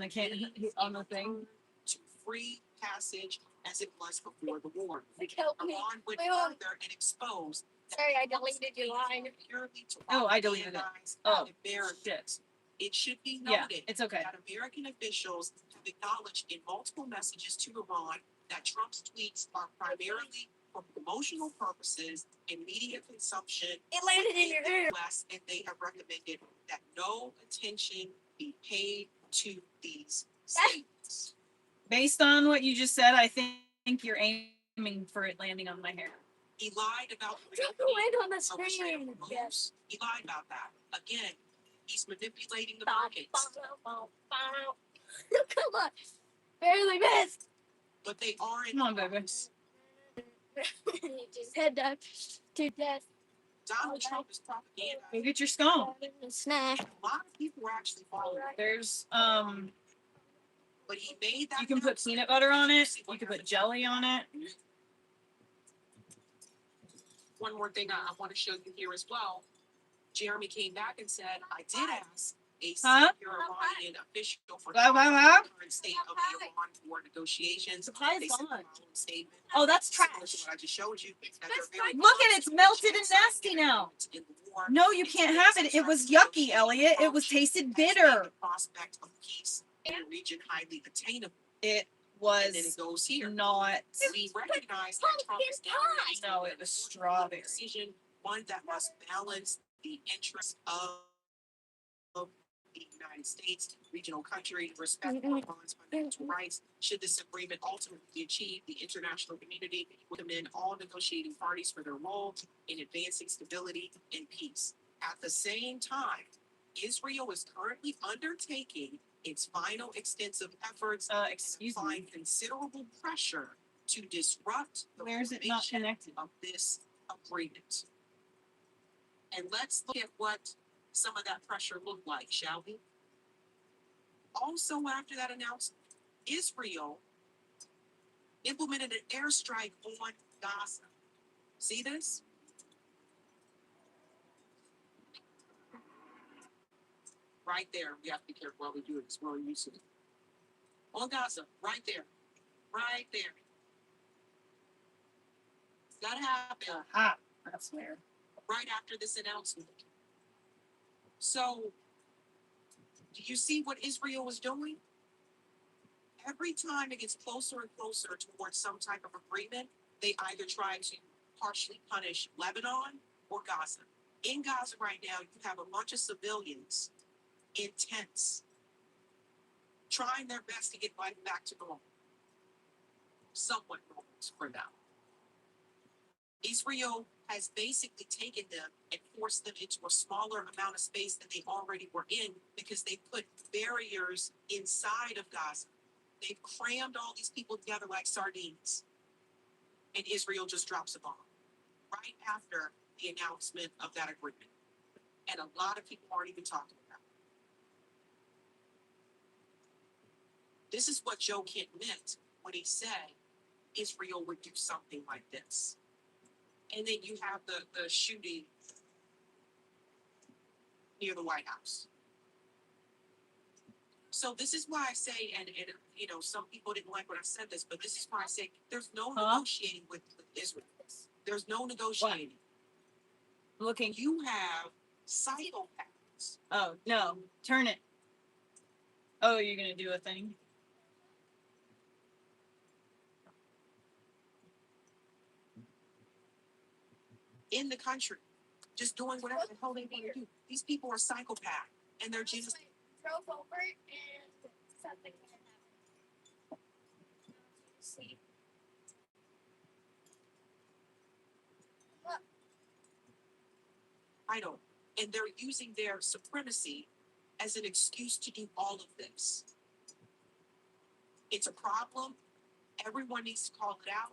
on the thing to free passage as it was before the war. Help me. Iran went further and exposed. Sorry, I deleted your line. Oh, I deleted it. Oh, shit. It should be noted it's okay. that American officials have acknowledged in multiple messages to Iran that Trump's tweets are primarily for promotional purposes and media consumption. It landed in your ear. And they have recommended that no attention be paid to these statements. Based on what you just said, I think you're aiming for it landing on my hair. He lied about the land on the screen. Yes. He lied about that. Again, he's manipulating the markets. Come on. Barely missed. But they aren't. Come on, baby. You just head down to death. Donald Trump is propaganda. Go get your scone. Snack. A lot of people were actually following. There's But he made that. You can put peanut butter on it. You can put jelly on it. One more thing I want to show you here as well. Jeremy came back and said, I did ask a senior Iranian official for the current state of the Iran war negotiations. The pie is They said gone. the following statement. Oh, that's Similar trash. to what I just showed you. That they're very Look at it, it's melted and nasty now. in the war. No, you can't have it. It was yucky, Elliot. It was tasted bitter. The prospect of peace in a region highly attainable. It And then it was goes here. not. We recognize that Trump is now No, it was strawberry. decision, one that must balance the interests of the United States, regional country, respect for Iran's fundamental rights. Should this agreement ultimately be achieved, the international community will commend all negotiating parties for their role in advancing stability and peace. At the same time, Israel is currently undertaking its final extensive efforts Excuse me. find considerable pressure to disrupt the Where is it not formation connected? of this agreement. And let's look at what some of that pressure looked like, shall we? Also, after that announcement, Israel implemented an airstrike on Gaza. See this? Right there. We have to be careful while we do this. We're used to it. On Gaza, right there. Right there. That happened. Aha, that's where. Right after this announcement. So, do you see what Israel was doing? Every time it gets closer and closer towards some type of agreement, they either try to partially punish Lebanon or Gaza. In Gaza right now, you have a bunch of civilians in tents trying their best to get life back to normal. Somewhat normal for now. Israel has basically taken them and forced them into a smaller amount of space than they already were in because they put barriers inside of Gaza. They've crammed all these people together like sardines. And Israel just drops a bomb right after the announcement of that agreement. And a lot of people aren't even talking about it. This is what Joe Kent meant when he said Israel would do something like this. And then you have the shooting near the White House. So this is why I say, and you know, some people didn't like when I said this, but this is why I say there's no negotiating with Israel. There's no negotiating. Looking. You have psychopaths. Oh, no. Turn it. Oh, you're going to do a thing? In the country, just doing whatever the hell they want to do. These people are psychopaths, and they're just drove over and something happened. See. Look. idle, and they're using their supremacy as an excuse to do all of this. It's a problem. Everyone needs to call it out.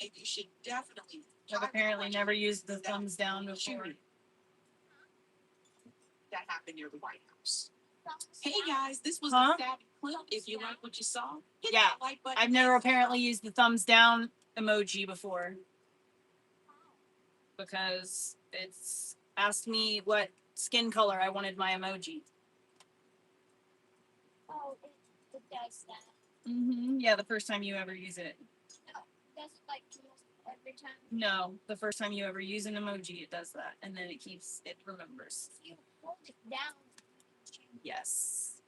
And you should definitely. I've apparently never used the thumbs down before. That happened near the White House. Hey guys, this was Huh? a sad clip. If you like what you saw, hit Yeah, that like button. I've never apparently used the thumbs down emoji before. Because it's asked me what skin color I wanted my emoji. Oh, it does that. Mm-hmm. Yeah, the first time you ever use it. No, that's like every time. No, the first time you ever use an emoji, it does that, and then it remembers. If you hold it down, you can change Yes.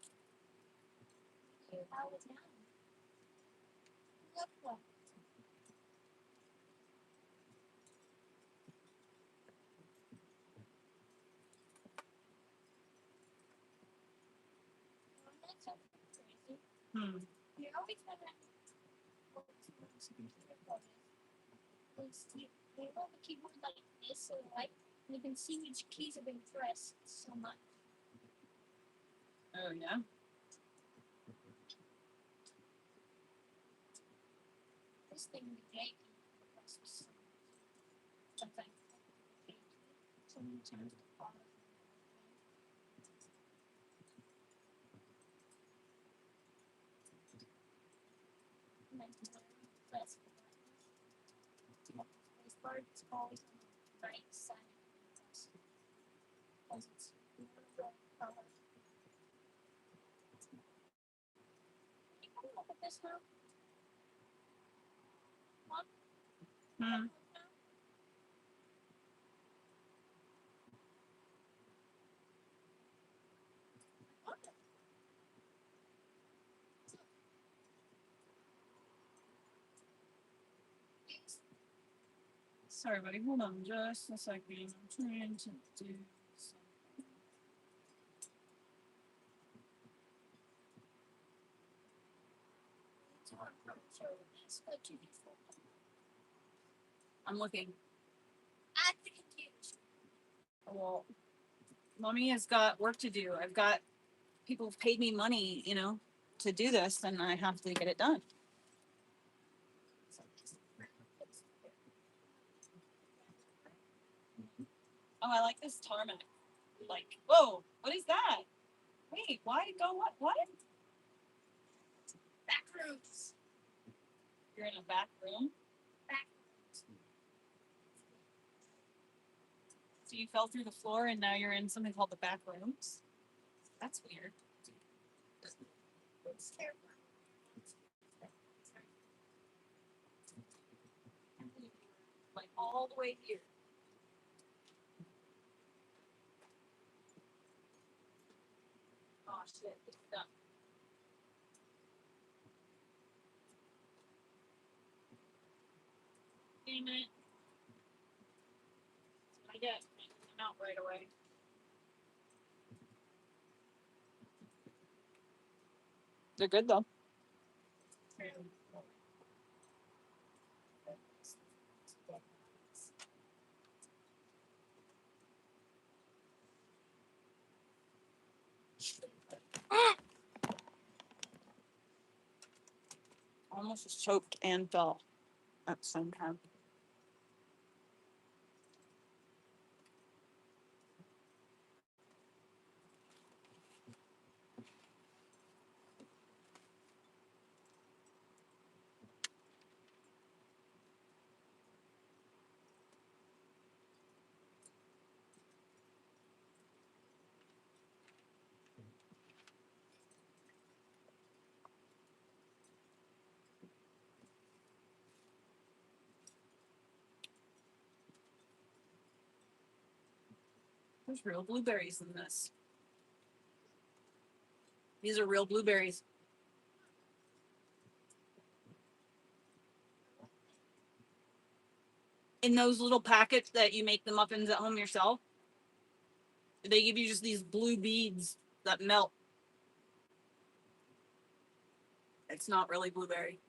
it. Hold it down. Look what. That's something crazy. You always have that. You hold the keyboard like this, so like you can see which keys have been pressed so much. Oh yeah. This thing with J key presses sometimes. Sometimes the bottom. Press the buttons. This part is always on the right side because it's the color. Can you look at this now? Hmm. Sorry, buddy. Hold on just a second. I'm trying to do something. I'm looking. At the computer. Well, mommy has got work to do. I've got people have paid me money, you know, to do this, then I have to get it done. Oh, I like this tarmac. Like, whoa, what is that? Wait, why go what? What? Back rooms. You're in a back room? Back. So you fell through the floor and now you're in something called the back rooms? That's weird. Like all the way here. Oh shit, it's done. Damn it. I get I'm out right away. They're good though. Almost just choked and fell at the same time. There's real blueberries in this. These are real blueberries. In those little packets that you make the muffins at home yourself, they give you just these blue beads that melt. It's not really blueberry.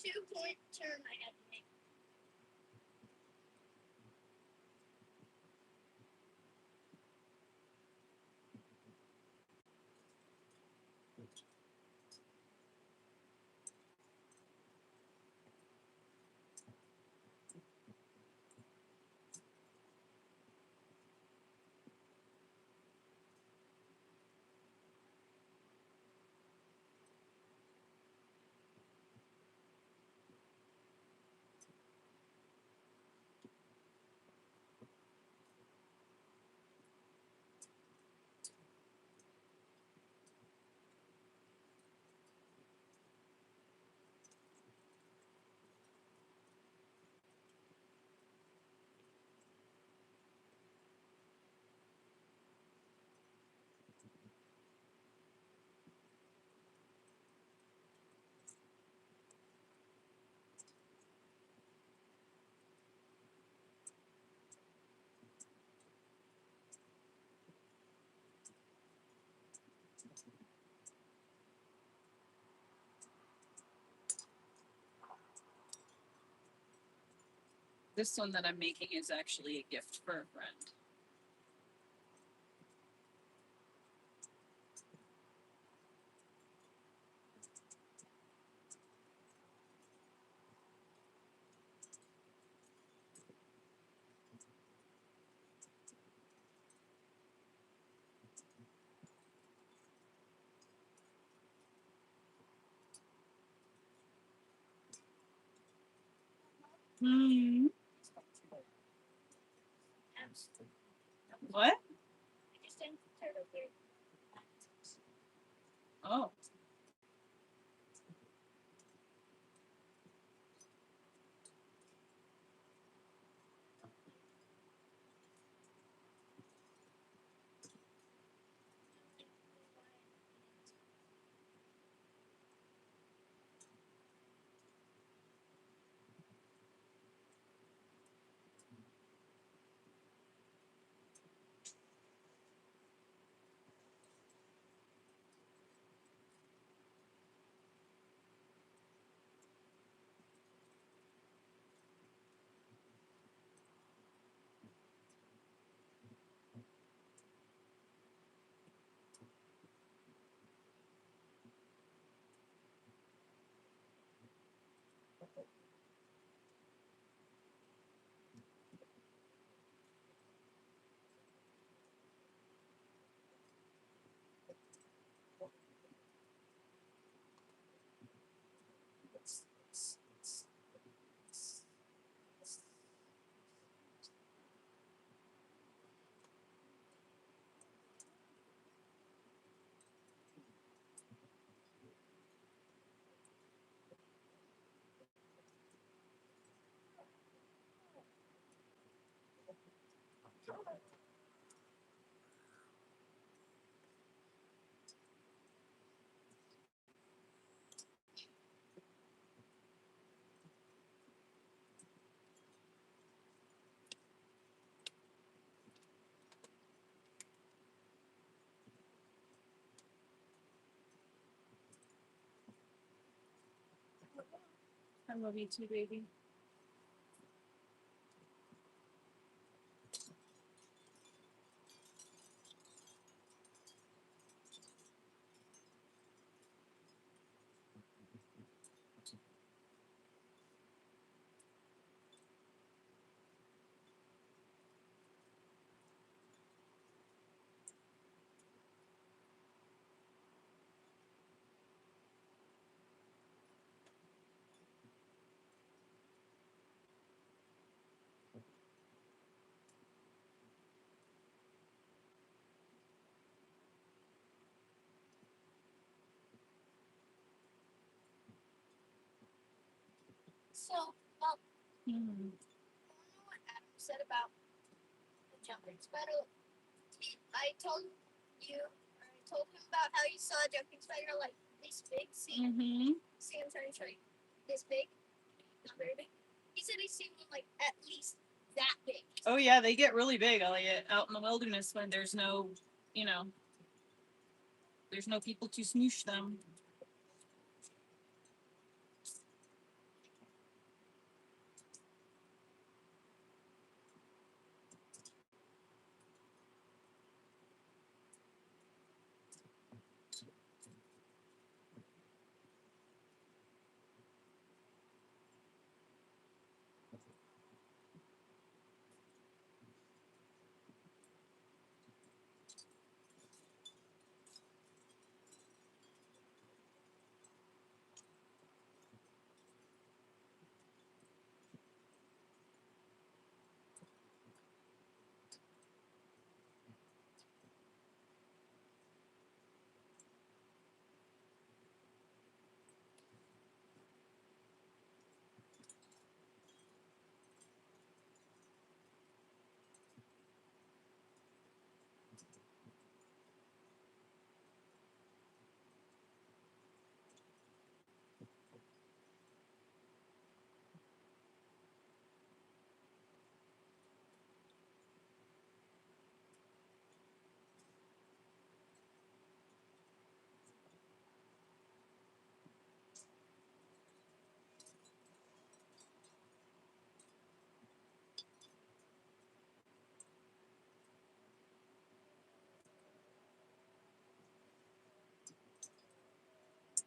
Two-point turn I had to make. This one that I'm making is actually a gift for a friend. Hmm. What? I just didn't turtle here. Oh. I love you too, baby. So, Hmm. you know what Adam said about the jumping spider? I told you, or I told him about how you saw a jumping spider like this big. See, Mm-hmm. see, I'm trying to show you. This big, not very big. He said he's seen one like at least that big. Oh yeah, they get really big, Elliot, out in the wilderness when there's no, you know, there's no people to smoosh them.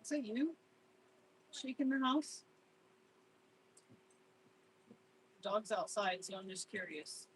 Is that you shaking the house? Dog's outside, so I'm just curious.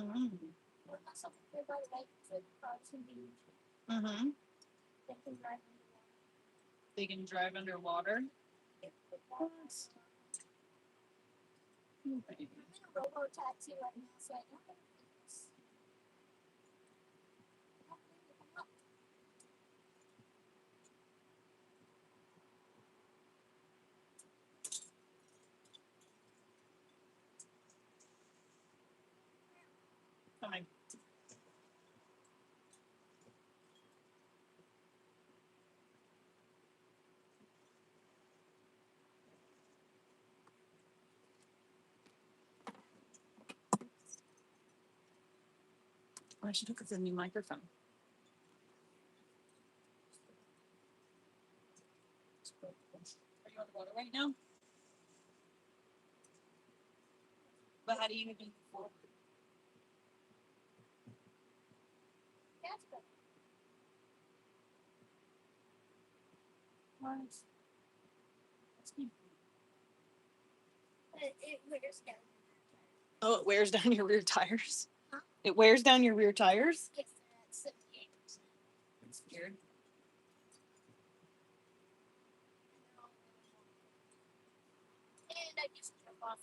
Mm-hmm. Mm-hmm. They can drive underwater. Coming. I should hook up the new microphone. Are you on the water right now? But how do you even forward? It wears down. Oh, it wears down your rear tires? Huh? It wears down your rear tires? Yes, that's 78%. That's weird. And I just took off.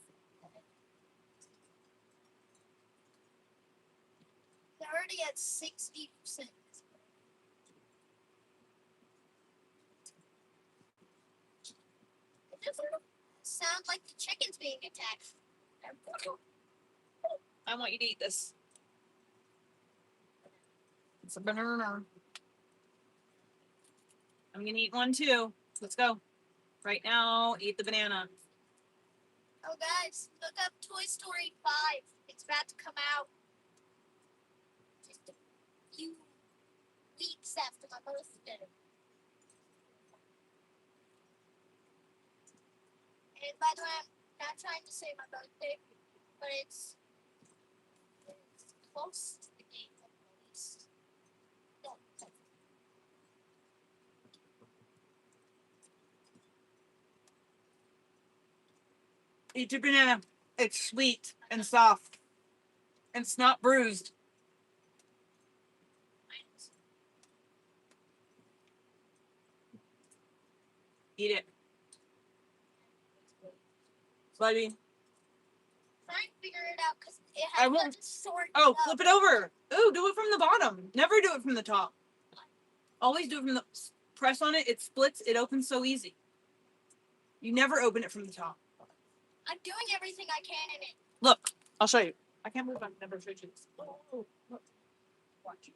They're already at 60%. It doesn't sound like the chicken's being attacked. I want you to eat this. It's a banana. I'm gonna eat one too. Let's go. Right now, eat the banana. Oh, guys, look up Toy Story 5. It's about to come out. Just a few weeks after my birthday. And by the way, I'm not trying to say my birthday, but it's close to the date of release. No, Eat your banana. It's sweet and soft. And it's not bruised. Eat it. Buddy. try and figure it out because it I has won't. such a sort. Oh, flip it over. Ooh, do it from the bottom. Never do it from the top. Always do it from the. Press on it. It splits. It opens so easy. You never open it from the top. I'm doing everything I can in it. Look, I'll show you. I can't believe I've never showed you this. Oh, look. Watch.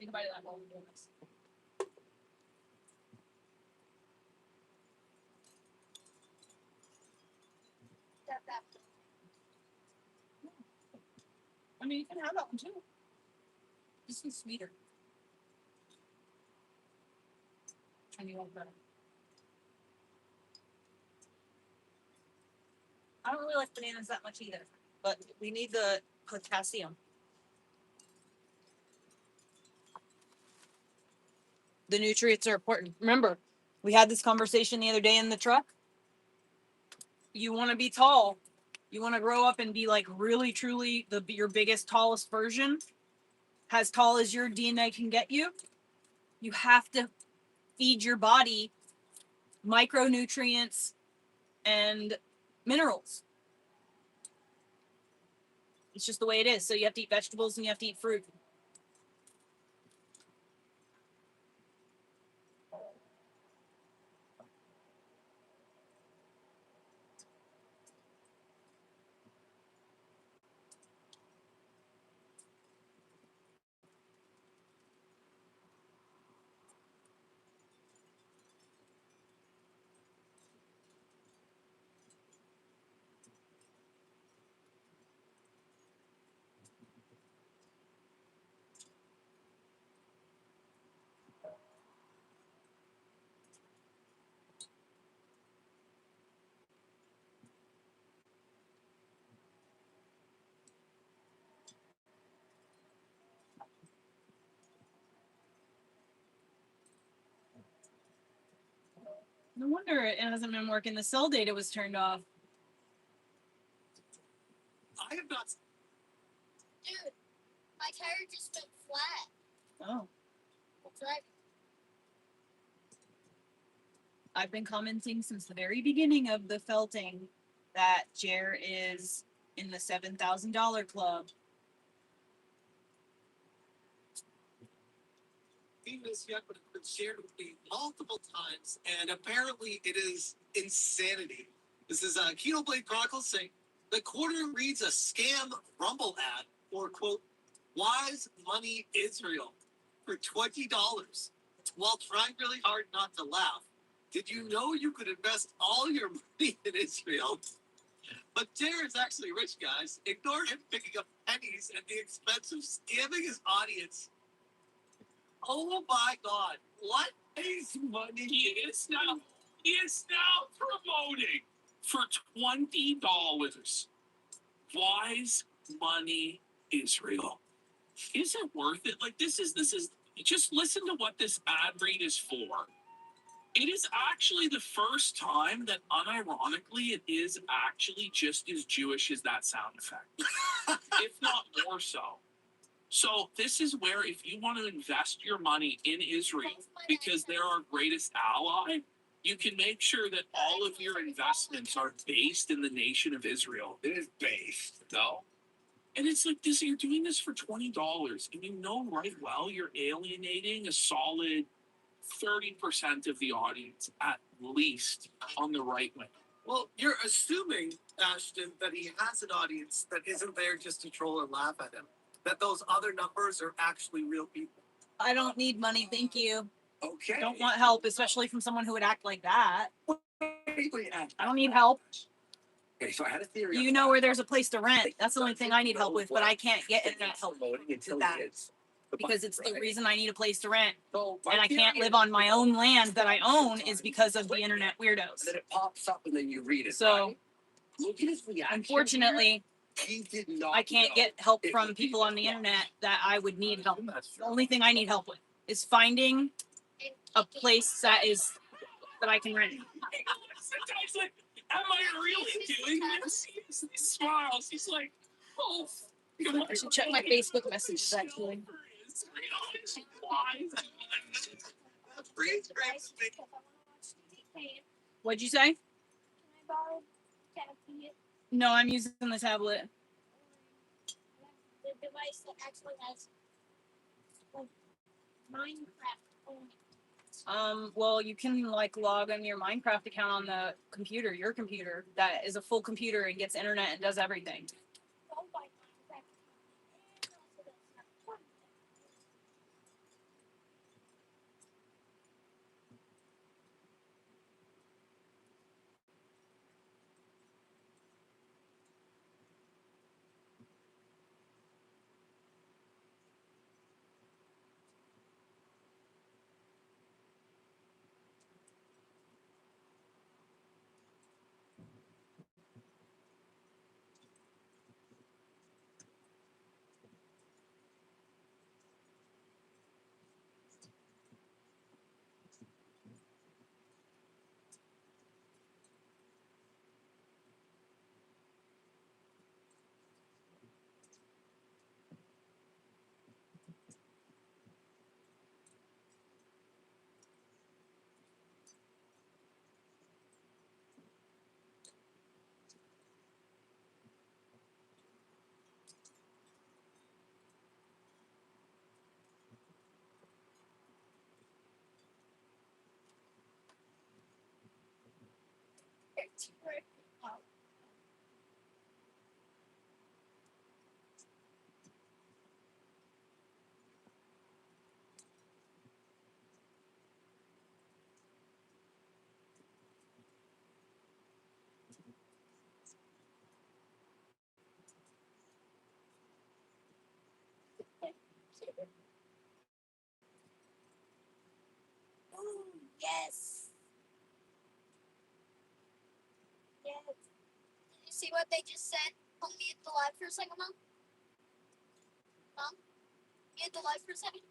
Think about it that while we're doing this. That. I mean, you can have that one too. This one's sweeter. And you want better. I don't really like bananas that much either, but we need the potassium. The nutrients are important. Remember, we had this conversation the other day in the truck. You want to be tall. You want to grow up and be like really, truly your biggest, tallest version, as tall as your DNA can get you. You have to feed your body micronutrients and minerals. It's just the way it is. So you have to eat vegetables and you have to eat fruit. No wonder it hasn't been working. The cell data was turned off. I have not. Dude, my tire just went flat. Oh. That's right. I've been commenting since the very beginning of the felting that Jer is in the $7,000 club. This yet, but it's been shared with me multiple times, and apparently it is insanity. This is Keno Blade Chronicles saying the quarter reads a scam Rumble ad for quote Wise Money Israel for $20 while trying really hard not to laugh. Did you know you could invest all your money in Israel? But Jer is actually rich, guys. Ignore him picking up pennies at the expense of scamming his audience. Oh my God! What is money? He is now promoting for $20. Wise Money Israel. Is it worth it? Like this is just listen to what this ad read is for. It is actually the first time that unironically it is actually just as Jewish as that sound effect. If not more so. So this is where if you want to invest your money in Israel because they're our greatest ally, you can make sure that all of your investments are based in the nation of Israel. It is based, though. And it's like this, you're doing this for $20, and you know right well you're alienating a solid 30% of the audience at least on the right wing. Well, you're assuming, Ashton, that he has an audience that isn't there just to troll and laugh at him. That those other numbers are actually real people. I don't need money, thank you. Okay. I don't want help, especially from someone who would act like that. I don't need help. Okay, so I had a theory. You know where there's a place to rent. That's the only thing I need help with, but I can't get internet help Until with that. it's because it's the reason I need a place to rent. So And I can't live on my own land that I own is because of the internet weirdos. then it pops up and then you read it. So, right? Look at his reaction. unfortunately, He did not I can't know get help it from would people be on the that internet that I would need help. That's The true. only thing I need help with is finding a place that I can rent. Sometimes like, am I really doing this? He smiles. He's like, oh. I should check my Facebook messages actually. What'd you say? Can I borrow tablet? No, I'm using the tablet. The device that actually has like Minecraft on it. Well, you can like log on your Minecraft account on the computer, your computer, that is a full computer and gets internet and does everything. Go by Minecraft. And also does have fun. It's working out. Ooh, yes. Yes. Did you see what they just said? Hold me at the live for a second, Mom. Mom? Me at the live for a second?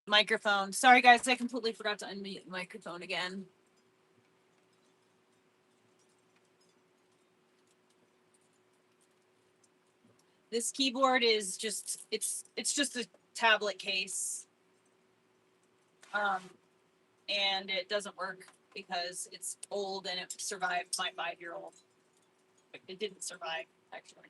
Microphone. Sorry, guys, I completely forgot to unmute the microphone again. This keyboard is just, it's just a tablet case. And it doesn't work because it's old and it survived my 5-year-old. It didn't survive, actually.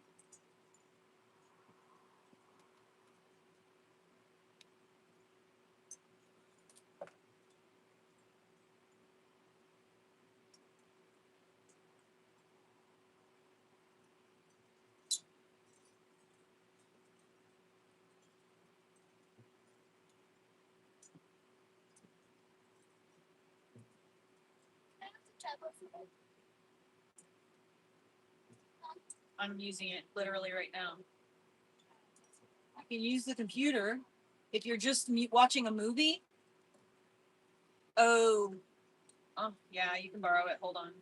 I'm using it literally right now. You can use the computer if you're just watching a movie. Oh, yeah, you can borrow it. Hold on.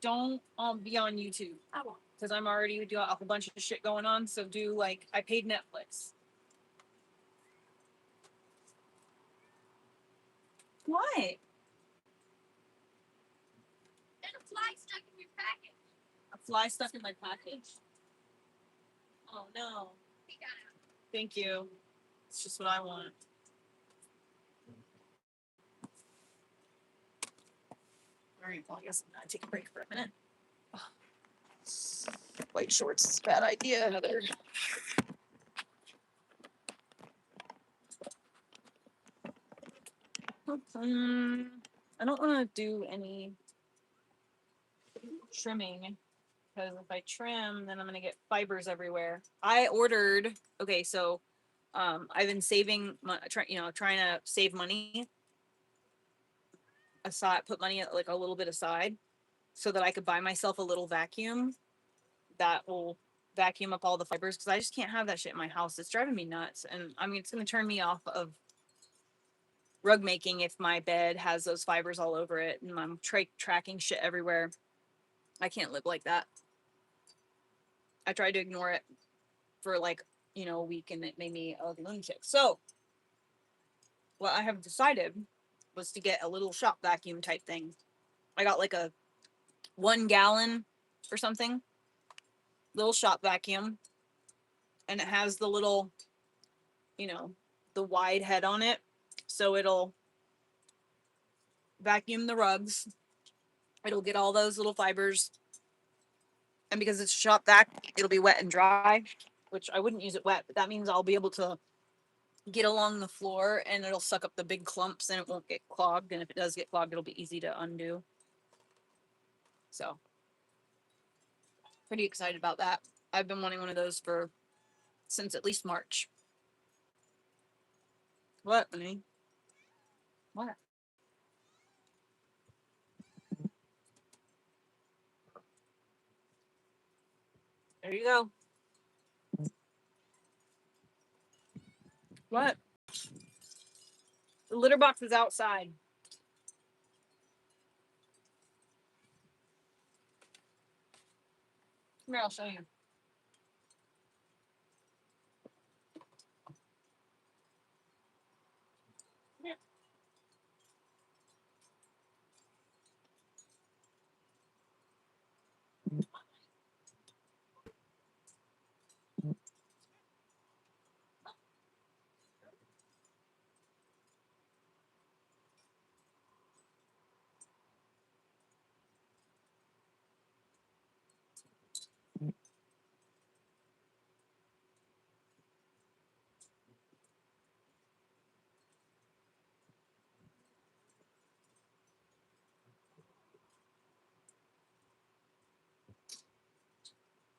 Don't be on YouTube. I won't, because I'm already doing a whole bunch of shit going on. So do like, I paid Netflix. What? There's a fly stuck in your package. A fly stuck in my package? Oh no. Thank you. It's just what I want. All right, well, I guess I'm gonna take a break for a minute. White shorts is a bad idea, Heather. I don't want to do any trimming because if I trim, then I'm gonna get fibers everywhere. I ordered. Okay, so I've been saving, trying to save money aside, put money like a little bit aside, so that I could buy myself a little vacuum that will vacuum up all the fibers because I just can't have that shit in my house. It's driving me nuts, and I mean it's gonna turn me off of rug making if my bed has those fibers all over it and I'm tracking shit everywhere. I can't live like that. I tried to ignore it for like, a week and it made me a lunatic. So what I have decided was to get a little shop vacuum type thing. I got like a 1 gallon or something, little shop vacuum, and it has the little, the wide head on it. So it'll vacuum the rugs. It'll get all those little fibers. And because it's shop vac, it'll be wet and dry, which I wouldn't use it wet, but that means I'll be able to get along the floor and it'll suck up the big clumps and it won't get clogged. And if it does get clogged, it'll be easy to undo. So pretty excited about that. I've been wanting one of those since at least March. What, honey? What? There you go. What? The litter box is outside. Come here, I'll show you. Here.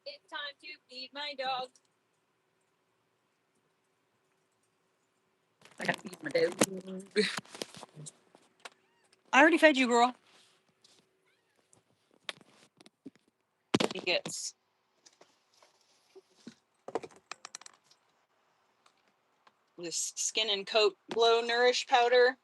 It's time to feed my dog. I gotta feed my dog. I already fed you, girl. He gets this Skin and Coat Glow Nourish powder.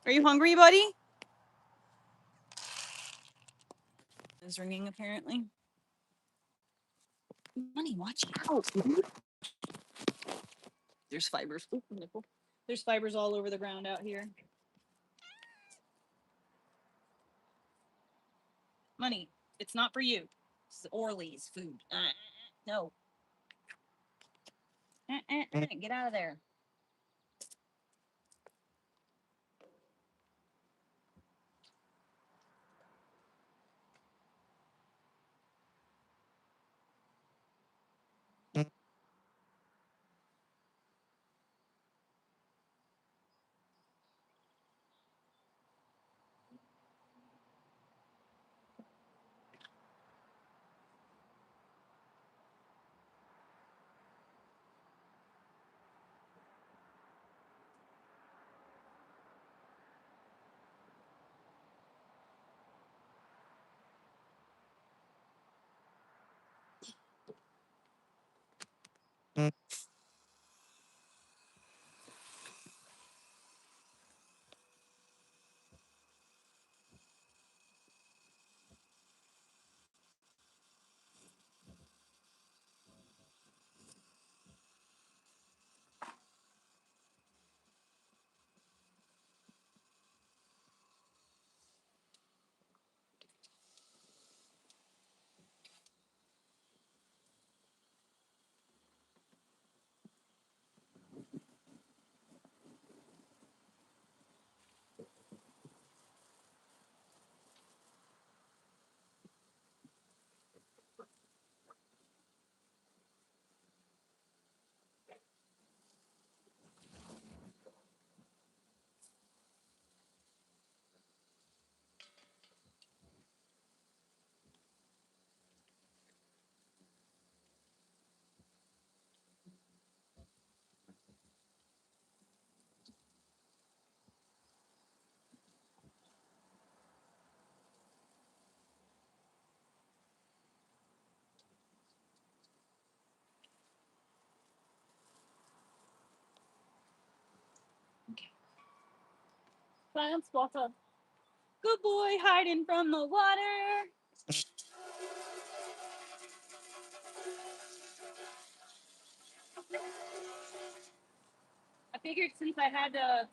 Are you hungry, buddy? Is ringing apparently. Money, watch out. There's fibers. Ooh, nipple. There's fibers all over the ground out here. Money, it's not for you. It's Orly's food. No. Get out of there. Science water. Good boy hiding from the water. I figured since I had to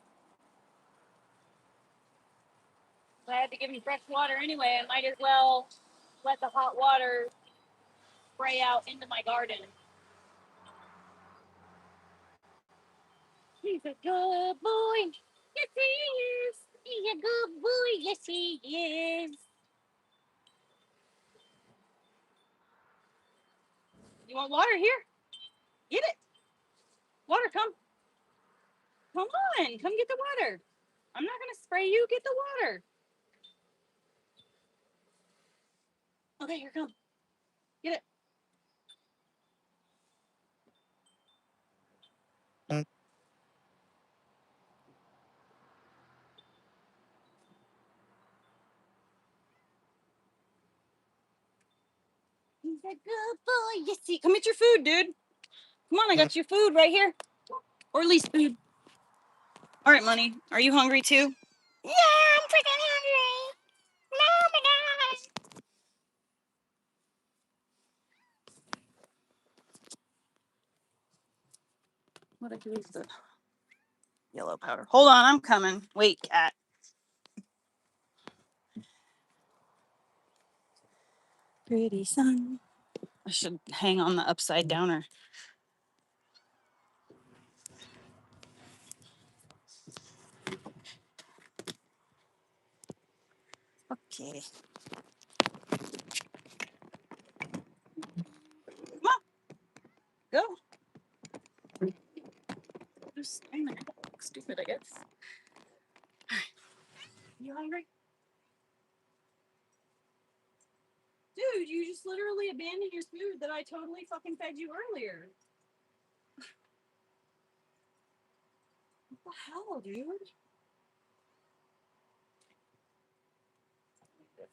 give him fresh water anyway, I might as well let the hot water spray out into my garden. He's a good boy. Yes, he is. He's a good boy. Yes, he is. You want water? Here. Get it. Water, come. Come on. Come get the water. I'm not going to spray you. Get the water. Okay, here, come. Get it. He's a good boy. Yes, he. Come get your food, dude. Come on, I got your food right here. Or at least food. All right, Money. Are you hungry too? Yeah, I'm freaking hungry. Oh my God. What I do is the yellow powder. Hold on, I'm coming. Wait, cat. Pretty sun. I should hang on the upside downer. Okay. Come on. Go. Just, I'm gonna look stupid, I guess. You hungry? Dude, you just literally abandoned your food that I totally fucking fed you earlier. What the hell, dude?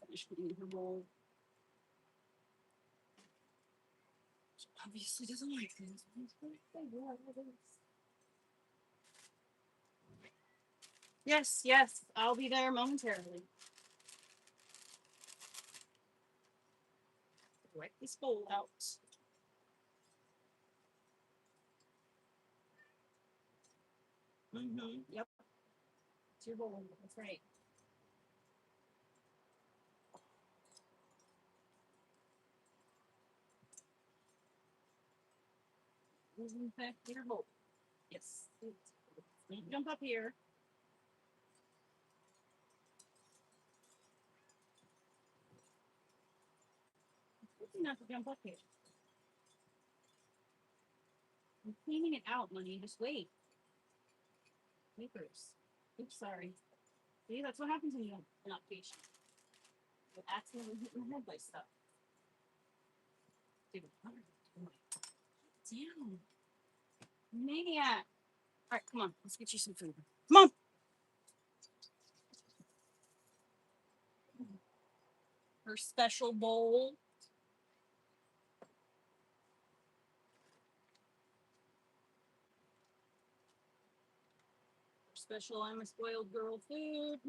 Finish eating her bowl. obviously doesn't like this. Yes, yes, I'll be there momentarily. Wipe this bowl out. Yep. It's your bowl. That's right. In fact, your bowl. Yes. Don't jump up here. Not to jump up here. I'm cleaning it out, Money. Just wait. Papers. Oops, sorry. See, that's what happens when you're not patient. You'll accidentally hit your head by stuff. Dude, what are you doing? Down. Maniac. All right, come on. Let's get you some food. Come on. Her special bowl. Her special I'm a spoiled girl food.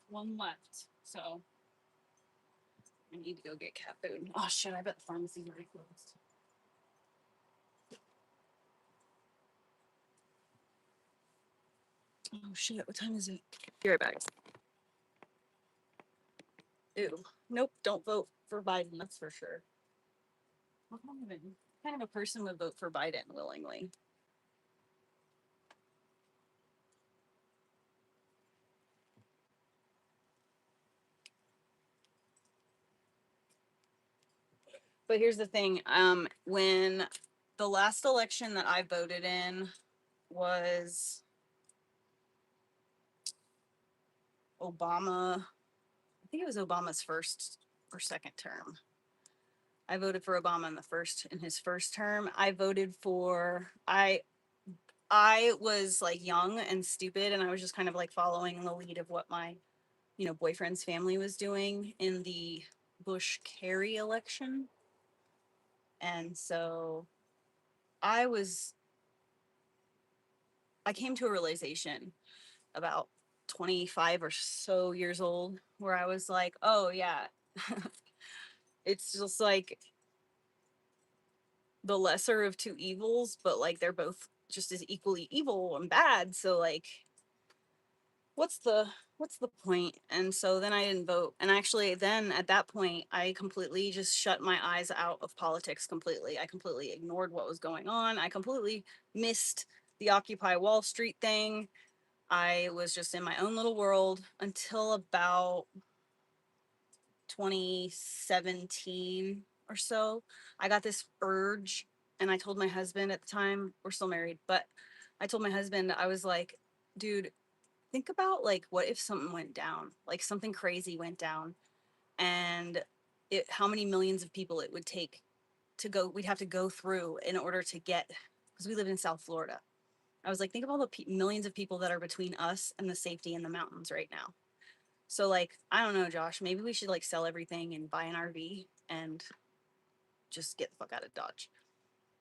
One left. So I need to go get cat food. Oh shit, I bet the pharmacy's already closed. Oh shit, what time is it? Be right back. Ew. Nope, don't vote for Biden, that's for sure. What kind of a person would vote for Biden willingly? But here's the thing, when the last election that I voted in was Obama, I think it was Obama's first or second term. I voted for Obama in his first term. I voted for I was like young and stupid, and I was just kind of like following the lead of what my, boyfriend's family was doing in the Bush-Kerry election. And so I came to a realization about 25 or so years old where I was like, oh yeah, it's just like the lesser of two evils, but like they're both just as equally evil and bad. So like what's the point? And so then I didn't vote. And actually then at that point I completely just shut my eyes out of politics completely. I completely ignored what was going on. I completely missed the Occupy Wall Street thing. I was just in my own little world until about 2017 or so. I got this urge, and I told my husband at the time, we're still married, but I told my husband, I was like, dude, think about like what if something went down, like something crazy went down, and how many millions of people it would take to go, we'd have to go through in order to get, because we live in South Florida. I was like, think of all the millions of people that are between us and the safety in the mountains right now. So like, I don't know, Josh, maybe we should like sell everything and buy an RV and just get the fuck out of Dodge.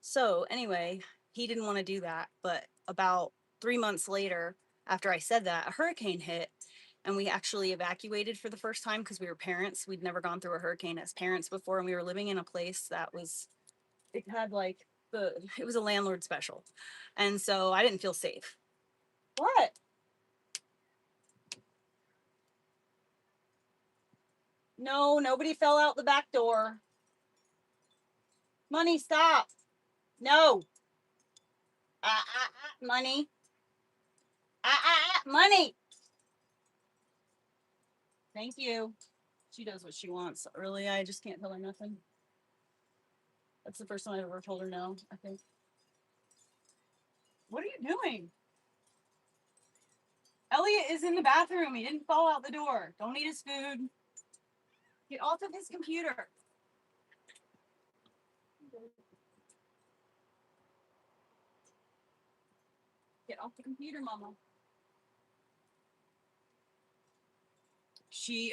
So anyway, he didn't want to do that. But about 3 months later, after I said that, a hurricane hit, and we actually evacuated for the first time because we were parents. We'd never gone through a hurricane as parents before, and we were living in a place that was, it had like it was a landlord special. And so I didn't feel safe. What? No, nobody fell out the back door. Money, stop. No. Money. Money. Thank you. She does what she wants. Really, I just can't tell her nothing. That's the first time I've ever told her no, I think. What are you doing? Elliot is in the bathroom. He didn't fall out the door. Don't eat his food. Get off of his computer. Get off the computer, Mama.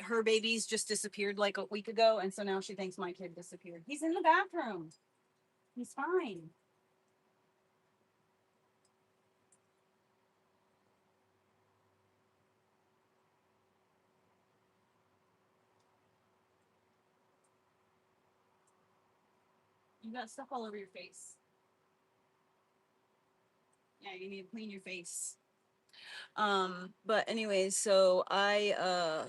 her babies just disappeared like a week ago, and so now she thinks my kid disappeared. He's in the bathroom. He's fine. You got stuff all over your face. Yeah, you need to clean your face. But anyways, so I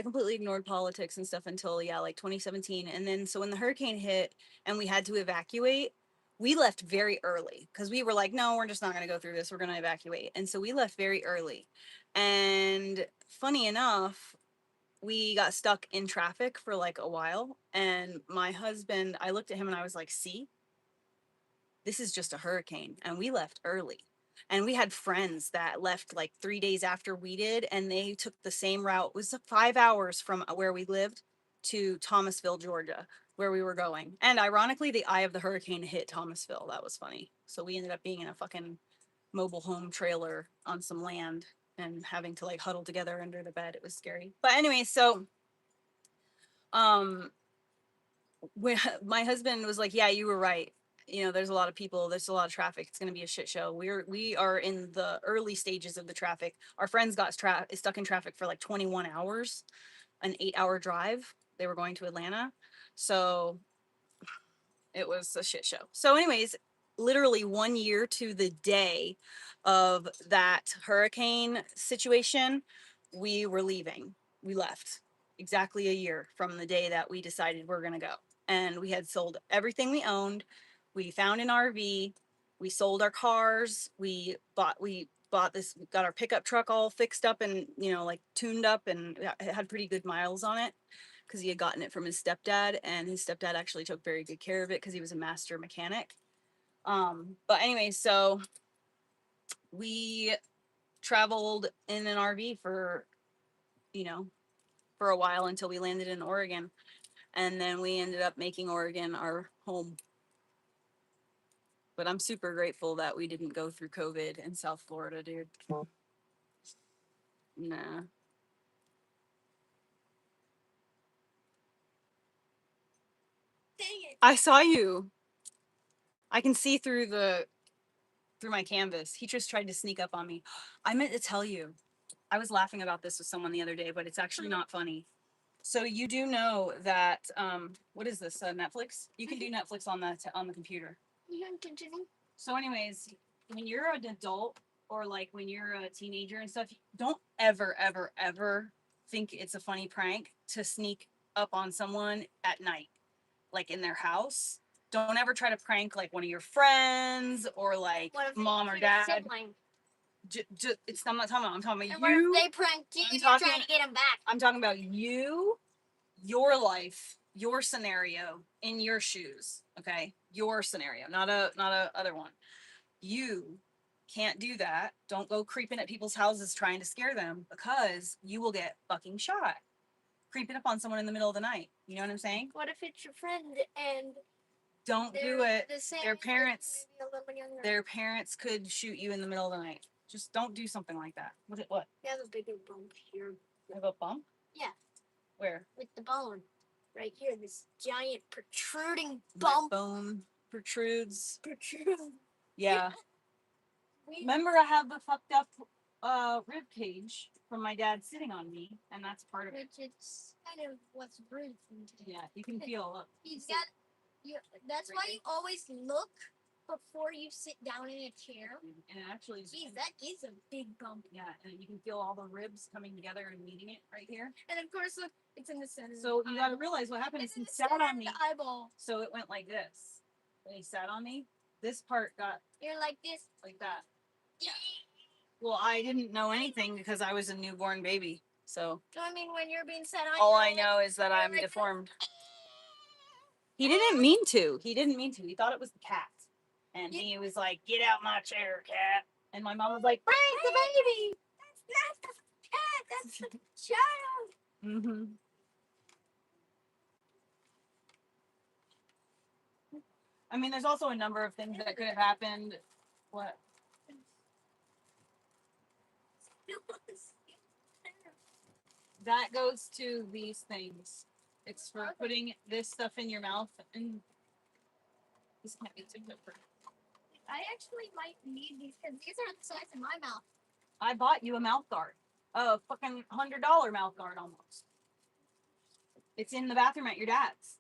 completely ignored politics and stuff until like 2017. And then so when the hurricane hit and we had to evacuate, we left very early because we were like, no, we're just not gonna go through this. We're gonna evacuate. And so we left very early. And funny enough, we got stuck in traffic for like a while. And my husband, I looked at him and I was like, see, this is just a hurricane. And we left early. And we had friends that left like 3 days after we did, and they took the same route. It was 5 hours from where we lived to Thomasville, Georgia, where we were going. And ironically, the eye of the hurricane hit Thomasville. That was funny. So we ended up being in a fucking mobile home trailer on some land and having to like huddle together under the bed. It was scary. But anyway, so um when my husband was like, yeah, you were right. You know, there's a lot of people, there's a lot of traffic. It's going to be a shit show. We are in the early stages of the traffic. Our friends got stuck in traffic for like 21 hours, an 8-hour drive. They were going to Atlanta. So it was a shit show. So anyways, literally 1 year to the day of that hurricane situation, we were leaving. We left exactly a year from the day that we decided we're going to go. And we had sold everything we owned. We found an RV. We sold our cars. We bought this, we got our pickup truck all fixed up and, like tuned up, and it had pretty good miles on it because he had gotten it from his stepdad, and his stepdad actually took very good care of it because he was a master mechanic. But anyway, so we traveled in an RV you know, for a while until we landed in Oregon. And then we ended up making Oregon our home. But I'm super grateful that we didn't go through COVID in South Florida, dude. Nah. Dang it. I saw you. I can see through my canvas. He just tried to sneak up on me. I meant to tell you. I was laughing about this with someone the other day, but it's actually not funny. So you do know that what is this? Netflix? You can do Netflix on the computer. You can continue. So, anyways, when you're an adult or like when you're a teenager and stuff, don't ever, ever, ever think it's a funny prank to sneak up on someone at night, like in their house. Don't ever try to prank like one of your friends or like What if mom or it's your dad. sibling? I'm not talking about. I'm talking about And what you. if they pranked you I'm and you're talking- trying to get them back? I'm talking about you, your life, your scenario, in your shoes. Okay, your scenario, not a other one. You can't do that. Don't go creeping at people's houses trying to scare them because you will get fucking shot. Creeping up on someone in the middle of the night. You know what I'm saying? What if it's your friend and Don't do they're it. the same Their age, parents, maybe a little younger? their parents could shoot you in the middle of the night. Just don't do something like that. What? They have a bigger bump here. You have a bump? Yeah. Where? With the bone. Right here, this giant protruding My bump. bone protrudes. Protrude. Yeah. Remember, I have the fucked up rib cage from my dad sitting on me, and that's part of it. Which it's kind of what's bruised. Yeah, you can feel it. He's got. That's why you always look before you sit down in a chair. And actually, Geez, that is a big bump. yeah, and you can feel all the ribs coming together and meeting it right here. And of course, look, it's in the center. So you got to realize what happened is he sat on me. The eyeball. So it went like this. When he sat on me, this part got You're like this. like that. Yeah. Well, I didn't know anything because I was a newborn baby. So I mean, when you're being set on. all I know is that I'm deformed. He didn't mean to. He didn't mean to. He thought it was the cat. And he was like, "Get out my chair, cat." And my mom was like, "Frank, the baby." That's not the cat. That's the child. Mm-hmm. I mean, there's also a number of things that could have happened. What? That goes to these things. It's for putting this stuff in your mouth, and this can't be too good for. I actually might need these because these are the size of my mouth. I bought you a mouth guard, a fucking $100 mouth guard almost. It's in the bathroom at your dad's.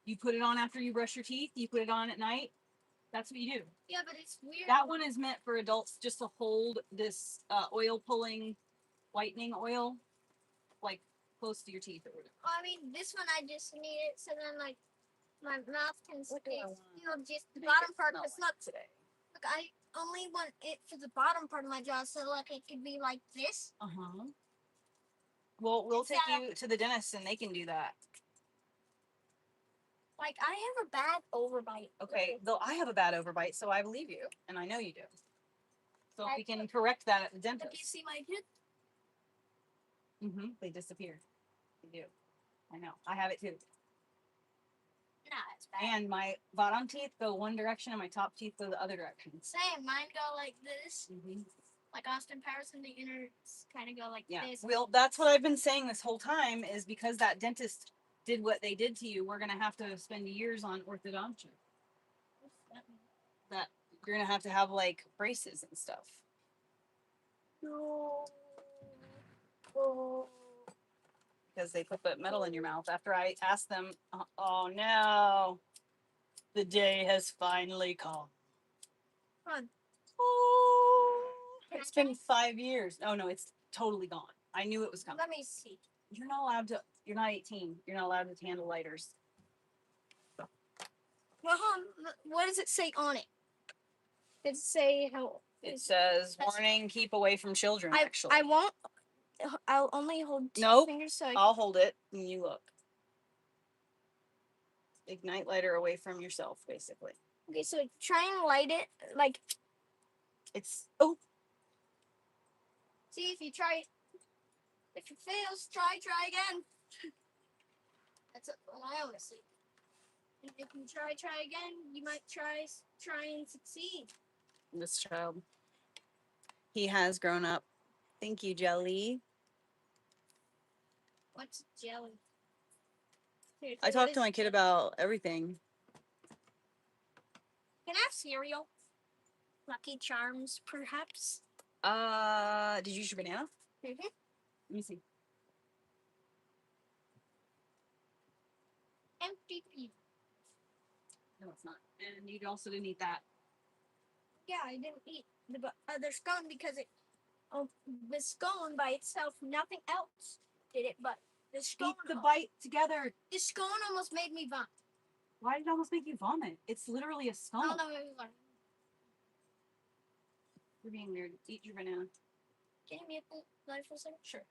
You put it on after you brush your teeth. You put it on at night. That's what you do. Yeah, but it's weird. That one is meant for adults just to hold this oil pulling whitening oil like close to your teeth or whatever. I mean, this one I just need it so then like my mouth can stay still just the bottom part. Because look, look, I only want it for the bottom part of my jaw, so like it could be like this. Well, we'll take you to the dentist and they can do that. Like I have a bad overbite. Okay, though I have a bad overbite, so I believe you, and I know you do. So we can correct that at the dentist. Did you see my teeth? They disappear. They do. I know. I have it too. Nah, it's bad. And my bottom teeth go one direction, and my top teeth go the other direction. Same. Mine go like this. Like Austin Powers and the innards kind of go like this. Well, that's what I've been saying this whole time is because that dentist did what they did to you, we're going to have to spend years on orthodontia. That you're going to have like braces and stuff. No. Because they put the metal in your mouth after I asked them, oh no, the day has finally come. Fun. Oh, it's been 5 years. Oh no, it's totally gone. I knew it was coming. Let me see. You're not allowed to, you're not 18. You're not allowed to handle lighters. Well, what does it say on it? Does it say how? It says, warning, keep away from children, actually. I won't. I'll only hold two fingers. So I'll hold it and you look. Ignite lighter away from yourself, basically. Okay, so try and light it. Like, it's, see if you try. If it fails, try again. That's what I always say. And if you try again, you might try and succeed. This child. He has grown up. Thank you, Jelly. What's jelly? I talk to my kid about everything. Can I have cereal? Lucky Charms, perhaps? Did you use your banana? Let me see. Empty pea. No, it's not. And you also didn't eat that. Yeah, I didn't eat the other scone because the scone by itself, nothing else did it, but the scone. Eat the bite together. The scone almost made me vomit. Why did it almost make you vomit? It's literally a scone. Oh, no, You're being weird. Eat your banana. Can you mute the live for a second? Sure.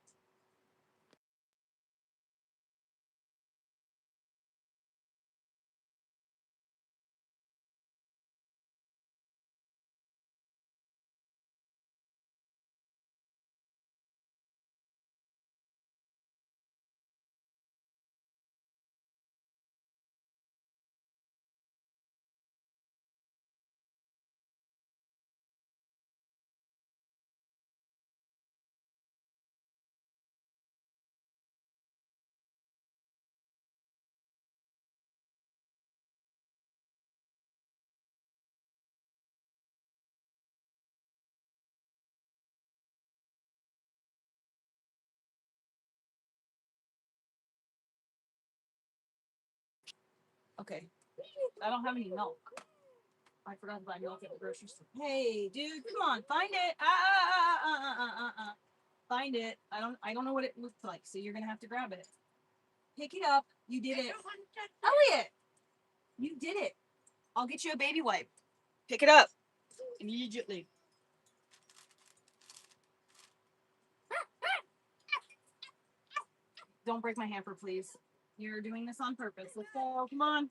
Okay. I don't have any milk. I forgot to buy milk at the grocery store. Hey, dude, come on, find it. Find it. I don't know what it looks like, so you're gonna have to grab it. Pick it up. You did it. Elliot! You did it. I'll get you a baby wipe. Pick it up. Immediately. Don't break my hamper, please. You're doing this on purpose. Let's go. Come on.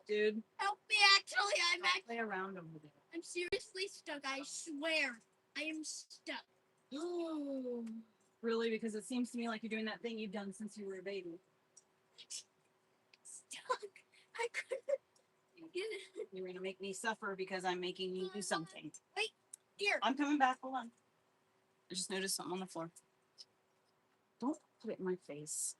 Dude. Help me, actually. Play around over there. I'm seriously stuck. I swear. I am stuck. Really? Because it seems to me like you're doing that thing you've done since you were a baby. Stuck. I couldn't get it. You're going to make me suffer because I'm making you do something. Wait, here. I'm coming back. Hold on. I just noticed something on the floor. Don't put it in my face.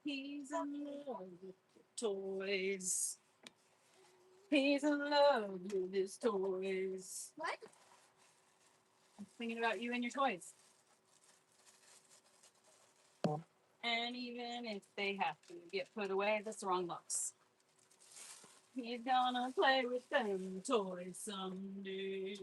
He's in love with toys. He's in love with his toys. What? I'm thinking about you and your toys. And even if they have to get put away, that's the wrong box. He's gonna play with them toys someday.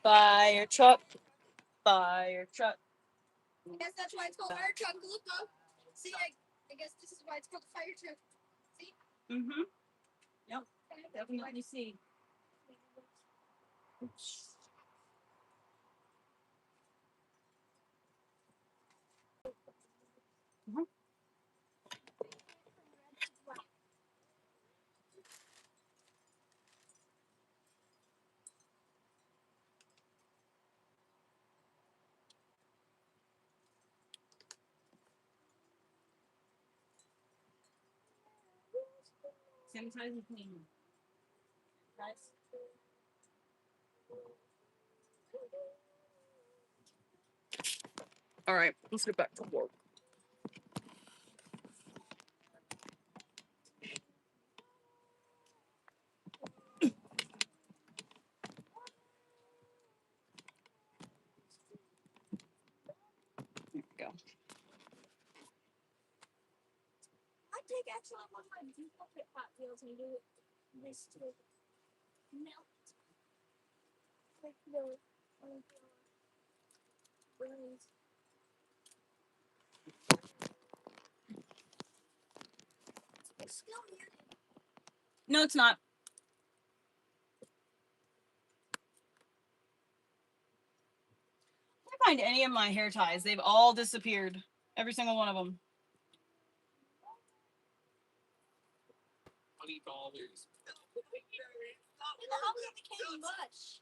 Fire truck, fire truck. I guess that's why it's called fire truck. Look up. See, I guess this is why it's called fire truck. See? Mm-hmm. Yep. Definitely see. Mhm. Sanitize and clean. Guys. All right, let's get back to work. There we go. I take actually one of my duplicate Hot Wheels and do this to melt. Like the rings. It's still muted. No, it's not. I can't find any of my hair ties. They've all disappeared. Every single one of them. And the Hot Wheel became mush.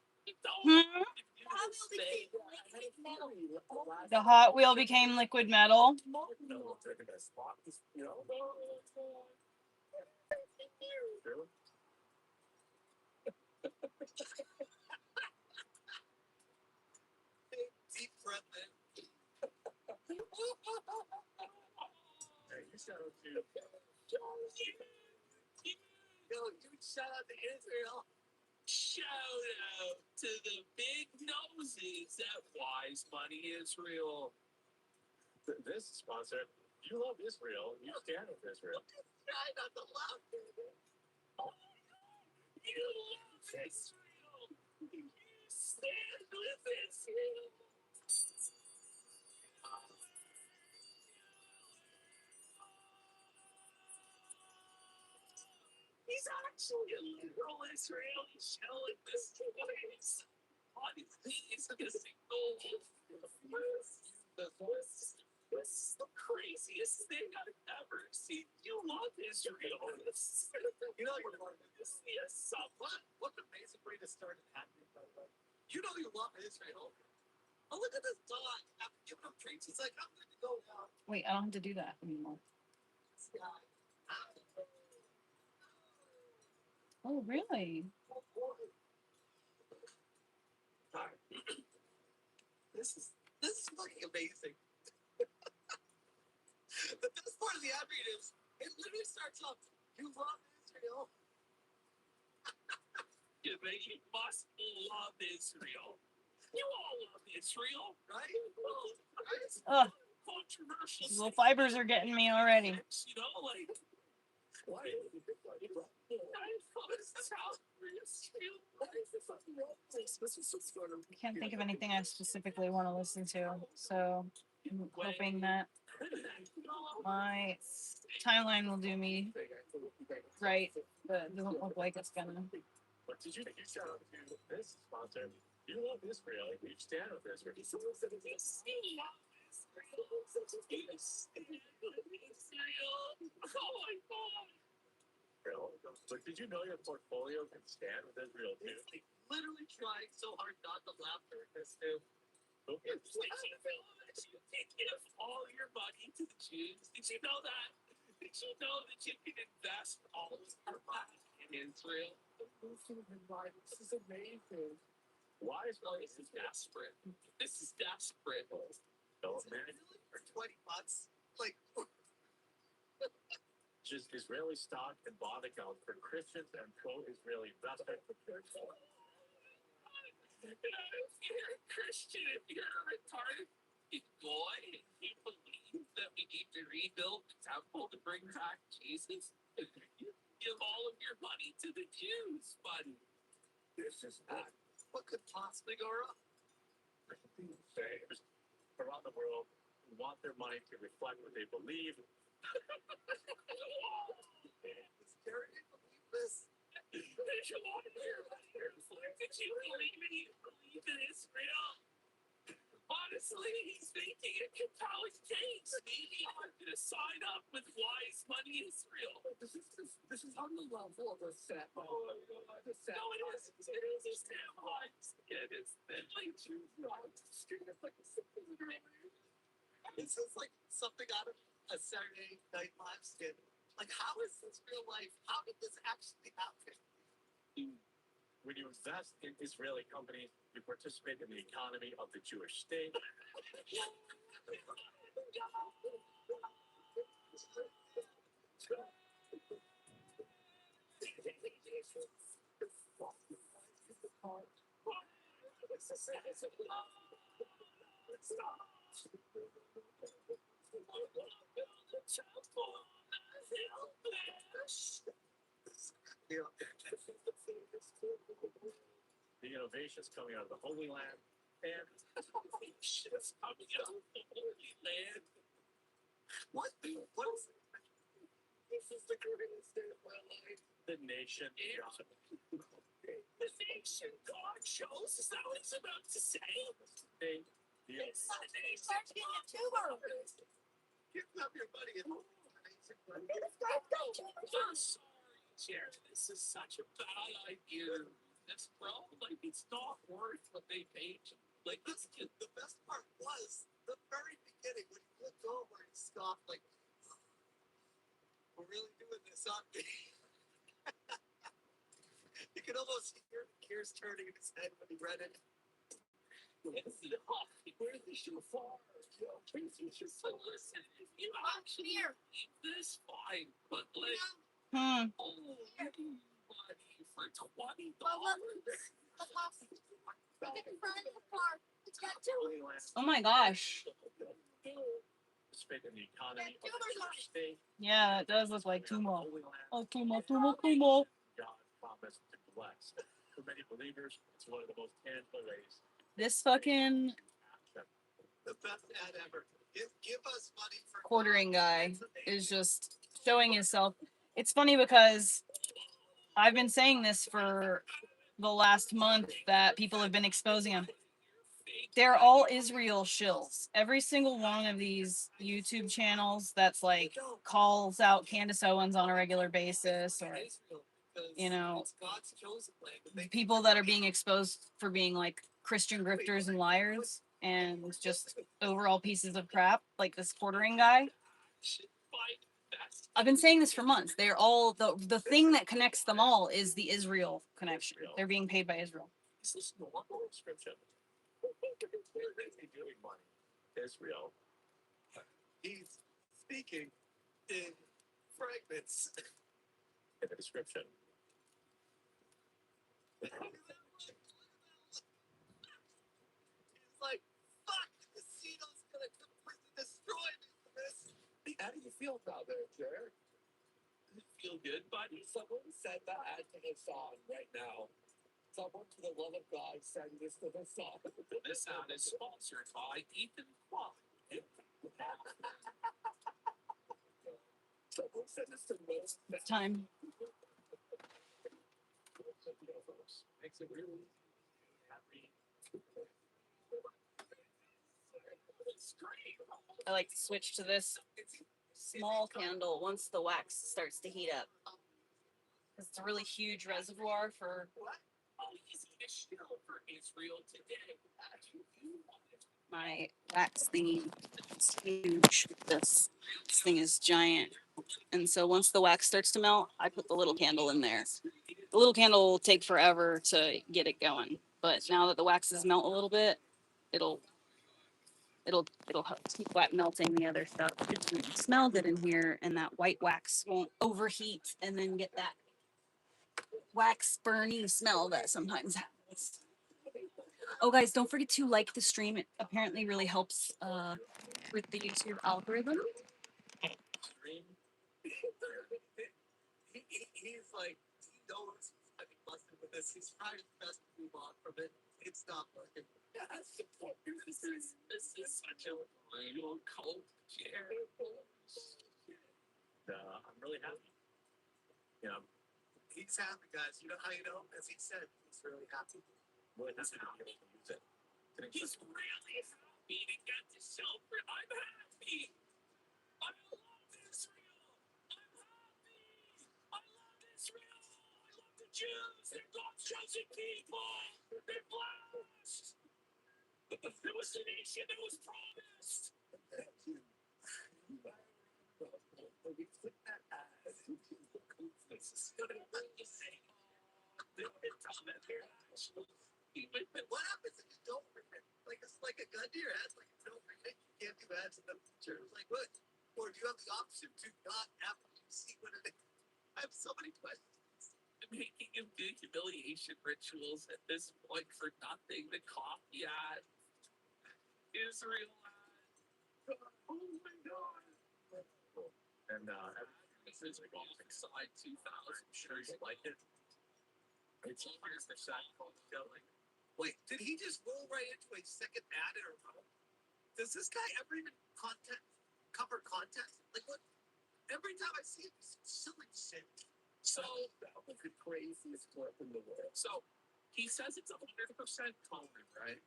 Hmm? The Hot Wheel became liquid metal. The Hot Wheel became liquid metal. Deep breath in. Shout out to Israel. Shout out to the big noses at Wise Money Israel. This sponsor, you love Israel. You stand with Israel. Try not to love it. You love Israel. You stand with Israel. He's actually a literal Israeli showing this voice on his knees kissing gold. This is the craziest thing I've ever seen. You love Israel. You know you're going to see a somewhat. What an amazing way to start an acting, by the way. You know you love Israel. Oh, look at this dog. After giving him treats, he's like, I'm good to go now. Wait, I don't have to do that anymore. This guy. Oh, really? Oh, boy. All right. This is fucking amazing. The best part of the ad read is it literally starts off, you love Israel. You must love Israel. You all love Israel, right? Ugh. Controversial. These little fibers are getting me already. You know, like I can't think of anything I specifically want to listen to, so I'm hoping that my timeline will do me right, but it doesn't look like it's gonna. But did you shout out to this sponsor? You love Israel. You stand with Israel. Oh my God. But did you know your portfolio can stand with Israel too? Literally trying so hard not to laugh during this too. Okay. You can give all your money to the Jews. Did you know that? Did you know that you can invest all of your money in Israel? This is amazing. Why is this is desperate? This is desperate. So imagine for 20 months, like just Israeli stock and bond account for Christians and pro-Israeli investors. If you're a Christian, if you're a retarded boy, and you believe that we need to rebuild the temple to bring back Jesus, you give all of your money to the Jews, buddy. This is not what could possibly go wrong. Around the world who want their money to reflect what they believe. It's scary to believe this. Did you want to hear about your reflect that you believe in Israel? Honestly, he's making a compelling case. Maybe I'm gonna sign up with Wise Money Israel. This is on the level of a set. Oh my God, the set. No, it isn't. It is a set. It is. It's like it's like a simple. This is like something out of a Saturday Night Live skit. Like, how is this real life? How did this actually happen? When you invest in Israeli companies, you participate in the economy of the Jewish state. The innovations coming out of the Holy Land and innovations coming out of the Holy Land. What is it? This is the greatest day of my life. The nation. God. The nation God chose. Is that what he's about to say? It's not a tuber. Give them your money at home. I'm sorry, Jared. This is such a bad idea. That's bro. Like, it's not worth what they paid. Like, this kid, the best part was the very beginning when he looked over and scoffed, like, we're really doing this, aren't we? You could almost hear the gears turning in his head when he read it. Where's the shofar? Listen, if you actually eat this fine, but like, money for $20. Oh my gosh. Yeah, it does look like Tumo. Oh, Tumo. God promised to bless. For many believers, it's one of the most tangible ways. This fucking The best ad ever. Give us money for quartering guy is just showing himself. It's funny because I've been saying this for the last month that people have been exposing him. They're all Israel shills. Every single one of these YouTube channels that's like calls out Candace Owens on a regular basis, or you know, people that are being exposed for being like Christian grifters and liars and just overall pieces of crap, like this quartering guy. I've been saying this for months. They're all the thing that connects them all is the Israel connection. They're being paid by Israel. This is the one description. Where is he doing money? Israel. He's speaking in fragments. In the description. He's like, fuck, the casino's gonna completely destroy me for this. How do you feel about that, Jared? feel good, buddy? Someone send the ad to the song right now. Someone, to the love of God, send this to the song. This ad is sponsored by Ethan Kwok. Someone send this to me. It's time. Makes it really happy. I like to switch to this small candle once the wax starts to heat up. It's a really huge reservoir for my wax thingy. It's huge. This thing is giant. And so once the wax starts to melt, I put the little candle in there. The little candle will take forever to get it going. But now that the waxes melt a little bit, it'll help keep melting the other stuff. It's going to smell good in here, and that white wax won't overheat and then get that wax burning smell that sometimes happens. Oh, guys, don't forget to like the stream. It apparently really helps with the YouTube algorithm. He's like, he knows I mean, busted with this. He's trying his best to move on from it. It's not working. This is such a real cult chair. I'm really happy. Yeah. He's happy, guys. You know how you know? As he said, he's really happy. Really happy to be able to use it. He's really happy to get to celebrate. I'm happy. I love Israel. I'm happy. I love Israel. I love the Jews. They're God's chosen people. They're blessed. There was a nation that was promised. We click that ad. What happens if you don't read it? Like it's like a gun to your head. Like you don't read it, you can't do ads in the future. Like what? Or do you have the option to not after you see what it is? I have so many questions. Making him do humiliation rituals at this point for nothing. The coffee ad. Israel ad. Oh my god. And this is alongside 2,000 shares like it. It's 100% going. Wait, did he just roll right into a second ad in a row? Does this guy ever even cover content? Like what? Every time I see it, he's silly shit. So that was the craziest clip in the world. So he says it's 100% Conan, right?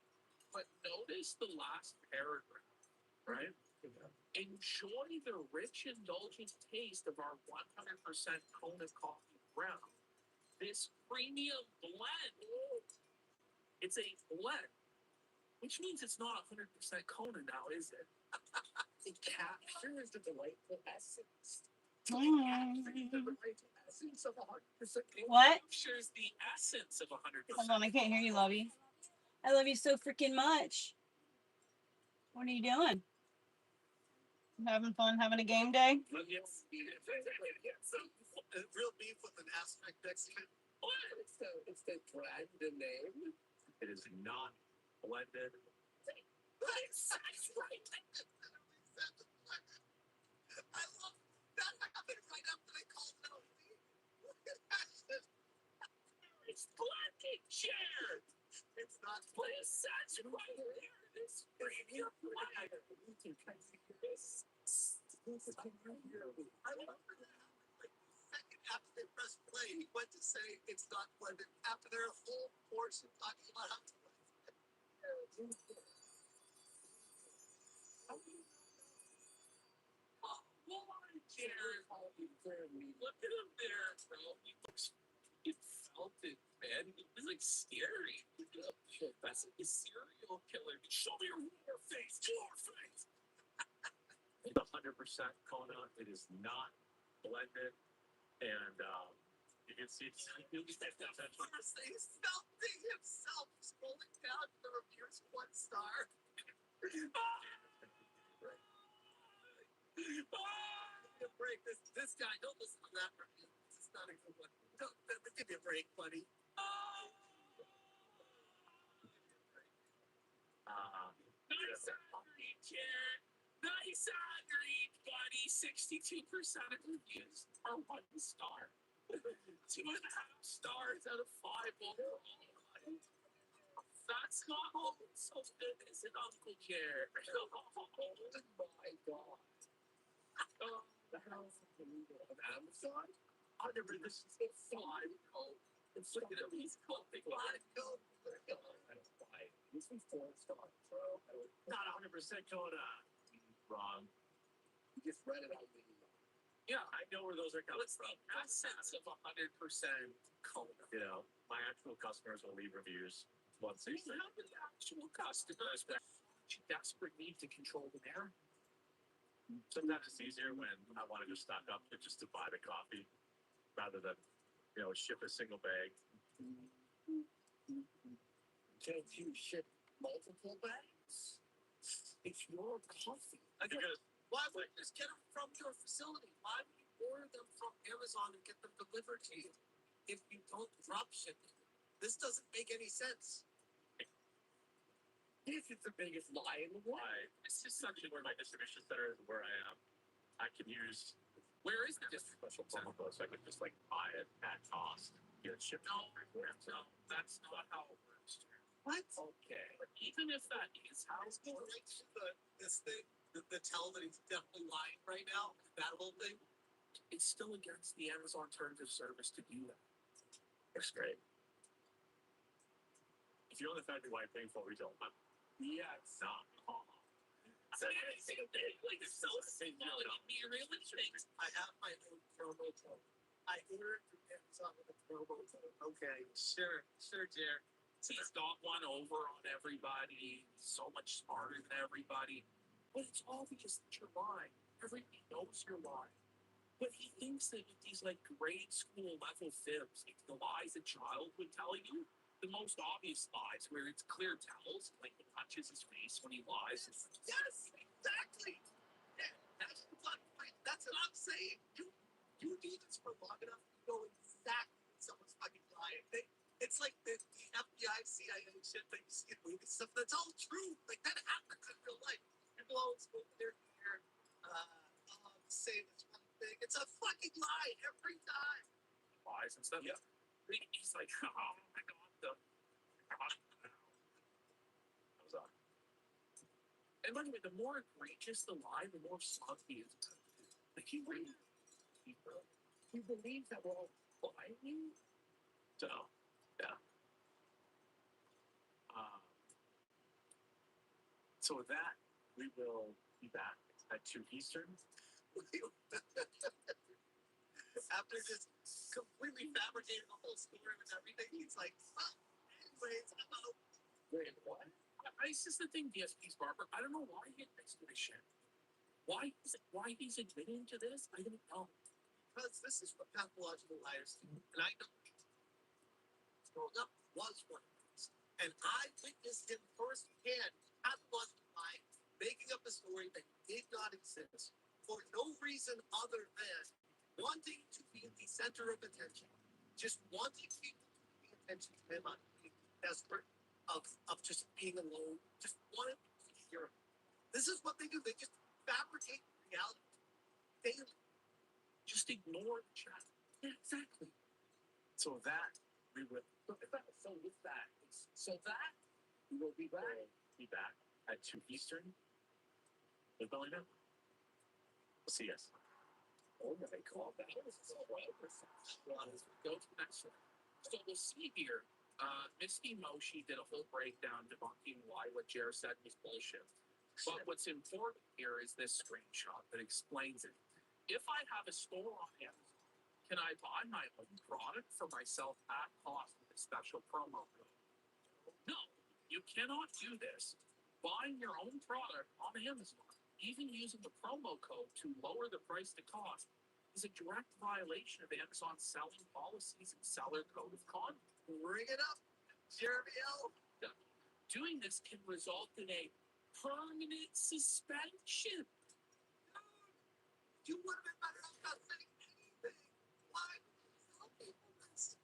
But notice the last paragraph, right? Enjoy the rich, indulgent taste of our 100% Kona coffee ground. This premium blend. It's a blend, which means it's not 100% Kona now, is it? It captures the delightful essence. What? Captures the essence of 100%. Hold on, I can't hear you, Lovey. I love you so freaking much. What are you doing? Having fun, having a game day? Yes. Real beef with an asterisk next to it. What? It's the brand name. It is not blended. That's right. I love that happened right after they called it out. Look at that shit. It's blended chair. It's not blended. That's right there. This premium blend. I remember that. Like the second after they pressed play, he went to say it's not blended after their whole portion talking about how to blend. Look at him there, bro. He felt it, man. It was like scary. That's like a serial killer. Show me your war face. War face. 100% Kona. It is not blended. And you can see it's he's melting himself, scrolling down for reviews 1 star. Break this guy. Don't listen to that review. This is not a good one. Give me a break, buddy. Nice sad, grief, buddy. 62% of reviews are 1 star. 2.5 stars out of 5 overall. That's not all so good, is it, Uncle Care? Oh my God. Oh, the house of the leader of Amazon? I never listened to 5. Oh, it's looking at least coping. That's why. This is 4 stars, bro. Not 100% Kona. Wrong. You just read it out. Yeah, I know where those are coming from. That sense of 100% Kona. You know, my actual customers will leave reviews once they have the actual customers. You desperate need to control the narrative. Sometimes it's easier when I want to just stock up just to buy the coffee rather than, ship a single bag. Can't you ship multiple bags? It's your coffee. Because why would you just get them from your facility? Why would you order them from Amazon and get them delivered to you if you don't drop ship them? This doesn't make any sense. This is the biggest lie in the world. It's just essentially where my distribution center is, where I am. I can use. Where is the distribution center? So I could just buy it at cost, get it shipped. No, that's not how it works. What? Okay. But even if that is how it's going, this thing, the tell that he's definitely lying right now, that whole thing, it's still against the Amazon terms of service to do that. That's great. If you're on the factory wide paying full retail, yeah, it's not. So anything it's so simple. You really think I have my own promo code. I ordered from Amazon with a promo code. Okay, sure, dear. He's got one over on everybody. He's so much smarter than everybody. But it's obvious that you're lying. Everybody knows you're lying. But he thinks that with these grade school level fibs, the lies a child would tell you, the most obvious lies where it's clear tells, he touches his face when he lies. Yes, exactly. Yeah, that's what I'm saying. You do this for long enough, you know exactly when someone's fucking lying. It's like the FBI, CIA shit that you see in movies stuff. That's all true. That happens in real life. People always go over their ear, say this one thing. It's a fucking lie every time. Lies and stuff. Yeah. He's like, oh, I got them. That was on. And by the way, the more egregious the lie, the more smug he is. He really, he believes that we're all lying you. So, yeah. So with that, we will be back at 2 Eastern. After just completely fabricating the whole story and everything, he's like, anyways, I'm out. Wait, what? It's just the thing, DSP's Barber. I don't know why he admits to this shit. Why he's admitting to this, I don't know. Because this is what pathological liars do. And I know growing up was one of these. And I witnessed him firsthand, pathologically lying, making up a story that did not exist for no reason other than wanting to be at the center of attention. Just wanting people to pay attention to him on being desperate of just being alone. Just wanting to hear him. This is what they do. They just fabricate reality daily. Just ignore the chat. Yeah, exactly. So that we will. So with that we will be back. Be back at 2 Eastern. With Bellingham. We'll see you guys. Oh my God, that was so well. Go to the next one. So we'll see here. Misty Moshi did a whole breakdown debunking why what Jer said was bullshit. But what's important here is this screenshot that explains it. If I have a store on Amazon, can I buy my own product for myself at cost with a special promo code? No, you cannot do this. Buying your own product on Amazon, even using the promo code to lower the price to cost, is a direct violation of Amazon's selling policies and seller code of conduct. Bring it up, Jeremy L. Doing this can result in a permanent suspension. You would have been better off not saying anything. Why would you tell people this?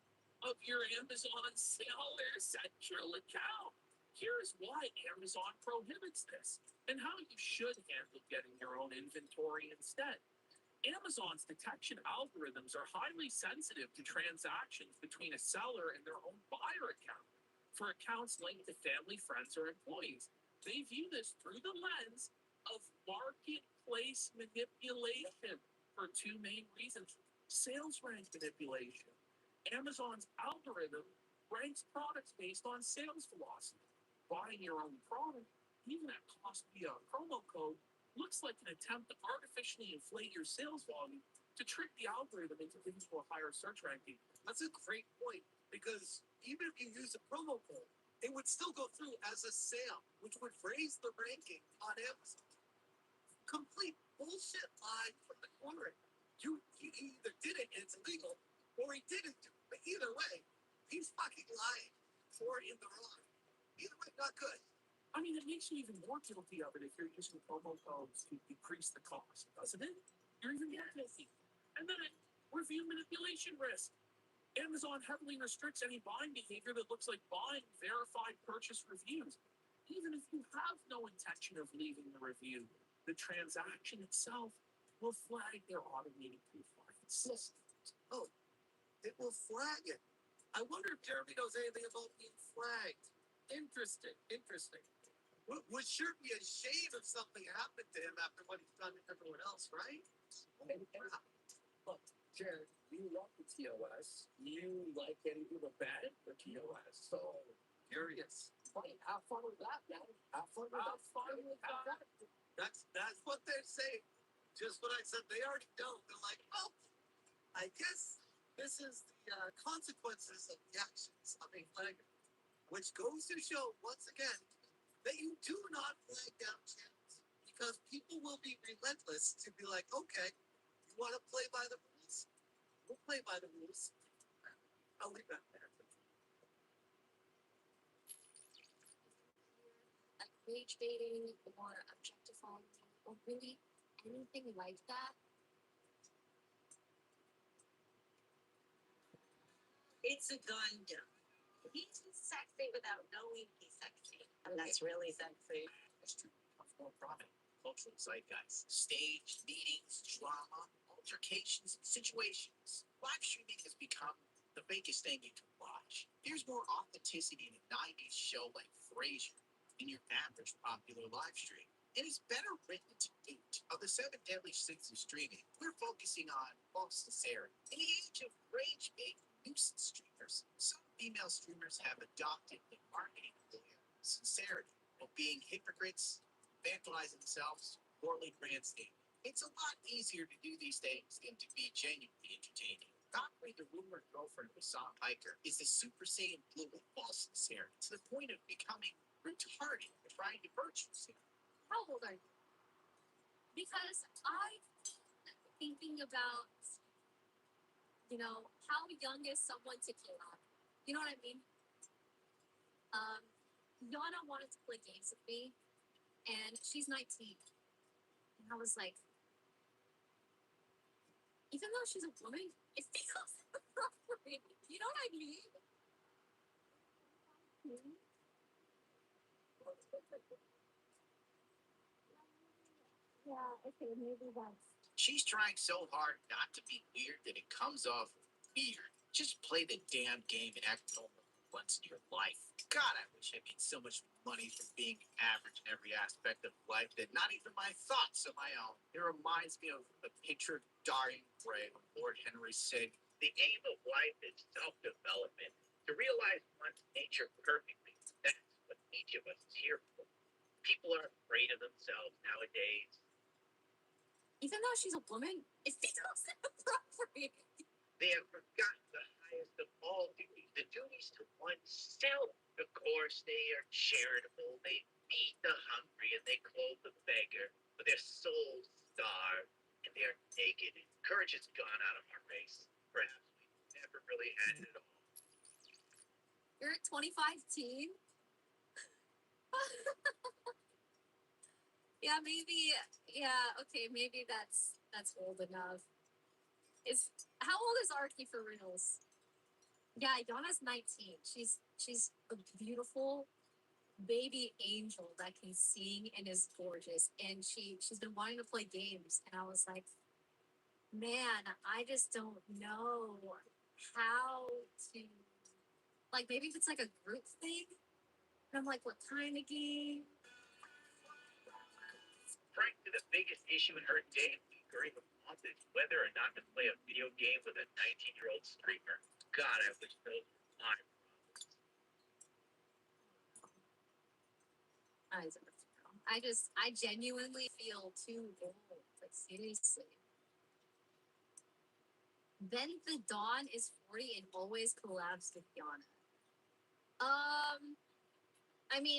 Of your Amazon Seller Central account. Here's why Amazon prohibits this and how you should handle getting your own inventory instead. Amazon's detection algorithms are highly sensitive to transactions between a seller and their own buyer account. For accounts linked to family, friends, or employees, they view this through the lens of marketplace manipulation for two main reasons. Sales rank manipulation. Amazon's algorithm ranks products based on sales velocity. Buying your own product, even at cost via a promo code, looks like an attempt to artificially inflate your sales volume to trick the algorithm into giving you a higher search ranking. That's a great point, because even if you use a promo code, it would still go through as a sale, which would raise the ranking on Amazon. Complete bullshit lie from the corner. He either did it and it's illegal, or he didn't do it. But either way, he's fucking lying or in the wrong. Either way, not good. I mean, it makes you even more guilty of it if you're using promo codes to decrease the cost, doesn't it? You're even more guilty. And then review manipulation risk. Amazon heavily restricts any buying behavior that looks like buying verified purchase reviews. Even if you have no intention of leaving the review, the transaction itself will flag their automated pre-flagging system. Oh, it will flag it. I wonder if Jeremy knows anything about being flagged. Interesting. Would sure be a shame if something happened to him after what he's done to everyone else, right? Look, Jared, you love the TOS. You like getting people bad at the TOS. So curious. Wait, have fun with that, man. Have fun with that. That's what they're saying. Just what I said. They already know. They're like, oh, I guess this is the consequences of the actions of a flagger. Which goes to show, once again, that you do not flag down channels. Because people will be relentless to be like, okay, you want to play by the rules? We'll play by the rules. I'll leave that there. Like rage baiting or objectifying or really anything like that. It's a gun gun. He's sexy without knowing he's sexy. And that's really sexy. That's true. Much more prominent. Cultural zeitgeist. Staged meetings, drama, altercations, and situations. Live streaming has become the fakest thing you can watch. There's more authenticity in a 90s show like Frasier than your average popular live stream. It is better written to boot. Of the 7 deadly sins of streaming, we're focusing on false sincerity. In the age of rage bait nuisance streamers, some female streamers have adopted the marketing lawyer sincerity while being hypocrites, vandalizing themselves, poorly brand standing. It's a lot easier to do these things than to be genuinely entertaining. Valkyrie, the rumored girlfriend of Sam Hiker, is the Super Saiyan Blue of false sincerity to the point of becoming retarded and trying to virtue signal. How old are you? Because I'm thinking about, how young is someone to kill on? You know what I mean? Yana wanted to play games with me, and she's 19. And I was like, even though she's a woman, it feels appropriate. You know what I mean? Yeah, okay, maybe that's. She's trying so hard not to be weird that it comes off weird. Just play the damn game and act normal once in your life. God, I wish I made so much money from being average in every aspect of life that not even my thoughts are my own. It reminds me of the picture of Dorian Gray when Lord Henry said, "The aim of life is self-development, to realize one's nature perfectly. That's what each of us is here for." People are afraid of themselves nowadays. Even though she's a woman, it feels inappropriate. They have forgotten the highest of all duties, the duties to oneself. Of course, they are charitable, they feed the hungry, and they clothe the beggar, but their souls starve, and they are naked. Courage has gone out of our race. Perhaps we never really had it all. You're a 25 teen? Yeah, maybe. Yeah, okay, maybe that's old enough. How old is Arky for reals? Yeah, Yana's 19. She's a beautiful baby angel that can sing and is gorgeous, and she's been wanting to play games, and I was like, man, I just don't know how to, like, maybe if it's like a group thing, and I'm like, what kind of game? Frankly, the biggest issue in her dating during the month is whether or not to play a video game with a 19-year-old streamer. God, I wish those were my problems. I don't know. I genuinely feel too old. Like, seriously. Then the Dawn is 40 and always collabs with Yana. I mean,